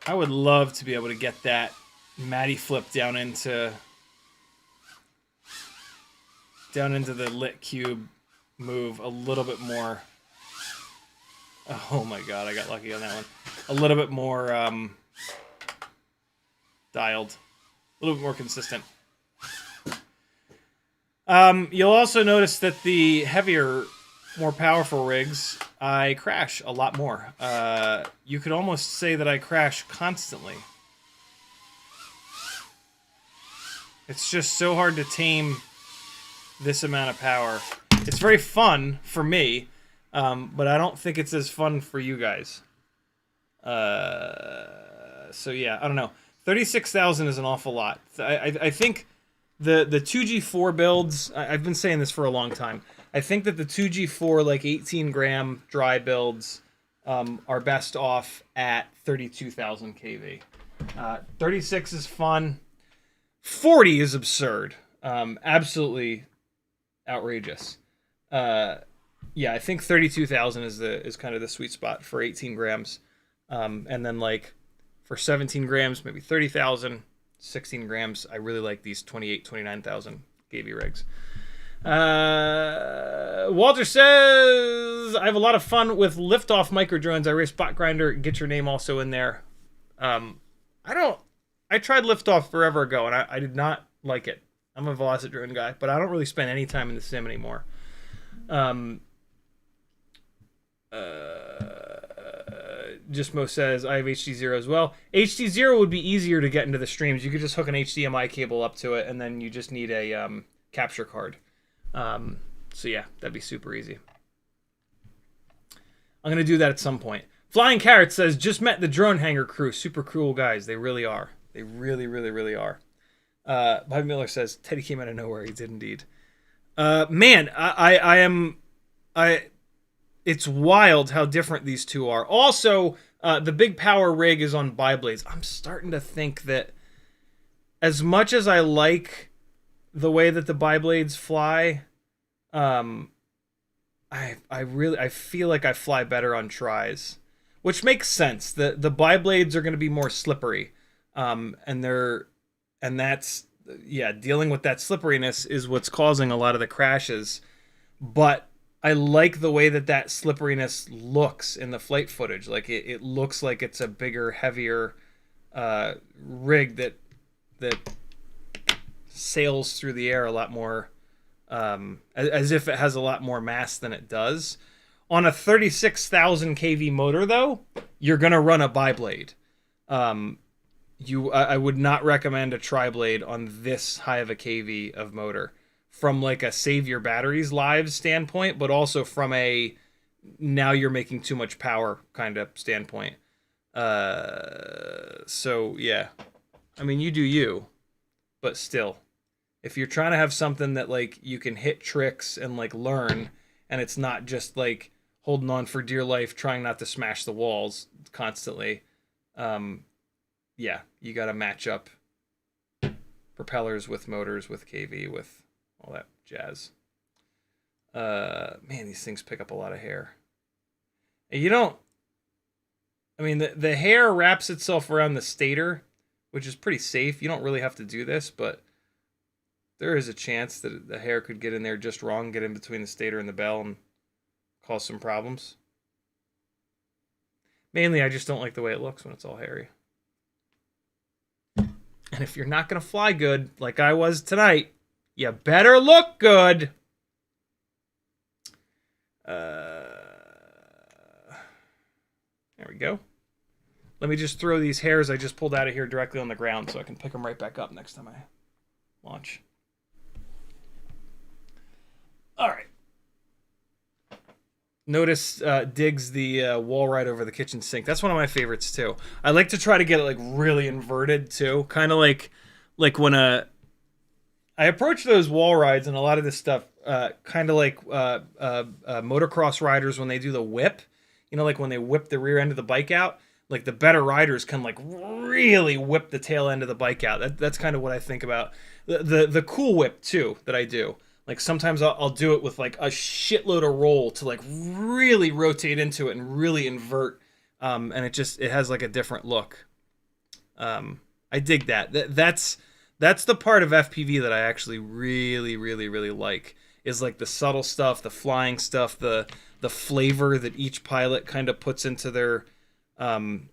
would love to be able to get that Matty flip down into the lit cube move a little bit more. Oh my god, I got lucky on that one. A little bit more dialed. A little bit more consistent. You'll also notice that the heavier, more powerful rigs, I crash a lot more. You could almost say that I crash constantly. It's just so hard to tame this amount of power. It's very fun for me, but I don't think it's as fun for you guys. So yeah, I don't know. 36,000 is an awful lot. I think the 2G4 builds, I've been saying this for a long time. I think that the 2G4 like 18 gram dry builds are best off at 32,000 kV. 36 is fun. 40 is absurd. Absolutely outrageous. yeah, I think 32,000 is kind of the sweet spot for 18 grams. And then like for 17 grams, maybe 30,000. 16 grams, I really like these 28, 29,000 KV rigs. Walter says, I have a lot of fun with liftoff micro drones. I race Bot Grinder. Get your name also in there. I tried liftoff forever ago, and I did not like it. I'm a Velocity drone guy, but I don't really spend any time in the sim anymore. Justmo says, I have HD0 as well. HD0 would be easier to get into the streams. You could just hook an HDMI cable up to it, and then you just need a capture card. So yeah, that'd be super easy. I'm going to do that at some point. Flying Carrot says, just met the drone hanger crew. Super cool guys. They really are. They really, really, really are. Bob Miller says, Teddy came out of nowhere. He did indeed. Man, it's wild how different these two are. Also, the big power rig is on bi-blades. I'm starting to think that as much as I like the way that the bi-blades fly, I feel like I fly better on tries, which makes sense. The bi-blades are going to be more slippery, and that's dealing with that slipperiness is what's causing a lot of the crashes. But I like the way that slipperiness looks in the flight footage. Like it looks like it's a bigger, heavier rig that sails through the air a lot more, as if it has a lot more mass than it does. On a 36,000 kV motor, though, you're gonna run a bi-blade. I would not recommend a tri-blade on this high of a kV of motor, from like a save your batteries live standpoint, but also from a now you're making too much power kind of standpoint. So yeah, I mean, you do you, but still, if you're trying to have something that like you can hit tricks and like learn, and it's not just like holding on for dear life, trying not to smash the walls constantly, yeah, you got to match up propellers with motors, with KV, with all that jazz. Man, these things pick up a lot of hair. And you don't... I mean, the hair wraps itself around the stator, which is pretty safe. You don't really have to do this, but there is a chance that the hair could get in there just wrong, get in between the stator and the bell, and cause some problems. Mainly, I just don't like the way it looks when it's all hairy. And if you're not going to fly good, like I was tonight, you better look good. There we go. Let me just throw these hairs I just pulled out of here directly on the ground so I can pick them right back up next time I launch. All right. Notice digs the wall right over the kitchen sink. That's one of my favorites too. I like to try to get it like really inverted too. Kind of like when I approach those wall rides and a lot of this stuff kind of like motocross riders when they do the whip. You know, like when they whip the rear end of the bike out. Like the better riders can like really whip the tail end of the bike out. That's kind of what I think about. The cool whip too that I do. Like sometimes I'll do it with like a shitload of roll to like really rotate into it and really invert, and it has like a different look. I dig that. That's the part of FPV that I actually really, really, really like. Is like the subtle stuff, the flying stuff, the flavor that each pilot kind of puts into their own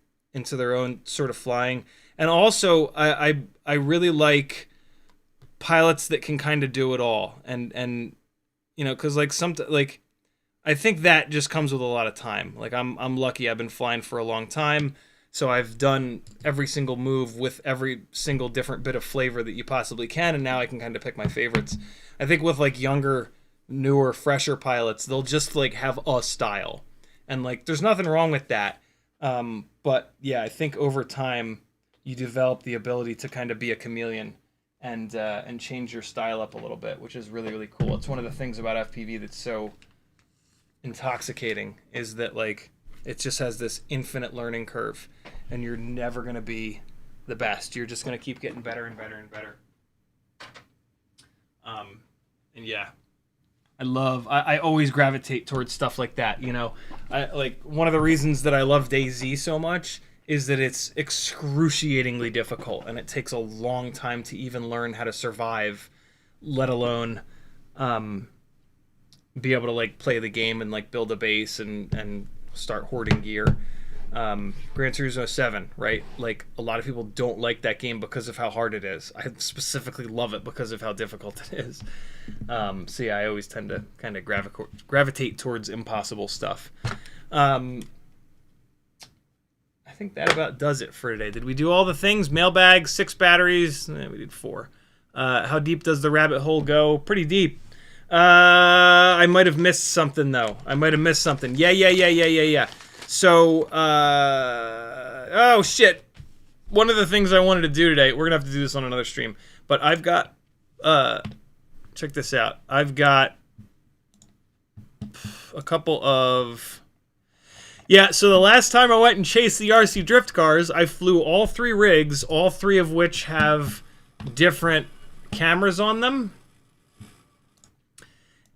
sort of flying. And also I really like pilots that can kind of do it all, and you know, because like I think that just comes with a lot of time. Like I'm lucky, I've been flying for a long time, so I've done every single move with every single different bit of flavor that you possibly can, and now I can kind of pick my favorites. I think with like younger, newer, fresher pilots, they'll just like have a style, and like there's nothing wrong with that, but yeah, I think over time you develop the ability to kind of be a chameleon and change your style up a little bit, which is really, really cool. It's one of the things about FPV that's so intoxicating, is that like it just has this infinite learning curve, and you're never going to be the best. You're just going to keep getting better and better and better. And yeah, I always gravitate towards stuff like that, you know. Like one of the reasons that I love DayZ so much is that it's excruciatingly difficult and it takes a long time to even learn how to survive, let alone be able to like play the game and like build a base and start hoarding gear. Gran Turismo 7, right? Like a lot of people don't like that game because of how hard it is. I specifically love it because of how difficult it is. So yeah, I always tend to kind of gravitate towards impossible stuff. I think that about does it for today. Did we do all the things? Mailbag, 6 batteries. We did 4. How deep does the rabbit hole go? Pretty deep. I might have missed something though. Yeah. So, oh shit. One of the things I wanted to do today, we're gonna have to do this on another stream, but I've got, check this out. I've got a couple of, yeah, so the last time I went and chased the RC drift cars, I flew all 3 rigs, all 3 of which have different cameras on them.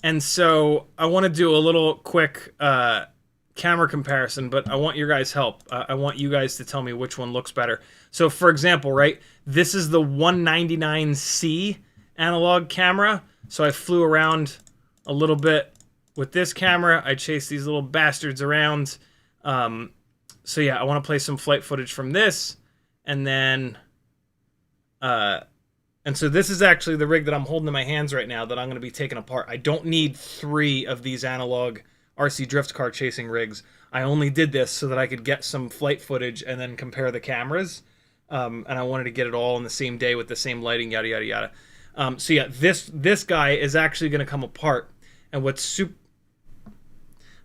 And so I want to do a little quick camera comparison, but I want your guys' help. I want you guys to tell me which one looks better. So for example, right, this is the 199C analog camera. So I flew around a little bit with this camera. I chased these little bastards around. So yeah, I want to play some flight footage from this. And then, and so this is actually the rig that I'm holding in my hands right now that I'm going to be taking apart. I don't need 3 of these analog RC drift car chasing rigs. I only did this so that I could get some flight footage and then compare the cameras. And I wanted to get it all on the same day with the same lighting, yada, yada, yada. So yeah, this guy is actually going to come apart. And what's super...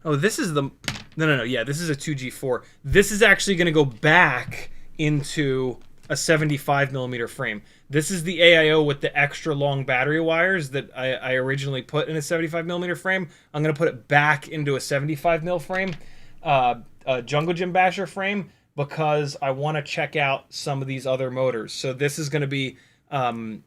Oh, this is the... No. Yeah, this is a 2G4. This is actually going to go back into a 75mm frame. This is the AIO with the extra long battery wires that I originally put in a 75mm frame. I'm going to put it back into a 75mm frame, a Jungle Gym Basher frame, because I want to check out some of these other motors. So this is going to be the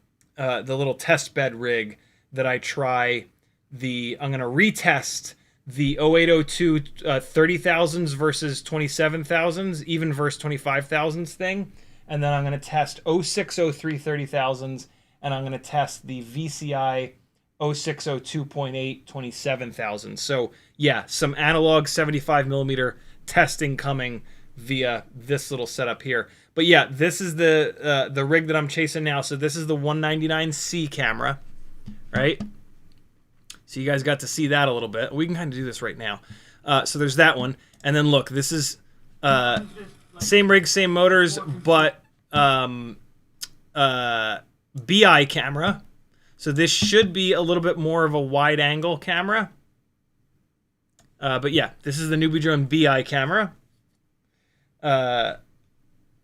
little test bed rig that I try. I'm going to retest the 0802 30,000s versus 27,000s, even versus 25,000s thing. And then I'm going to test 0603 30,000s, and I'm going to test the VCI 0602.8 27,000s. So yeah, some analog 75mm testing coming via this little setup here. But yeah, this is the rig that I'm chasing now. So this is the 199C camera, right? So you guys got to see that a little bit. We can kind of do this right now. So there's that one. And then look, this is same rig, same motors, but BI camera. So this should be a little bit more of a wide angle camera. But yeah, this is the Newbie Drone BI camera.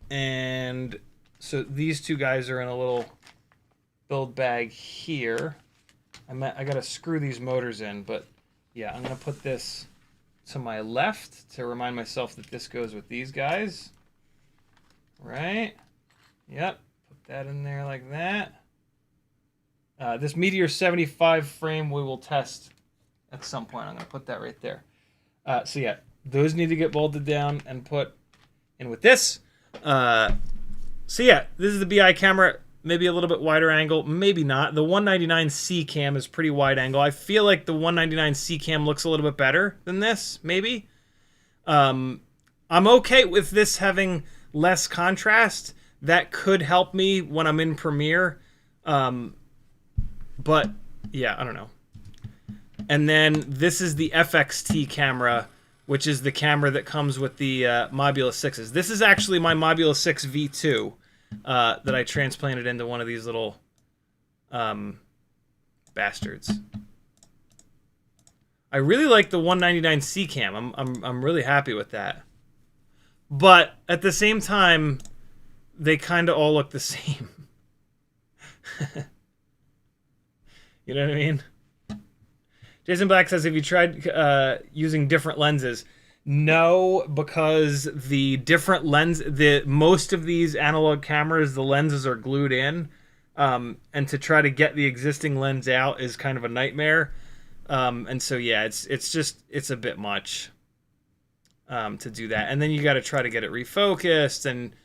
And so these two guys are in a little build bag here. I gotta screw these motors in, but yeah, I'm gonna put this to my left to remind myself that this goes with these guys. Right? Yep. Put that in there like that. This Meteor 75 frame we will test at some point. I'm gonna put that right there. So yeah, those need to get bolted down and put in with this. So yeah, this is the BI camera. Maybe a little bit wider angle, maybe not. The 199C cam is pretty wide angle. I feel like the 199C cam looks a little bit better than this, maybe. I'm okay with this having less contrast. That could help me when I'm in Premiere. But, yeah, I don't know. And then this is the FXT camera, which is the camera that comes with the Mobula 6s. This is actually my Mobula 6 V2. That I transplanted into one of these little bastards. I really like the 199C cam. I'm really happy with that. But at the same time, they kind of all look the same. You know what I mean? Jason Black says, have you tried using different lenses? No, because the different most of these analog cameras, the lenses are glued in, and to try to get the existing lens out is kind of a nightmare. And so yeah, it's a bit much to do that, and then you got to try to get it refocused, and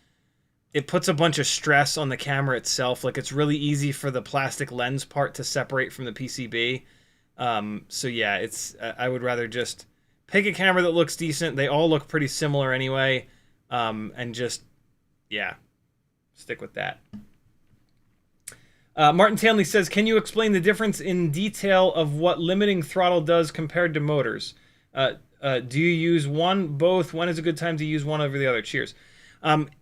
it puts a bunch of stress on the camera itself. Like, it's really easy for the plastic lens part to separate from the PCB. So yeah, I would rather just pick a camera that looks decent. They all look pretty similar anyway, and just, yeah, stick with that. Martin Tanley says, can you explain the difference in detail of what limiting throttle does compared to motors? Do you use one, both? When is a good time to use one over the other? Cheers.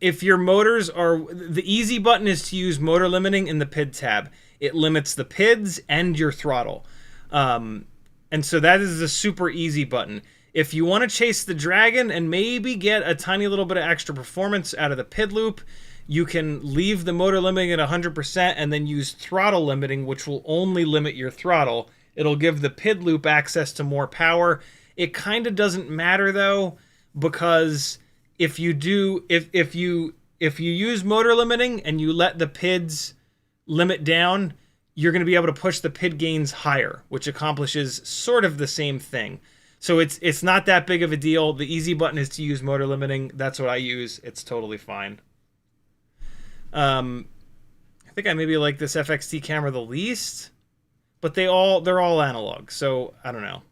If your motors are... The easy button is to use motor limiting in the PID tab. It limits the PIDs and your throttle. And so that is a super easy button. If you want to chase the dragon and maybe get a tiny little bit of extra performance out of the PID loop, you can leave the motor limiting at 100% and then use throttle limiting, which will only limit your throttle. It'll give the PID loop access to more power. It kind of doesn't matter though, because if you use motor limiting and you let the PIDs limit down, you're going to be able to push the PID gains higher, which accomplishes sort of the same thing. So it's not that big of a deal. The easy button is to use motor limiting. That's what I use. It's totally fine. I think I maybe like this FXT camera the least, but they're all analog, so I don't know.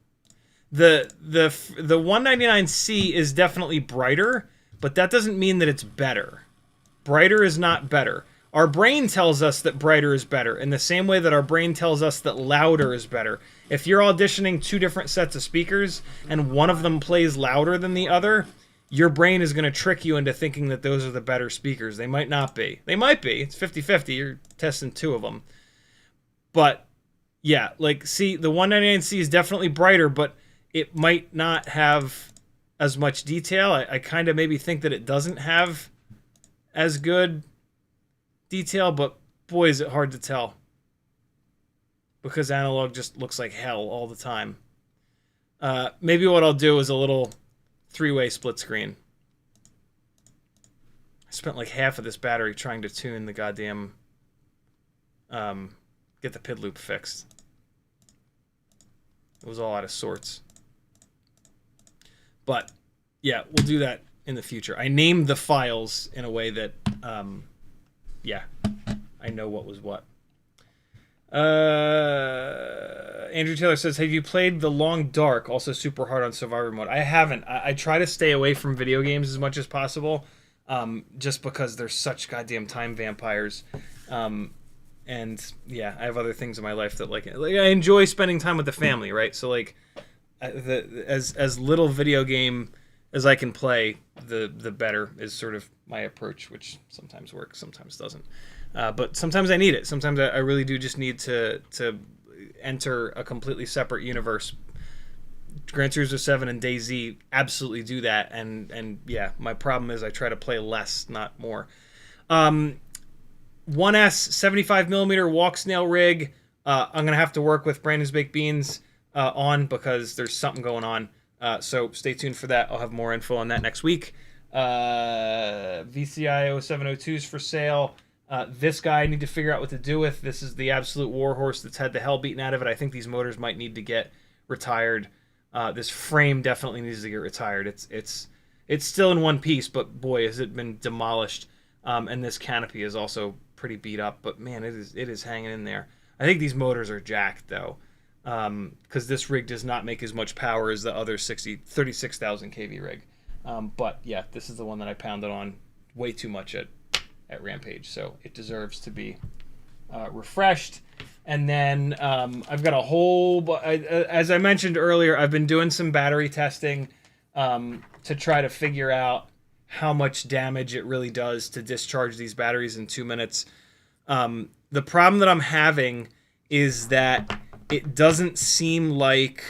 The 199C is definitely brighter, but that doesn't mean that it's better. Brighter is not better. Our brain tells us that brighter is better, in the same way that our brain tells us that louder is better. If you're auditioning two different sets of speakers and one of them plays louder than the other, your brain is going to trick you into thinking that those are the better speakers. They might not be. They might be. It's 50-50. You're testing two of them. But, yeah, like, see, the 199C is definitely brighter, but it might not have as much detail. I kind of maybe think that it doesn't have as good detail, but boy, is it hard to tell. Because analog just looks like hell all the time. Maybe what I'll do is a little three-way split screen. I spent like half of this battery trying to tune the goddamn... get the PID loop fixed. It was all out of sorts. But, yeah, we'll do that in the future. I named the files in a way that, yeah, I know what was what. Andrew Taylor says, have you played The Long Dark, also super hard on Survivor mode? I haven't. I try to stay away from video games as much as possible, just because they're such goddamn time vampires. And, yeah, I have other things in my life that, like I enjoy spending time with the family, right? So, like, as little video game as I can play, the better is sort of my approach, which sometimes works, sometimes doesn't. But sometimes I need it. Sometimes I really do just need to enter a completely separate universe. Gran Turismo 7 and DayZ absolutely do that, and yeah, my problem is I try to play less, not more. 1S 75mm Walksnail rig. I'm gonna have to work with Brandon's Baked Beans on, because there's something going on. So stay tuned for that. I'll have more info on that next week. VCI 0702's for sale. This guy I need to figure out what to do with. This is the absolute warhorse that's had the hell beaten out of it. I think these motors might need to get retired. This frame definitely needs to get retired. It's still in one piece, but boy, has it been demolished. And this canopy is also pretty beat up, but man, it is hanging in there. I think these motors are jacked though, because this rig does not make as much power as the other 36,000 kV rig. But yeah, this is the one that I pounded on way too much at Rampage, so it deserves to be refreshed. And then I've got a whole, as I mentioned earlier, I've been doing some battery testing to try to figure out how much damage it really does to discharge these batteries in 2 minutes. The problem that I'm having is that it doesn't seem like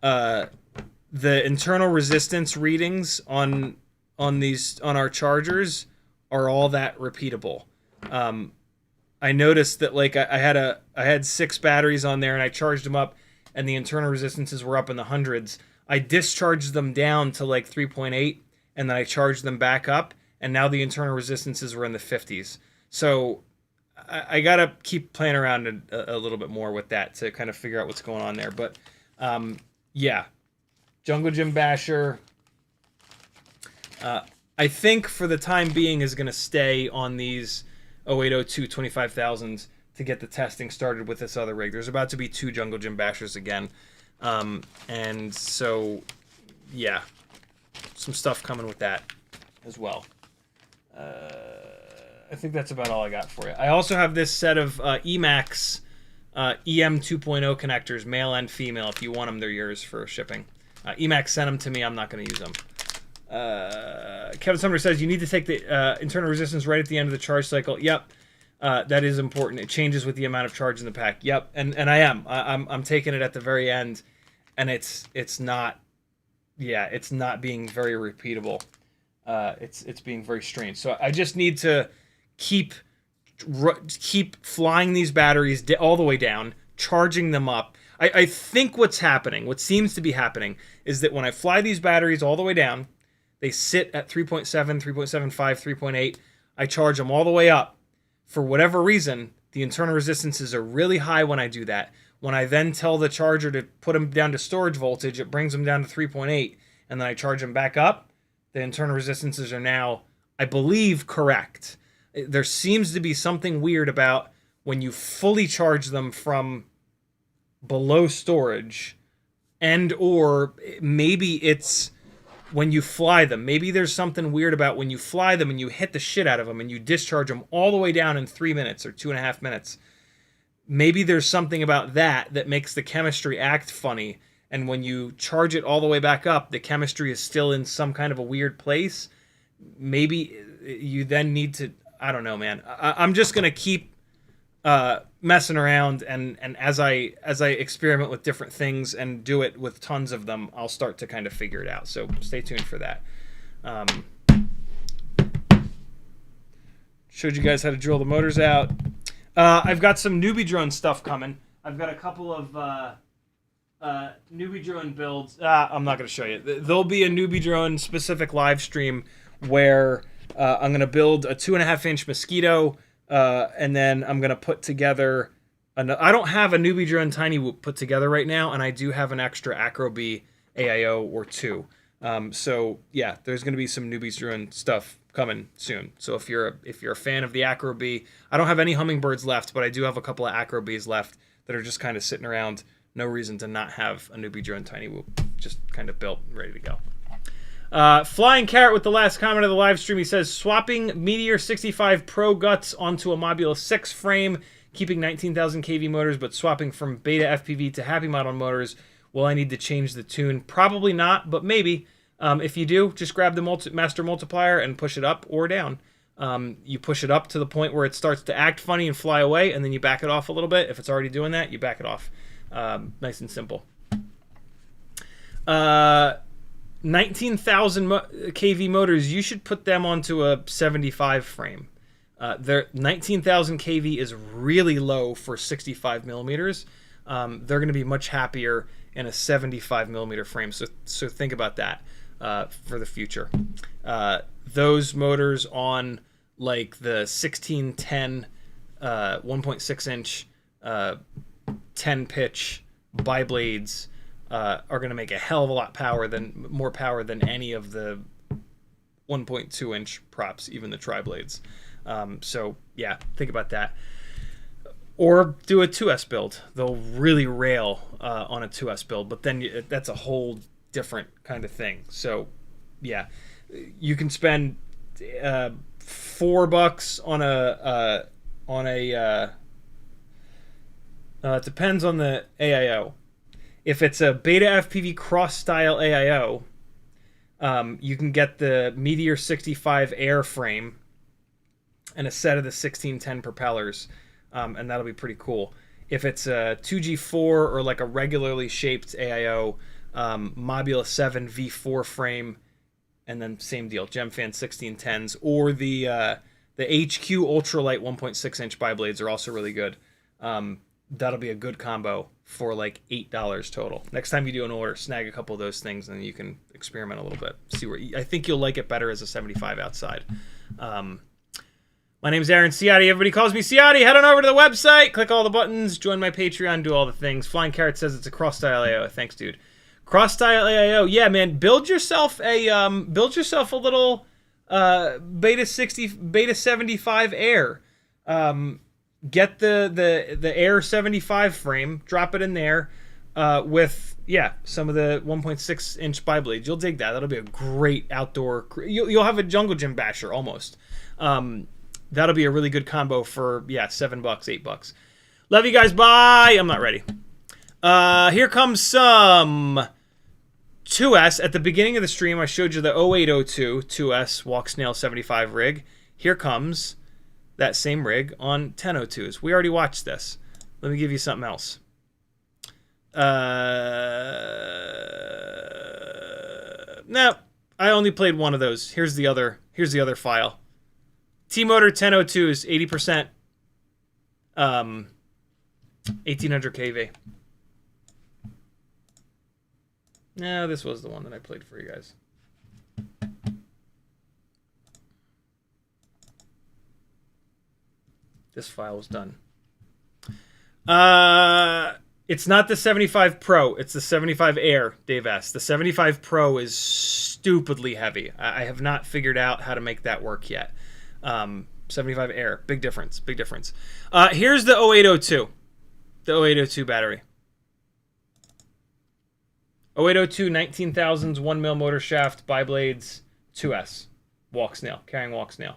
the internal resistance readings on our chargers are all that repeatable. I noticed that, like, I had 6 batteries on there and I charged them up and the internal resistances were up in the hundreds. I discharged them down to like 3.8 and then I charged them back up, and now the internal resistances were in the 50s. So I gotta keep playing around a little bit more with that to kind of figure out what's going on there. But yeah, Jungle Gym Basher, I think for the time being is going to stay on these 0802 25,000s to get the testing started with this other rig. There's about to be 2 Jungle Gym Bashers again. And so, yeah, some stuff coming with that as well. I think that's about all I got for you. I also have this set of Emax EM 2.0 connectors, male and female. If you want them, they're yours for shipping. Emax sent them to me. I'm not going to use them. Kevin Sumner says you need to take the internal resistance right at the end of the charge cycle. Yep, that is important. It changes with the amount of charge in the pack. Yep, and I am. I'm taking it at the very end, and it's not. Yeah, it's not being very repeatable. It's being very strange. So I just need to keep flying these batteries all the way down, charging them up. I think what's happening, what seems to be happening, is that when I fly these batteries all the way down, they sit at 3.7, 3.75, 3.8. I charge them all the way up. For whatever reason, the internal resistances are really high when I do that. When I then tell the charger to put them down to storage voltage, it brings them down to 3.8, and then I charge them back up. The internal resistances are now, I believe, correct. There seems to be something weird about when you fully charge them from below storage, and or maybe it's when you fly them. Maybe there's something weird about when you fly them and you hit the shit out of them and you discharge them all the way down in 3 minutes or 2.5 minutes. Maybe there's something about that makes the chemistry act funny, and when you charge it all the way back up, the chemistry is still in some kind of a weird place. Maybe you then need to, I don't know, man. I'm just gonna keep messing around, and as I experiment with different things and do it with tons of them, I'll start to kind of figure it out. So stay tuned for that. Showed you guys how to drill the motors out. I've got some newbie drone stuff coming. I've got a couple of newbie drone builds. I'm not going to show you. There'll be a newbie drone specific live stream where I'm going to build a 2.5-inch Mosquito, and then I'm going to put together... I don't have a newbie drone Tiny Whoop put together right now, and I do have an extra Acro B AIO or 2. So yeah, there's going to be some newbie drone stuff coming soon. So if you're a fan of the Acro B, I don't have any Hummingbirds left, but I do have a couple of Acro Bs left that are just kind of sitting around. No reason to not have a newbie drone Tiny Whoop, just kind of built, ready to go. Flying Carrot with the last comment of the live stream. He says, swapping Meteor 65 Pro guts onto a Mobula 6 frame, keeping 19,000 kV motors, but swapping from BetaFPV to Happy Model motors. Will I need to change the tune? Probably not, but maybe. If you do, just grab the master multiplier and push it up or down. You push it up to the point where it starts to act funny and fly away, and then you back it off a little bit. If it's already doing that, you back it off. Nice and simple. 19,000 kV motors, you should put them onto a 75 frame. Their 19,000 kV is really low for 65 millimeters. They're going to be much happier in a 75 millimeter frame. So think about that for the future. Those motors on like the 1610 1.6 inch 10 pitch bi-blades are going to make a hell of a lot more power than any of the 1.2 inch props, even the tri-blades. So yeah, think about that. Or do a 2S build. They'll really rail on a 2S build, but then that's a whole different kind of thing. So yeah, you can spend $4 on a it depends on the AIO. If it's a BetaFPV cross style AIO, you can get the Meteor 65 airframe and a set of the 1610 propellers, and that'll be pretty cool. If it's a 2G4 or like a regularly shaped AIO, Mobula 7 V4 frame, and then same deal, Gemfan 1610s, or the HQ ultralight 1.6 inch bi-blades are also really good. That'll be a good combo for like $8 total. Next time you do an order, snag a couple of those things, and you can experiment a little bit. See where I think you'll like it better as a 75 outside. My name's Aaron Ciotti. Everybody calls me Ciotti. Head on over to the website. Click all the buttons. Join my Patreon. Do all the things. Flying Carrot says it's a cross-style AO. Thanks, dude. Cross-style AO. Yeah, man. Build yourself a little Beta 75 Air. Get the Air 75 frame. Drop it in there with some of the 1.6-inch bi-blades. You'll dig that. That'll be a great outdoor. You'll have a jungle gym basher almost. That'll be a really good combo for, $7, $8. Love you guys. Bye. I'm not ready. Here comes some 2S. At the beginning of the stream, I showed you the 0802 2S Walksnail 75 rig. Here comes that same rig on 1002s. We already watched this. Let me give you something else. No, I only played one of those. Here's the other file. T-Motor 1002s, 80%, 1800 kV. No, this was the one that I played for you guys. This file was done. It's not the 75 Pro. It's the 75 Air, Dave S. The 75 Pro is stupidly heavy. I have not figured out how to make that work yet. 75 Air. Big difference. Big difference. Here's the 0802. The 0802 battery. 0802 19,000s 1mm motor shaft, bi-blades, 2S. Walksnail. Carrying Walksnail.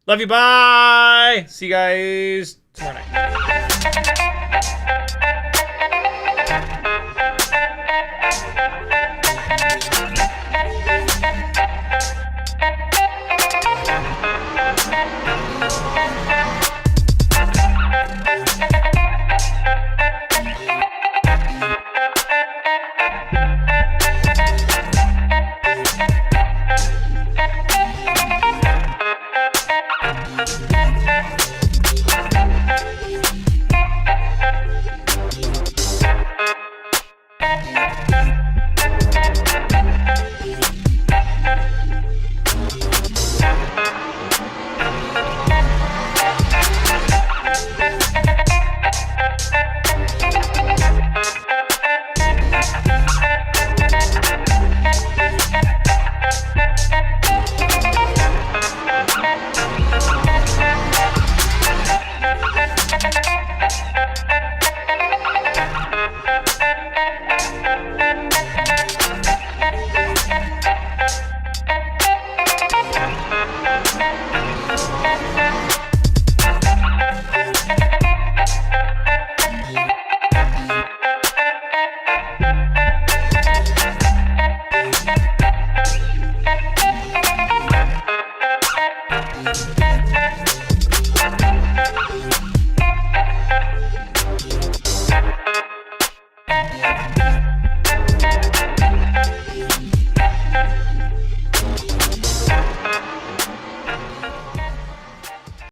Love you. Bye. See you guys tomorrow night.